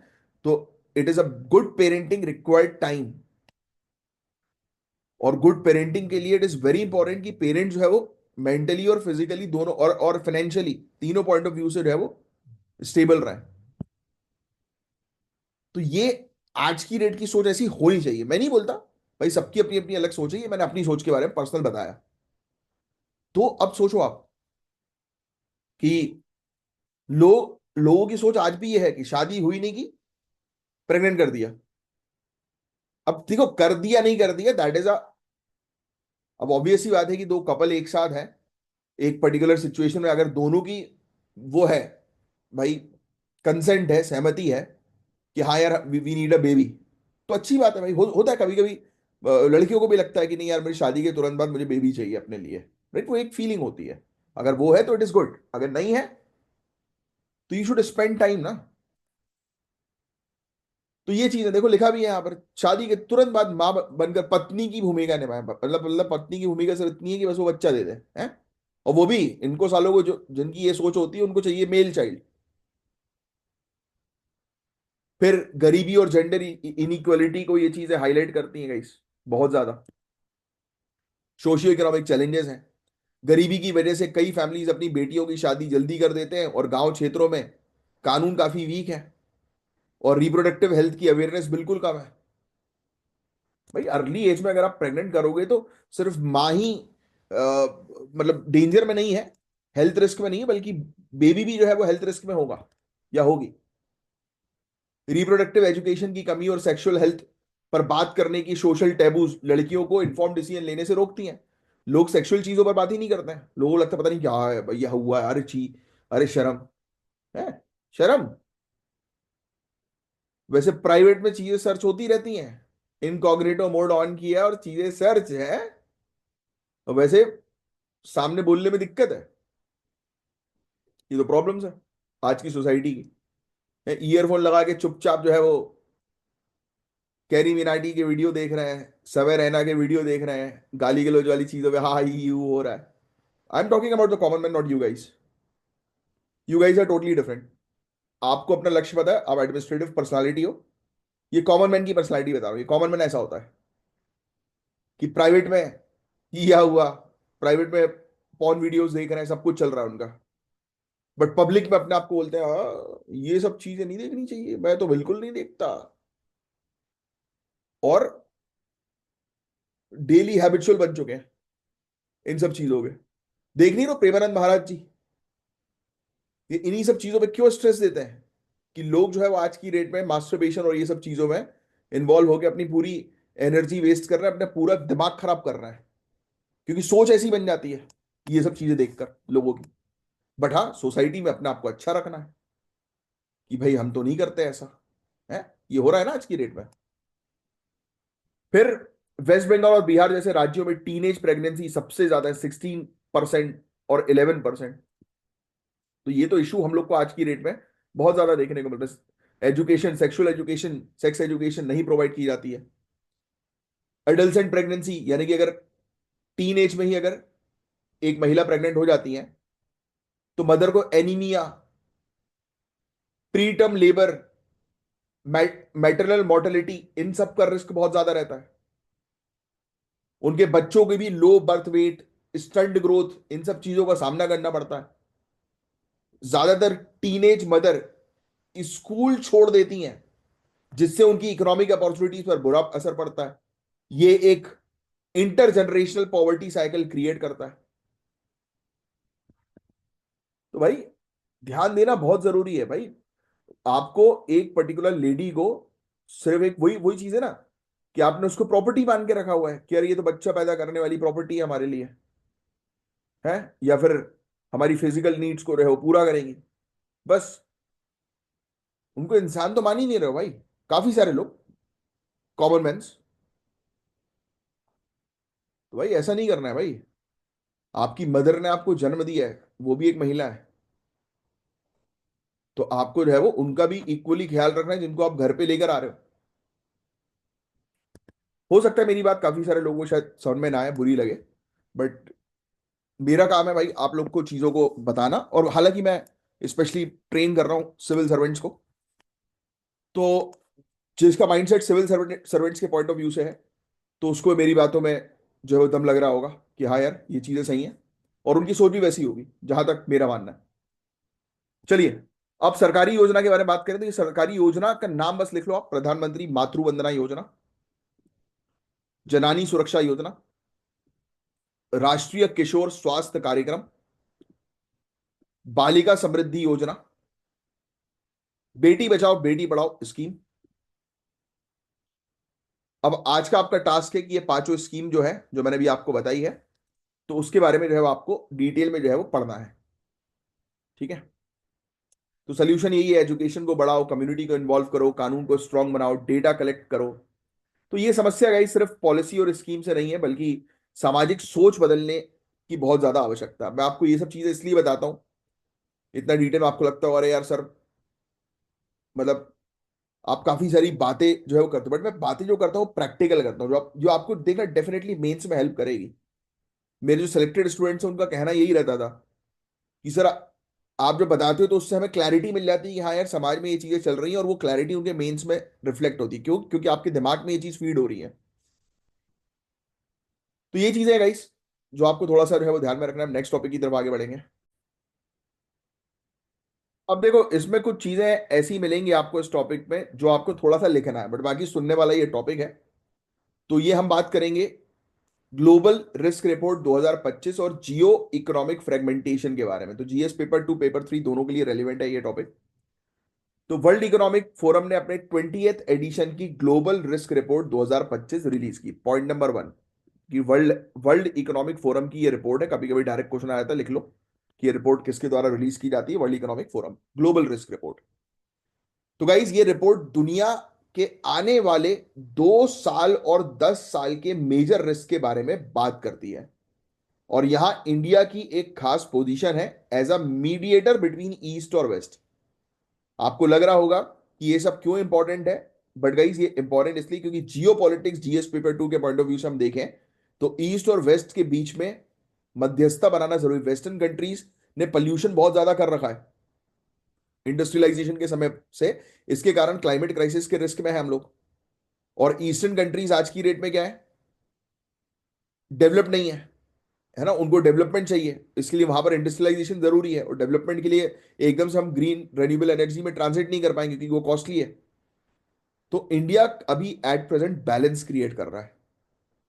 तो it is a good parenting required time. और गुड पेरेंटिंग के लिए इट इज वेरी इंपॉर्टेंट कि पेरेंट जो है वो मेंटली और फिजिकली दोनों और फाइनेंशियली तीनों पॉइंट ऑफ व्यू से जो है वो स्टेबल रहे। तो ये आज की डेट की सोच ऐसी होनी चाहिए। मैं नहीं बोलता भाई सबकी अपनी अपनी अलग सोच है, ये मैंने अपनी सोच के बारे में पर्सनल बताया। तो अब सोचो आप कि लोगों की सोच आज भी ये है कि शादी हुई नहीं की, प्रेग्नेंट कर दिया। अब देखो, कर दिया नहीं कर दिया दैट इज अ, अब ऑब्वियस ही बात है कि दो कपल एक साथ है, एक पर्टिकुलर सिचुएशन में अगर दोनों की वो है भाई, कंसेंट है, सहमति है कि हाँ यार वी नीड अ बेबी, तो अच्छी बात है भाई। होता है कभी कभी, लड़कियों को भी लगता है कि नहीं यार मेरी शादी के तुरंत बाद मुझे बेबी चाहिए अपने लिए। राइट, वो एक फीलिंग होती है। अगर वो है तो इट इज गुड, अगर नहीं है तो यू शुड स्पेंड टाइम ना। तो ये चीज है, देखो लिखा भी है यहाँ पर, शादी के तुरंत बाद मां बनकर पत्नी की भूमिका निभाए। मतलब पत्नी की भूमिका सिर्फ इतनी है कि बस वो बच्चा दे दे हैं। और वो भी इनको सालों को, जो जिनकी ये सोच होती है उनको चाहिए मेल चाइल्ड। फिर गरीबी और जेंडर इनइक्वलिटी को ये चीजें हाईलाइट करती हैं गाइस, बहुत ज्यादा। सोशियो इकोनॉमिक चैलेंजेस हैं। गरीबी की वजह से कई फैमिलीज अपनी बेटियों की शादी जल्दी कर देते हैं, और गांव क्षेत्रों में कानून काफी वीक है, और रिप्रोडक्टिव हेल्थ की अवेयरनेस बिल्कुल कम है। भाई अर्ली एज में अगर आप प्रेग्नेंट करोगे तो सिर्फ माँ ही मतलब डेंजर में नहीं है, हेल्थ रिस्क में नहीं है, बल्कि बेबी भी जो है वो हेल्थ रिस्क में होगा या होगी। रिप्रोडक्टिव एजुकेशन की कमी और सेक्सुअल हेल्थ पर बात करने की सोशल टैबूज लड़कियों को इन्फॉर्म डिसीजन लेने से रोकती हैं। लोग सेक्सुअल चीजों पर बात ही नहीं करते हैं, लोगों को लगता है पता नहीं क्या है भैया हुआ है, अरे ची, अरे शर्म है, शर्म। वैसे प्राइवेट में चीजें सर्च होती रहती हैं, इनकॉग्निटो मोड ऑन किया और चीजें सर्च है। और वैसे सामने बोलने में दिक्कत है। ये तो प्रॉब्लम्स है आज की सोसाइटी की। ईयरफोन लगा के चुपचाप जो है वो कैरी मिनाटी के वीडियो देख रहे हैं, समय रैना के वीडियो देख रहे हैं, गाली गलौज वाली चीजों पे हाँ ही यू हो रहा है। I am talking about the common man, not you guys. You guys are totally different. आपको अपना लक्ष्य पता है, आप एडमिनिस्ट्रेटिव पर्सनालिटी हो। ये कॉमन मैन की पर्सनालिटी बता रहा हूँ, ये कॉमन मैन ऐसा होता है कि प्राइवेट में किया हुआ, प्राइवेट में पॉर्न वीडियोस देख रहे हैं, सब कुछ चल रहा है उनका, बट पब्लिक में अपने आप को बोलते हैं हाँ ये सब चीजें नहीं देखनी चाहिए, मैं तो बिल्कुल नहीं देखता। और डेली हैबिचुअल बन चुके हैं इन सब चीजों के। देख नहीं रहे हो प्रेमानंद महाराज जी, ये इन्हीं सब चीजों पे क्यों स्ट्रेस देते हैं कि लोग जो है वो आज की डेट में मास्टरबेशन और ये सब चीजों में इन्वॉल्व होकर अपनी पूरी एनर्जी वेस्ट कर रहे हैं, अपना पूरा दिमाग खराब कर रहे हैं, क्योंकि सोच ऐसी बन जाती है ये सब चीजें देखकर लोगों की। बट हाँ, सोसाइटी में अपने आप को अच्छा रखना है कि भाई हम तो नहीं करते ऐसा, है। ये हो रहा है ना आज की डेट में। फिर वेस्ट बंगाल और बिहार जैसे राज्यों में टीनेज प्रेगनेंसी सबसे ज्यादा है, 16% और 11%। तो ये तो इशू हम लोग को आज की डेट में बहुत ज्यादा देखने को मिलता है। Education, sexual education, sex education नहीं प्रोवाइड की जाती है। एडल्सेंट प्रेगनेंसी, यानी कि अगर टीन एज में ही अगर एक महिला प्रेग्नेंट हो जाती है तो मदर को anaemia, preterm labour, maternal mortality, इन सब का रिस्क बहुत ज्यादा रहता है। उनके बच्चों के भी low birth weight, stunt growth, इन सब चीजों का सामना करना पड़ता है। ज्यादातर टीनेज मदर स्कूल छोड़ देती हैं, जिससे उनकी इकोनॉमिक अपॉर्चुनिटीज पर बुरा असर पड़ता है। ये एक इंटरजनरेशनल पॉवर्टी साइकिल क्रिएट करता है। तो भाई ध्यान देना बहुत जरूरी है भाई। आपको एक पर्टिकुलर लेडी को सिर्फ एक वही वही चीज है ना कि आपने उसको प्रॉपर्टी मान के रखा हुआ है कि यार ये तो बच्चा पैदा करने वाली प्रॉपर्टी है हमारे लिए, है, या फिर हमारी फिजिकल नीड्स को रहे हो पूरा करेंगी, बस। उनको इंसान तो मान ही नहीं रहे हो भाई, काफी सारे लोग, कॉमन मैन। तो भाई ऐसा नहीं करना है भाई। आपकी मदर ने आपको जन्म दिया है, वो भी एक महिला है, तो आपको जो है वो उनका भी इक्वली ख्याल रखना है जिनको आप घर पे लेकर आ रहे हो सकता है मेरी बात काफी सारे लोगों को शायद समझ में ना आए, बुरी लगे, बट मेरा काम है भाई आप लोग को चीजों को बताना। और हालांकि मैं स्पेशली ट्रेन कर रहा हूँ सिविल सर्वेंट्स को, तो जिसका माइंडसेट सिविल सर्वेंट्स के पॉइंट ऑफ व्यू से है, तो उसको मेरी बातों में जो है वो दम लग रहा होगा कि हाँ यार ये चीजें सही हैं, और उनकी सोच भी वैसी होगी जहां तक मेरा मानना है। चलिए, अब सरकारी योजना के बारे में बात करें तो ये सरकारी योजना का नाम बस लिख लो आप, प्रधानमंत्री मातृ वंदना योजना, जनानी सुरक्षा योजना, राष्ट्रीय किशोर स्वास्थ्य कार्यक्रम, बालिका समृद्धि योजना, बेटी बचाओ बेटी पढ़ाओ स्कीम। अब आज का आपका टास्क है कि ये पांचों स्कीम जो है जो मैंने भी आपको बताई है, तो उसके बारे में जो है वो आपको डिटेल में जो है वो पढ़ना है। ठीक है, तो सोल्यूशन यही है, एजुकेशन को बढ़ाओ, कम्युनिटी को इन्वॉल्व करो, कानून को स्ट्रांग बनाओ, डेटा कलेक्ट करो। तो ये समस्या गई सिर्फ पॉलिसी और स्कीम से नहीं है, बल्कि सामाजिक सोच बदलने की बहुत ज्यादा आवश्यकता है। मैं आपको ये सब चीजें इसलिए बताता हूँ इतना डिटेल में, आपको लगता हो अरे यार सर, मतलब आप काफी सारी बातें जो है वो करते हो, बट मैं बातें जो करता हूँ प्रैक्टिकल करता हूँ, जो आपको देखना डेफिनेटली मेंस में हेल्प करेगी। मेरे जो सिलेक्टेड स्टूडेंट्स हैं उनका कहना यही रहता था कि सर आप जो बताते हो तो उससे हमें क्लैरिटी मिल जाती है कि हाँ यार समाज में ये चीजें चल रही हैं, और वो क्लैरिटी उनके मेंस में रिफ्लेक्ट होती है। क्यों? क्योंकि आपके दिमाग में ये चीज फीड हो रही है। तो ये चीजें गाइस जो आपको थोड़ा सा जो है वो ध्यान में रखना है। नेक्स्ट टॉपिक की तरफ आगे बढ़ेंगे। अब देखो, इसमें कुछ चीजें ऐसी मिलेंगी आपको इस टॉपिक में जो आपको थोड़ा सा लिखना है, बट बाकी सुनने वाला ये टॉपिक है। तो ये हम बात करेंगे ग्लोबल रिस्क रिपोर्ट 2025 और जियो इकोनॉमिक फ्रेगमेंटेशन के बारे में। तो जीएस पेपर 2 पेपर 3 दोनों के लिए रेलिवेंट है ये टॉपिक। तो वर्ल्ड इकोनॉमिक फोरम ने अपने 20th एडिशन की ग्लोबल रिस्क रिपोर्ट 2025 रिलीज की। पॉइंट नंबर 1 कि वर्ल्ड वर्ल्ड इकोनॉमिक फोरम की ये रिपोर्ट है। कभी कभी डायरेक्ट क्वेश्चन आया था, लिख लो कि ये रिपोर्ट किसके द्वारा रिलीज की जाती है। World economic forum global risk report. तो गाइज ये रिपोर्ट दुनिया के आने वाले 2 साल और 10 साल के मेजर रिस्क के बारे में बात करती है। और यहां इंडिया की एक खास पोजीशन है as a mediator between east और वेस्ट। आपको लग रहा होगा कि ये सब क्यों इंपॉर्टेंट है, बट गाइज ये इंपॉर्टेंट इसलिए क्योंकि जियो पॉलिटिक्स जीएस पेपर 2 के पॉइंट ऑफ व्यू से हम देखें तो ईस्ट और वेस्ट के बीच में मध्यस्थता बनाना जरूरी। वेस्टर्न कंट्रीज ने पॉल्यूशन बहुत ज्यादा कर रखा है, इंडस्ट्रियलाइजेशन के समय से। इसके कारण क्लाइमेट क्राइसिस के रिस्क में है हम लोग। और ईस्टर्न कंट्रीज आज की डेट में क्या है, डेवलप नहीं है, है ना। उनको डेवलपमेंट चाहिए, इसके लिए वहां पर इंडस्ट्रियलाइजेशन जरूरी है, और डेवलपमेंट के लिए एकदम से हम ग्रीन रेन्यूएबल एनर्जी में ट्रांजिट नहीं कर पाएंगे क्योंकि वो कॉस्टली है। तो इंडिया अभी एट प्रेजेंट बैलेंस क्रिएट कर रहा है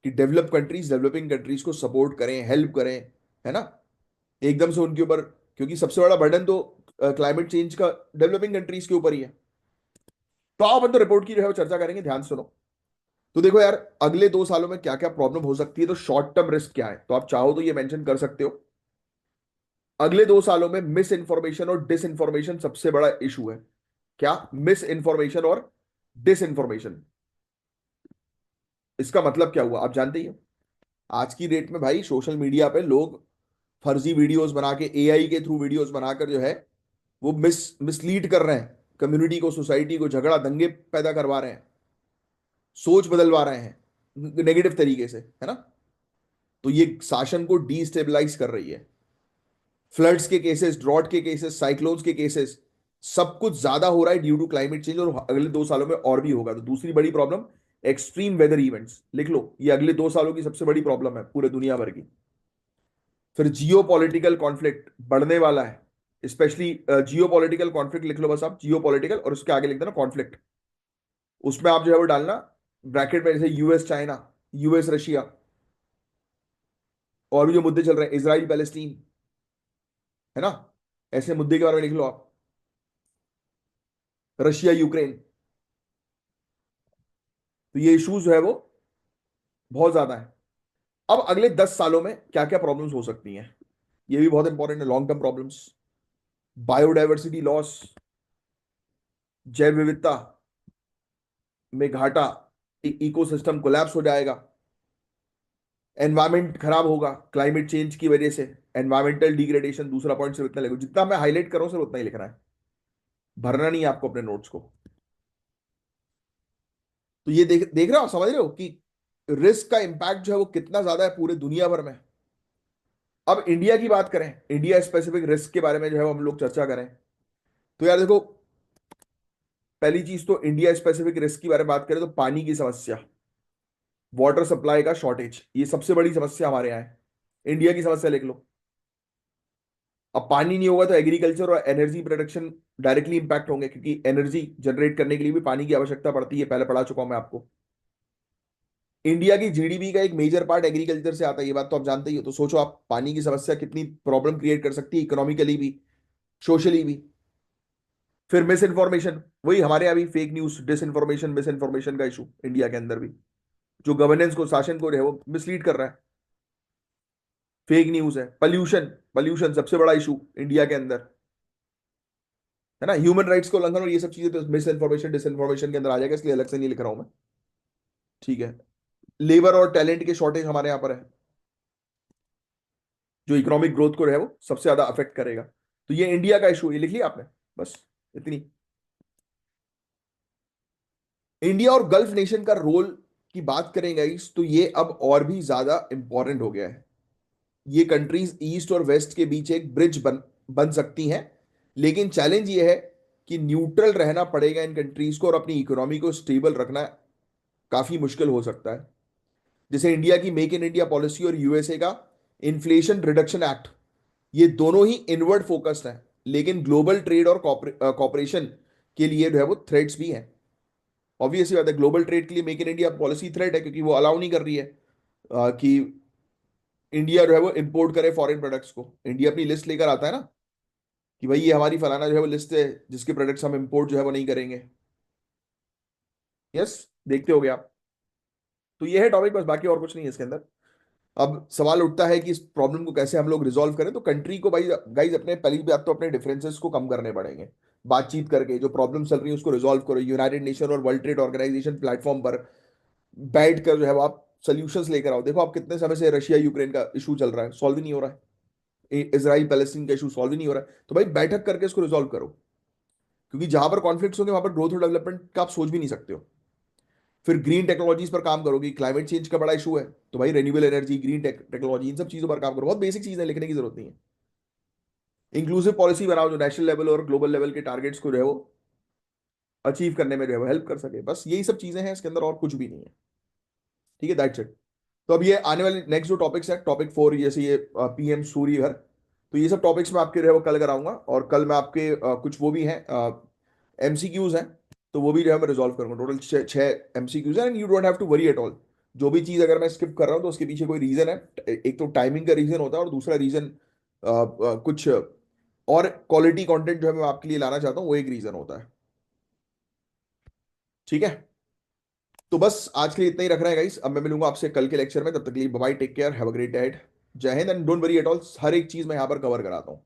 कि डेवलप कंट्रीज डेवलपिंग कंट्रीज को सपोर्ट करें, हेल्प करें, है ना। एकदम से उनके ऊपर, क्योंकि सबसे बड़ा बर्डन तो क्लाइमेट चेंज का डेवलपिंग कंट्रीज के ऊपर ही है। तो आप अपन तो रिपोर्ट की जो है वो चर्चा करेंगे, ध्यान से सुनो। तो देखो यार, अगले 2 सालों में क्या क्या प्रॉब्लम हो सकती है, तो शॉर्ट टर्म रिस्क क्या है, तो आप चाहो तो ये मेंशन कर सकते हो। अगले 2 सालों में मिस इन्फॉर्मेशन और डिस इन्फॉर्मेशन सबसे बड़ा इशू है। क्या? मिस इन्फॉर्मेशन और डिस इन्फॉर्मेशन। इसका मतलब क्या हुआ, आप जानते ही हो। आज की डेट में भाई सोशल मीडिया पे लोग फर्जी वीडियोस बना के, एआई के थ्रू वीडियोस बनाकर जो है वो मिसलीड कर रहे हैं कम्युनिटी को, सोसाइटी को, झगड़ा दंगे पैदा करवा रहे हैं, सोच बदलवा रहे हैं नेगेटिव तरीके से, है ना। तो ये शासन को डीस्टेबलाइज कर रही है। फ्लड्स के केसेस, ड्रॉट के केसेस, साइक्लोन्स के केसेस, सब कुछ ज्यादा हो रहा है ड्यू टू क्लाइमेट चेंज, और अगले 2 सालों में और भी होगा। तो दूसरी बड़ी प्रॉब्लम, एक्सट्रीम वेदर इवेंट्स, लिख लो, ये अगले 2 सालों की सबसे बड़ी प्रॉब्लम है पूरे दुनिया भर की। फिर जियो पॉलिटिकल कॉन्फ्लिक्ट बढ़ने वाला है, स्पेशली जियो पॉलिटिकल कॉन्फ्लिक्ट लिख लो बस आप, जियो पॉलिटिकल, और उसके आगे लिख देना कॉन्फ्लिक्ट। उसमें आप जो है वो डालना ब्रैकेट में, जैसे यूएस चाइना, यूएस रशिया, और भी जो मुद्दे चल रहे हैं, इसराइल पैलेस्टीन, है ना। ऐसे मुद्दे के बारे में लिख लो आप, रशिया यूक्रेन। तो ये इश्यूज जो है वो बहुत ज्यादा है। अब अगले 10 सालों में क्या क्या प्रॉब्लम्स हो सकती हैं, ये भी बहुत इंपॉर्टेंट है, long term problems. Biodiversity loss, जैव विविधता में घाटा, इकोसिस्टम कोलैप्स हो जाएगा, एनवायरमेंट खराब होगा क्लाइमेट चेंज की वजह से, एनवायरमेंटल डिग्रेडेशन। दूसरा पॉइंट सिर्फ इतना लिखो, जितना मैं हाईलाइट कर रहा हूं सिर्फ उतना ही लिखना है, भरना नहीं है आपको अपने नोट्स को। तो ये देख देख रहे हो, समझ रहे हो कि रिस्क का इंपैक्ट जो है वो कितना ज्यादा है पूरे दुनिया भर में। अब इंडिया की बात करें, इंडिया स्पेसिफिक रिस्क के बारे में जो है वो हम लोग चर्चा करें, तो यार देखो, पहली चीज तो इंडिया स्पेसिफिक रिस्क की बारे में बात करें तो पानी की समस्या, वाटर सप्लाई का शॉर्टेज, ये सबसे बड़ी समस्या हमारे यहाँ है। इंडिया की समस्या लिख लो। अब पानी नहीं होगा तो एग्रीकल्चर और एनर्जी प्रोडक्शन डायरेक्टली इंपैक्ट होंगे, क्योंकि एनर्जी जनरेट करने के लिए भी पानी की आवश्यकता पड़ती है, पहले पढ़ा चुका हूं मैं आपको। इंडिया की जीडीपी का एक मेजर पार्ट एग्रीकल्चर से आता है, ये बात तो आप जानते ही हो। तो सोचो आप, पानी की समस्या कितनी प्रॉब्लम क्रिएट कर सकती है, इकोनॉमिकली भी, सोशली भी। फिर मिस इन्फॉर्मेशन, वही हमारे यहाँ भी fake news, disinformation, misinformation का इशू इंडिया के अंदर भी, जो गवर्नेंस को, शासन को जो है वो मिसलीड कर रहा है, फेक न्यूज है। पॉल्यूशन, पॉल्यूशन सबसे बड़ा इशू इंडिया के अंदर, है ना। ह्यूमन राइट्स को उल्लंघन और ये सब चीजें तो मिस इन्फॉर्मेशन, डिस इन्फॉर्मेशन के अंदर आ जाएगा, इसलिए अलग से नहीं लिख रहा हूं मैं, ठीक है। लेबर और टैलेंट के शॉर्टेज हमारे यहाँ पर है, जो इकोनॉमिक ग्रोथ को है वो सबसे ज्यादा अफेक्ट करेगा। तो ये इंडिया का इशू, ये लिख लिया आपने, बस इतनी। इंडिया और गल्फ नेशन का रोल की बात करें गाइस, तो ये अब और भी ज्यादा इंपॉर्टेंट हो गया है। ये कंट्रीज ईस्ट और वेस्ट के बीच एक ब्रिज बन बन सकती हैं, लेकिन चैलेंज ये है कि न्यूट्रल रहना पड़ेगा इन कंट्रीज को, और अपनी इकोनॉमी को स्टेबल रखना काफी मुश्किल हो सकता है। जैसे इंडिया की मेक इन इंडिया पॉलिसी और यूएसए का इन्फ्लेशन रिडक्शन एक्ट, ये दोनों ही इनवर्ड फोकस्ड हैं, लेकिन ग्लोबल ट्रेड और कॉपरेशन के लिए जो है वो थ्रेट्स भी हैं। ऑब्वियसली बात है, ग्लोबल ट्रेड के लिए make in India policy threat है, क्योंकि वो अलाउ नहीं कर रही है कि इंडिया जो है वो इंपोर्ट करे फॉरेन प्रोडक्ट्स को। इंडिया अपनी लिस्ट लेकर आता है ना, कि भाई ये हमारी फलाना जो है वो लिस्ट है जिसके प्रोडक्ट्स हम इंपोर्ट जो है वो नहीं करेंगे। यस, देखते हो गए आप। तो ये है टॉपिक, बस बाकी और कुछ नहीं है इसके अंदर। अब सवाल उठता है कि इस प्रॉब्लम को कैसे हम लोग रिजॉल्व करें, तो कंट्री को भाई गाइज अपने, पहली बात तो अपने डिफरेंसेस को कम करने पड़ेंगे, बातचीत करके जो प्रॉब्लम चल रही है उसको रिजॉल्व करो, यूनाइटेड नेशन और वर्ल्ड ट्रेड ऑर्गेनाइजेशन प्लेटफॉर्म पर बैठ कर जो है वो आप सोल्यूशंस लेकर आओ। देखो आप, कितने समय से रशिया यूक्रेन का इशू चल रहा है, सॉल्व ही नहीं हो रहा है। इसराइल पैलेस्टीन का इशू सॉल्व ही नहीं हो रहा है, तो भाई बैठक करके इसको रिजॉल्व करो, क्योंकि जहां पर कॉन्फ्लिक्ट्स होंगे वहां पर ग्रोथ और डेवलपमेंट का आप सोच भी नहीं सकते हो। फिर ग्रीन टेक्नोलॉजीज पर काम करोगे, क्लाइमेट चेंज का बड़ा इशू है, तो भाई रेन्यूएबल एनर्जी, ग्रीन टेक्नोलॉजी, इन सब चीजों पर काम करो। बहुत बेसिक चीजें, लिखने की जरूरत नहीं है। इंक्लूसिव पॉलिसी बनाओ जो नेशनल लेवल और ग्लोबल लेवल के टारगेट्स को जो है वो अचीव करने में जो है वो हेल्प कर सके। बस यही सब चीजें हैं इसके अंदर, और कुछ भी नहीं है। ठीक है, दैट्स इट। तो अब ये आने वाले नेक्स्ट जो टॉपिक्स है, टॉपिक 4, जैसे ये पीएम सूर्य घर, तो ये सब टॉपिक्स मैं आपके जो है वो कल कराऊंगा। और कल मैं आपके कुछ वो भी हैं, एमसीक्यूज हैं, तो वो भी जो है मैं रिजॉल्व करूंगा। टोटल 6 एमसीक्यूज हैं, and you don't have to worry at all. जो भी चीज अगर मैं स्किप कर रहा हूँ तो उसके पीछे कोई रीजन है। एक तो टाइमिंग का रीजन होता है, और दूसरा रीजन कुछ और क्वालिटी कंटेंट जो है मैं आपके लिए लाना चाहता हूँ, वो एक रीजन होता है। ठीक है, तो बस आज के लिए इतना ही रख रहे हैं गाइस। अब मैं मिलूंगा आपसे कल के लेक्चर में, तब तक के लिए bye, take care, have a great day. जय हिंद, and don't worry at all, हर एक चीज मैं यहाँ पर कवर कराता हूँ।